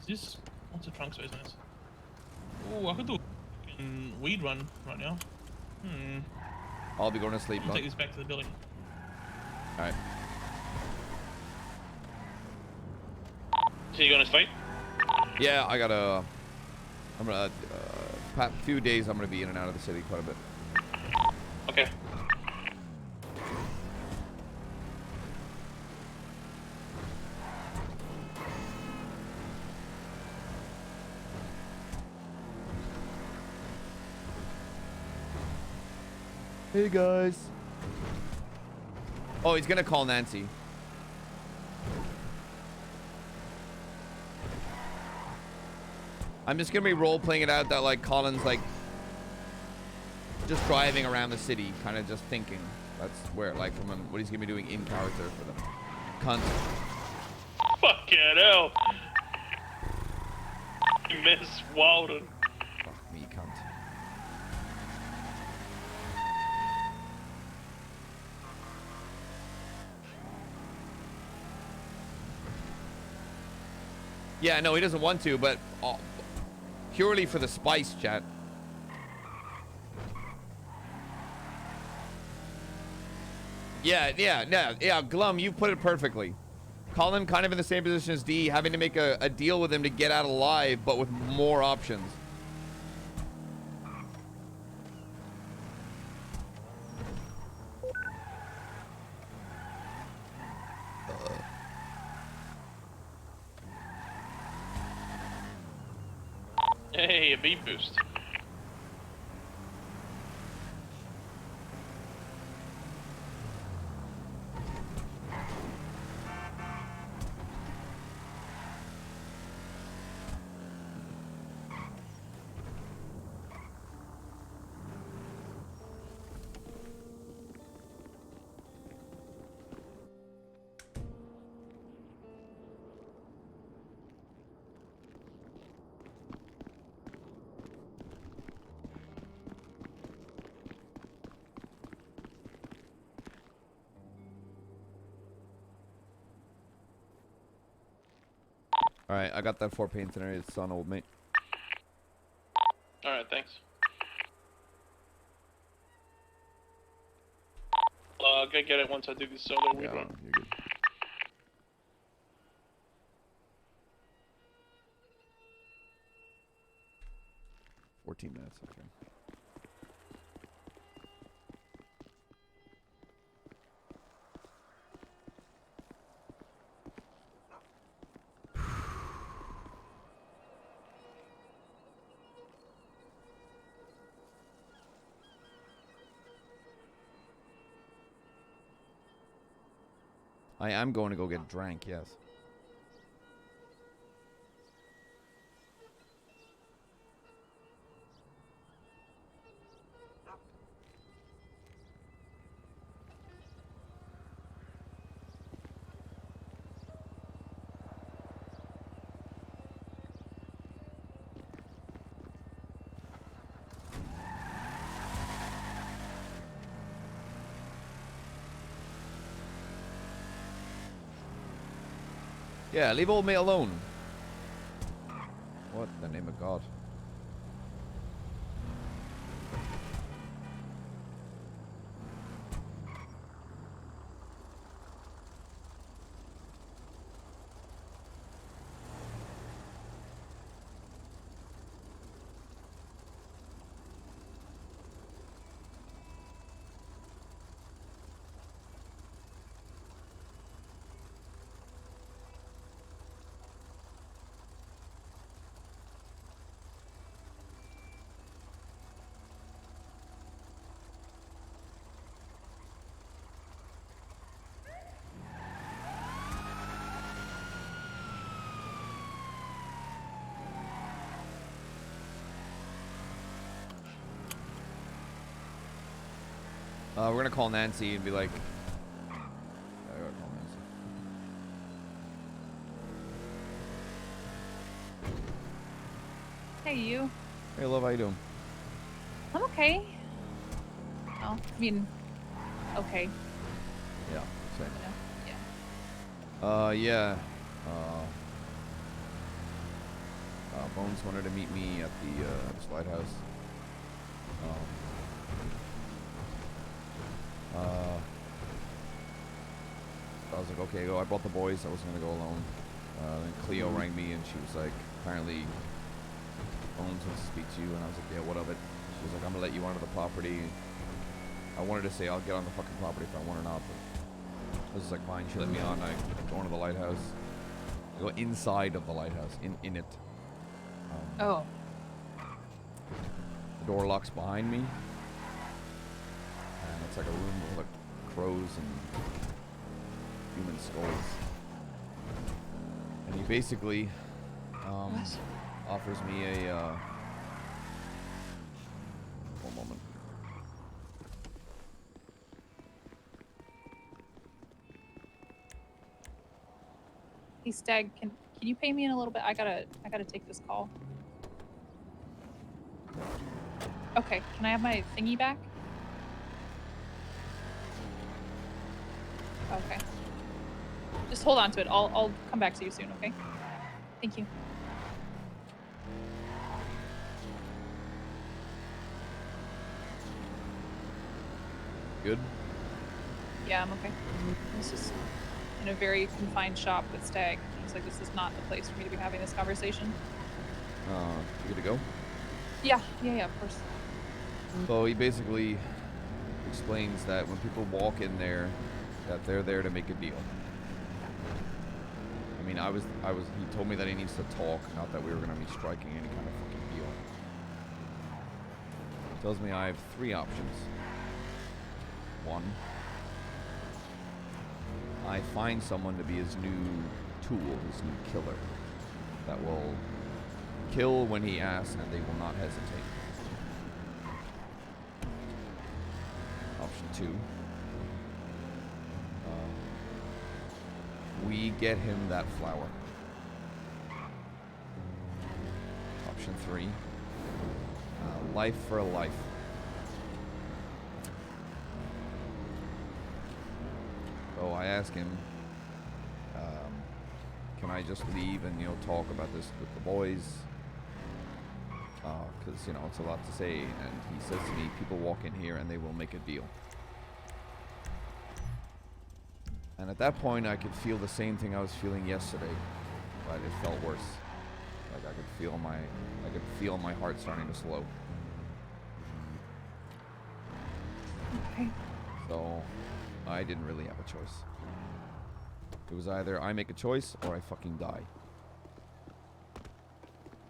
Is this... What's the trunk size nice? Oh, I could do a weed run right now. I'll be going to sleep. I'll take this back to the building. Alright. So you going to fight? Yeah, I gotta... I'm gonna... few days I'm gonna be in and out of the city quite a bit. Okay. Hey guys. Oh, he's gonna call Nancy. I'm just gonna be role-playing it out that like Collin's like just driving around the city, kind of just thinking. That's where like from what he's gonna be doing in character for them. Cunt. Fucking hell. Miss Walden. Fuck me, cunt. Yeah, no, he doesn't want to, but purely for the spice, chat. Yeah, Glum, you put it perfectly. Collin kind of in the same position as D, having to make a deal with him to get out alive, but with more options. Hey, a beat boost. Alright, I got that 4 paint thinner. It's on old mate. Alright, thanks. I'll go get it once I do this solo weed run. You're good. $14 minutes, okay. I am going to go get drank, yes. Yeah, leave old mate alone. What in the name of God? We're gonna call Nancy and be like. Yeah, we're gonna call Nancy. Hey, you. Hey, love, how you doing? I'm okay. Oh, I mean, okay. Yeah, same. Yeah. Yeah. Bones wanted to meet me at the this Lighthouse. I was like, okay, go. I brought the boys. I wasn't gonna go alone. Then Cleo rang me and she was like, apparently Bones wants to speak to you. And I was like, yeah, what of it? She was like, I'm gonna let you onto the property. I wanted to say I'll get on the fucking property if I want or not, but I was just like, fine. She let me on. I go into the lighthouse. I go inside of the lighthouse, in it. Oh. The door locks behind me. And it's like a room with like crows and human skulls. And he basically offers me a one moment. Hey, Stag, can you pay me in a little bit? I gotta take this call. Okay, can I have my thingy back? Okay. Just hold on to it. I'll come back to you soon, okay? Thank you. Good? Yeah, I'm okay. This is in a very confined shop with Stag. It's like this is not the place for me to be having this conversation. You good to go? Yeah, of course. So he basically explains that when people walk in there, that they're there to make a deal. I mean, he told me that he needs to talk, not that we were going to be striking any kind of fucking deal. He tells me I have 3 options. 1, I find someone to be his new tool, his new killer, that will kill when he asks and they will not hesitate. Option 2. We get him that flower. Option 3. Life for a life. So I ask him, can I just leave and, talk about this with the boys? Because, it's a lot to say. And he says to me, people walk in here and they will make a deal. And at that point, I could feel the same thing I was feeling yesterday, but it felt worse. Like I could feel my heart starting to slow. Okay. So I didn't really have a choice. It was either I make a choice or I fucking die.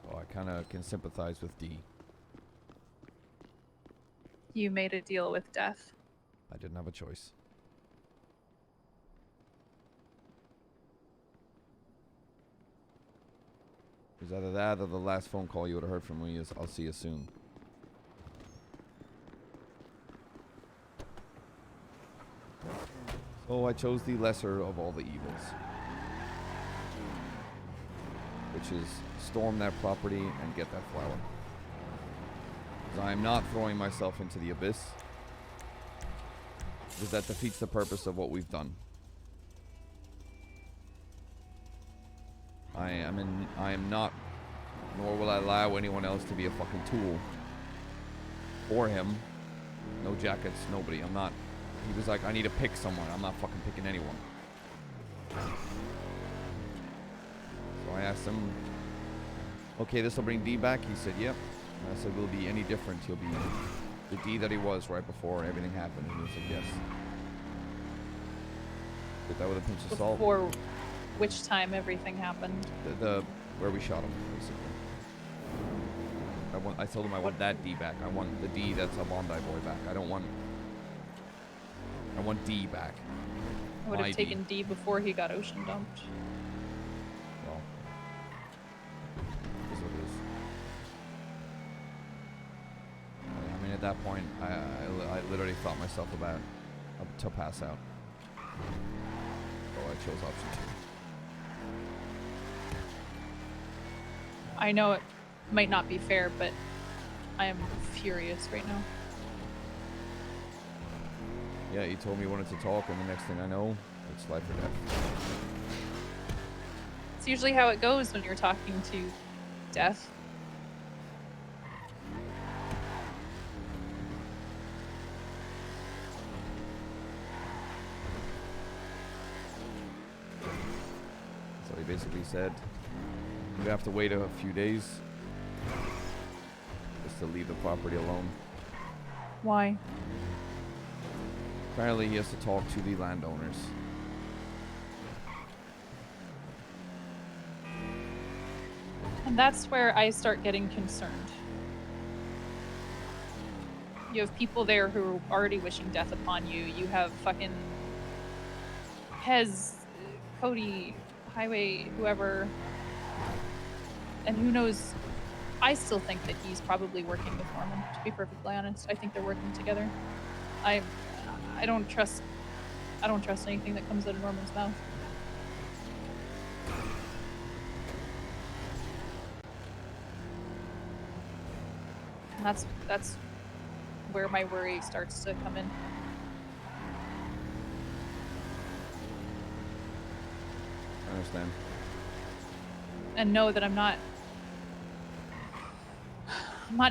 So I kind of can sympathize with D. You made a deal with death. I didn't have a choice. It was either that or the last phone call you would have heard from me is, I'll see you soon. So I chose the lesser of all the evils. Which is storm that property and get that flower. Because I am not throwing myself into the abyss. Because that defeats the purpose of what we've done. I am not, nor will I allow anyone else to be a fucking tool for him. No jackets, nobody. I'm not. He was like, I need to pick someone. I'm not fucking picking anyone. So I asked him, okay, this will bring D back? He said, yep. And I said, will it be any different? He'll be the D that he was right before everything happened. And he was like, yes. Did that with a pinch of salt. Before which time everything happened? The where we shot him, basically. I told him I want that D back. I want the D that's a Bondi boy back. I want D back. I would have taken D before he got ocean dumped. Well, it is what it is. I mean, at At that point, I literally thought myself about to pass out. So I chose option 2. I know it might not be fair, but I am furious right now. Yeah, you told me you wanted to talk, and the next thing I know, it's life or death. It's usually how it goes when you're talking to death. So he basically said, we have to wait a few days just to leave the property alone. Why? Apparently he has to talk to the landowners. And that's where I start getting concerned. You have people there who are already wishing death upon you. You have fucking Hez, Cody, Highway, whoever. And who knows? I still think that he's probably working with Norman, to be perfectly honest. I think they're working together. I don't trust anything that comes out of Norman's mouth. And that's where my worry starts to come in. I understand. And know that I'm not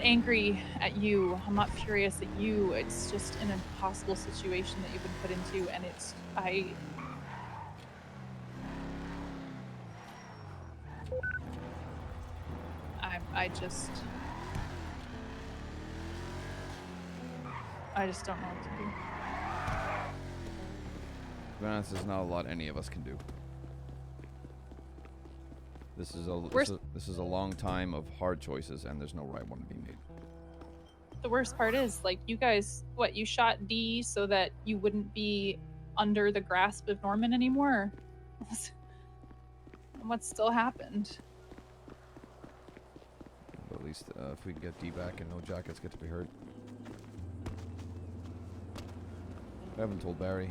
angry at you. I'm not furious at you. It's just an impossible situation that you've been put into, and it's I just don't know what to do. To be honest, there's not a lot any of us can do. This is a long time of hard choices, and there's no right one to be made. The worst part is, like, you guys, you shot D so that you wouldn't be under the grasp of Norman anymore? What still happened? But at least if we can get D back and no jackets get to be hurt. I haven't told Barry.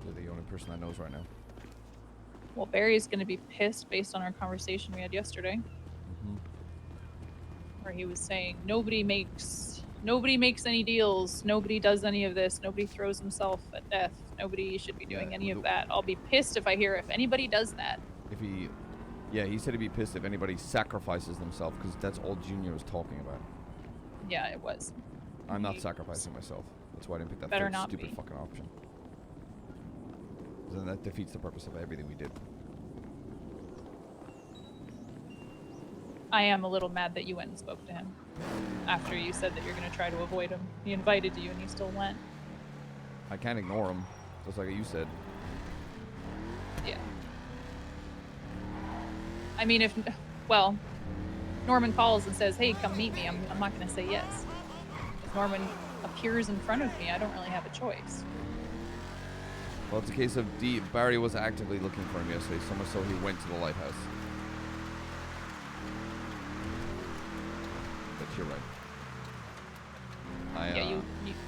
You're the only person that knows right now. Well, Barry's going to be pissed based on our conversation we had yesterday. Mm-hmm. Where he was saying nobody makes any deals, nobody does any of this, nobody throws himself at death, nobody should be doing any of that. I'll be pissed if anybody does that. He said he'd be pissed if anybody sacrifices themselves, because that's all Junior was talking about. Yeah, it was. I'm not sacrificing myself. That's why I didn't pick that Better third not stupid be. fucking option. Then that defeats the purpose of everything we did. I am a little mad that you went and spoke to him after you said that you're going to try to avoid him. He invited you and you still went. I can't ignore him, just like you said. Yeah. I mean, Norman calls and says, hey, come meet me, I'm not going to say yes. If Norman appears in front of me, I don't really have a choice. Well, it's a case of Barry was actively looking for him yesterday, so much so he went to the Lighthouse. But you're right. Yeah,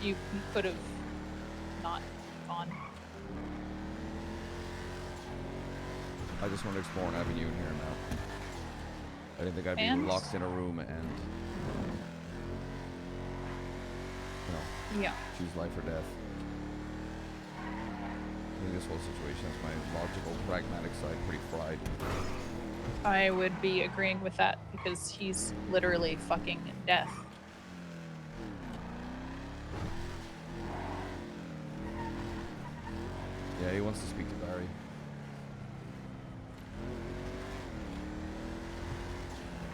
you could have not gone. I just want to explore an avenue here now. I didn't think I'd be locked in a room and choose life or death. I think this whole situation is my logical, pragmatic side pretty fried. I would be agreeing with that because he's literally fucking death. Yeah, he wants to speak to Barry.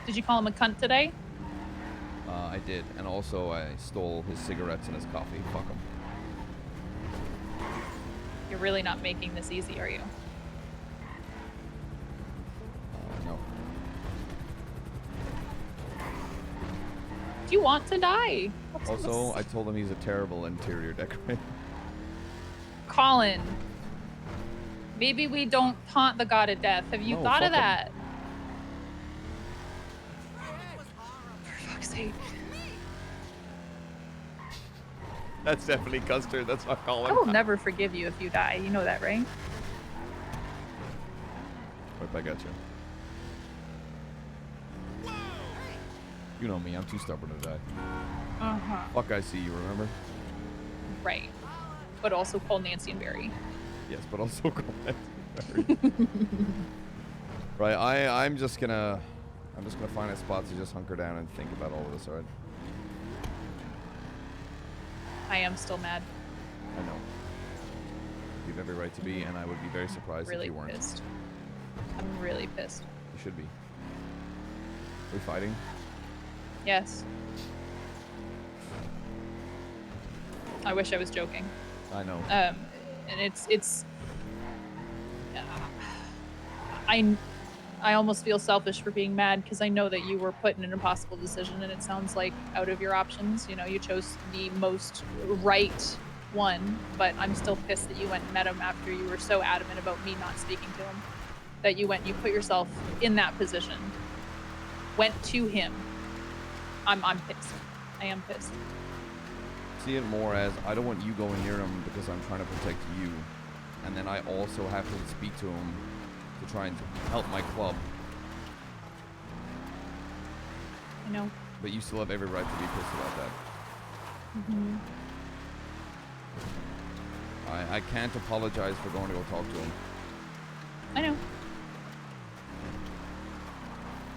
Did you call him a cunt today? I did, and also I stole his cigarettes and his coffee. Fuck him. You're really not making this easy, are you? No. Do you want to die? Also, I told him he's a terrible interior decorator. Collin, maybe we don't taunt the god of death. Have you thought of that? For fuck's sake. That's definitely Custard. That's not Collin. I will never forgive you if you die. You know that, right? Right back at you. You know me. I'm too stubborn to die. Uh-huh. Fuck, I see you. Remember? Right. But also call Nancy and Barry. Yes, but also call Nancy. Right. I'm just gonna find a spot to just hunker down and think about all of this. All right. I am still mad. I know. You have every right to be, and I would be very surprised Really if you weren't. pissed. I'm really pissed. You should be. Are we fighting? Yes. I wish I was joking. I know. And it's I almost feel selfish for being mad because I know that you were put in an impossible decision, and it sounds like out of your options, you know, you chose the most right one, but I'm still pissed that you went and met him after you were so adamant about me not speaking to him. That you put yourself in that position, went to him. I'm pissed. I am pissed. See it more as I don't want you going near him because I'm trying to protect you, and then I also have to speak to him to try and help my club. I know. But you still have every right to be pissed about that. Mm-hmm. I can't apologize for going to go talk to him. I know.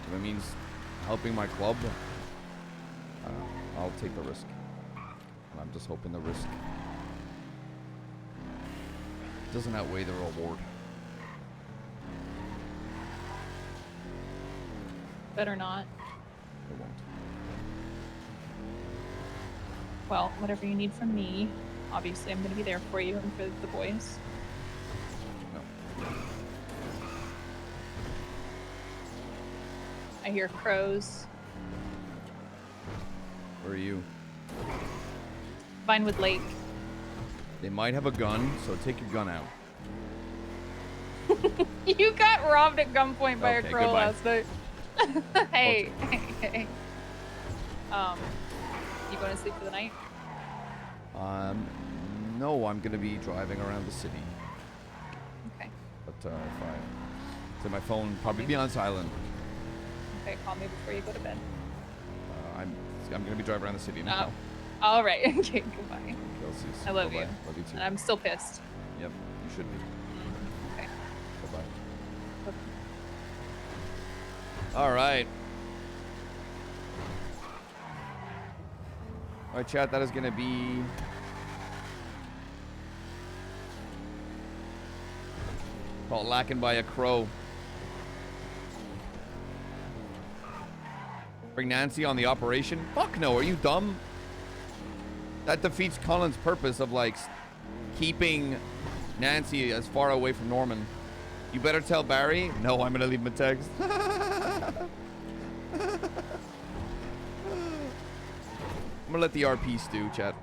If it means helping my club, I'll take the risk. And I'm just hoping the risk doesn't outweigh the reward. Better not. It won't. Well, whatever you need from me, obviously I'm going to be there for you and for the boys. No. I hear crows. Where are you? Vinewood Lake. They might have a gun, so take your gun out. You got robbed at gunpoint by Okay, a crow goodbye. last night. Hey. You going to sleep for the night? No, I'm gonna be driving around the city. Okay. But if I so my phone probably be on silent. Okay, call me before you go to bed. I'm gonna be driving around the city now. All right. Okay, goodbye. Kelsey's. I love Bye-bye. you. Love you too. And I'm still pissed. Yep, you should be. Okay. Bye bye. All right. All right, chat. That is gonna be. Caught lacking by a crow. Bring Nancy on the operation? Fuck no, are you dumb? That defeats Collin's purpose of like keeping Nancy as far away from Norman. You better tell Barry. No, I'm gonna leave him a text. I'm gonna let the RP stew, chat.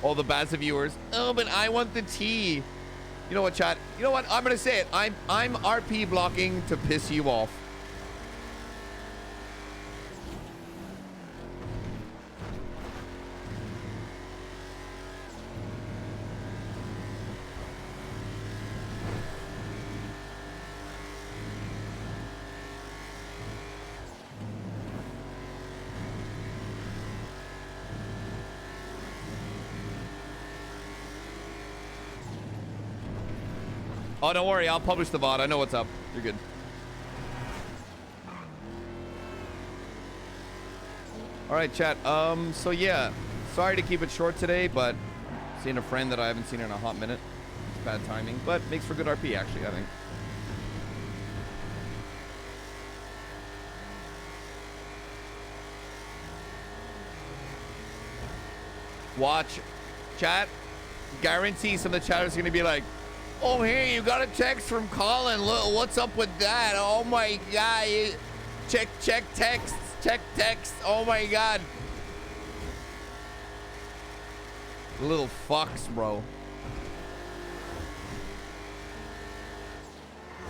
All the Bazza viewers. Oh, but I want the tea. You know what, chat? You know what? I'm gonna say it. I'm RP blocking to piss you off. Oh, don't worry. I'll publish the VOD. I know what's up. You're good. All right, chat. So yeah, sorry to keep it short today, but seeing a friend that I haven't seen in a hot minute. It's bad timing, but makes for good RP, actually, I think. Watch, chat. Guarantee some of the chatters are gonna be like, oh, hey, you got a text from Collin. Look, what's up with that? Oh my God. Check texts. Check text. Oh my God. Little fucks, bro.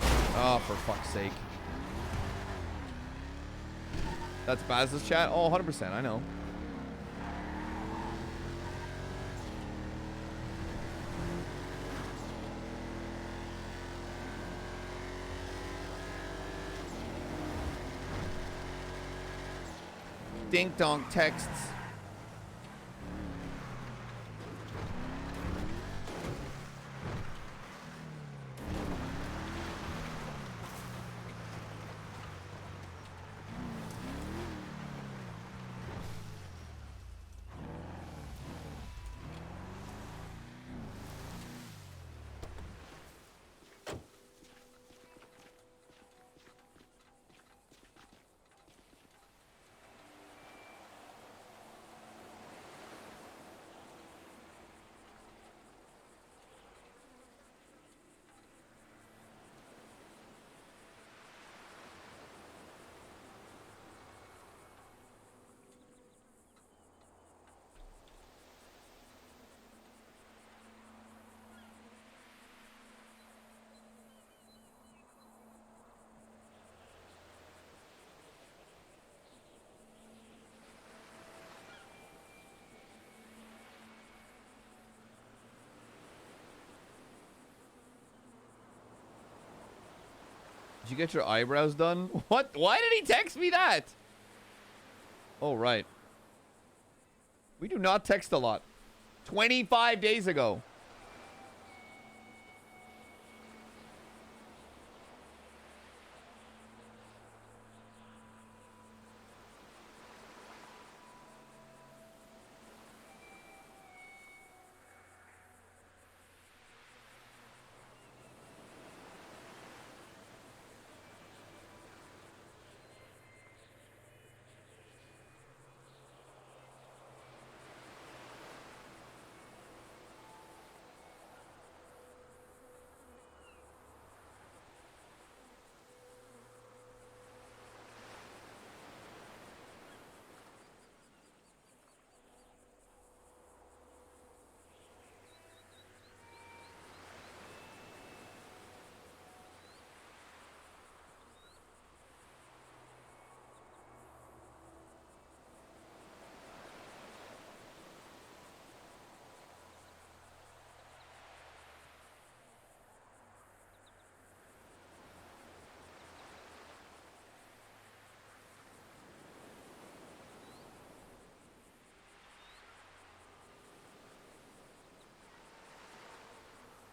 Oh, for fuck's sake. That's Baz's chat? Oh, 100%. I know. Dink donk texts. Did you get your eyebrows done? What? Why did he text me that? Oh, right. We do not text a lot. 25 days ago.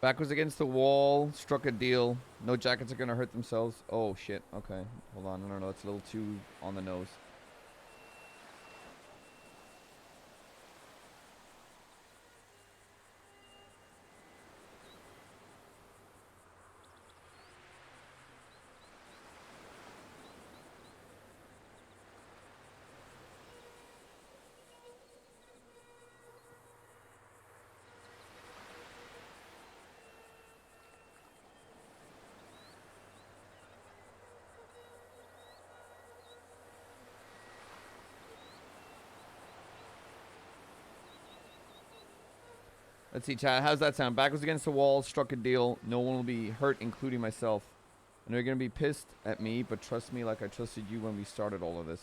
Backwards against the wall. Struck a deal. No jackets are going to hurt themselves. Oh, shit. Okay. Hold on. No, it's a little too on the nose. Let's see, chat. How's that sound? Backwards against the wall, struck a deal. No one will be hurt, including myself. I know you're going to be pissed at me, but trust me like I trusted you when we started all of this.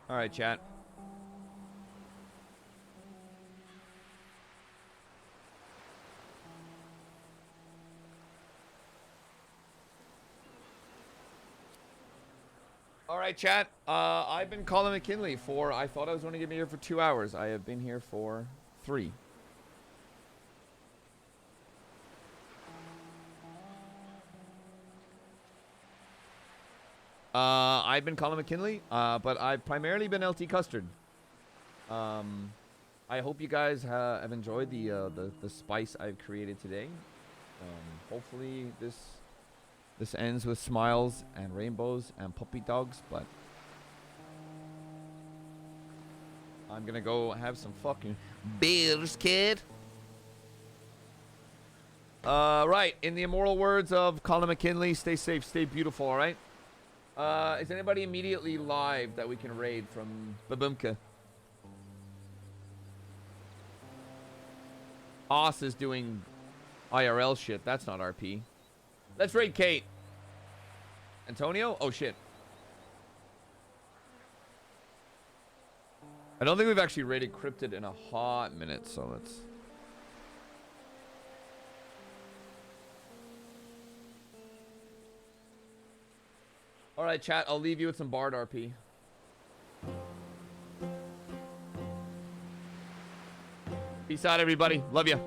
All right, chat. All right, chat. I've been Collin McKinley for, I thought I was only going to be here for 2 hours. I have been here for 3. I've been Collin McKinley, but I've primarily been LT Custard. I hope you guys have enjoyed the spice I've created today. Hopefully this ends with smiles and rainbows and puppy dogs, but I'm gonna go have some fucking beers, kid. Right, in the immortal words of Collin McKinley, stay safe, stay beautiful, alright? Is anybody immediately live that we can raid from Babumka? Oss is doing IRL shit. That's not RP. Let's raid Kate. Antonio? Oh, shit. I don't think we've actually raided Cryptid in a hot minute, so let's... Alright, chat. I'll leave you with some Bard RP. Peace out, everybody. Love you.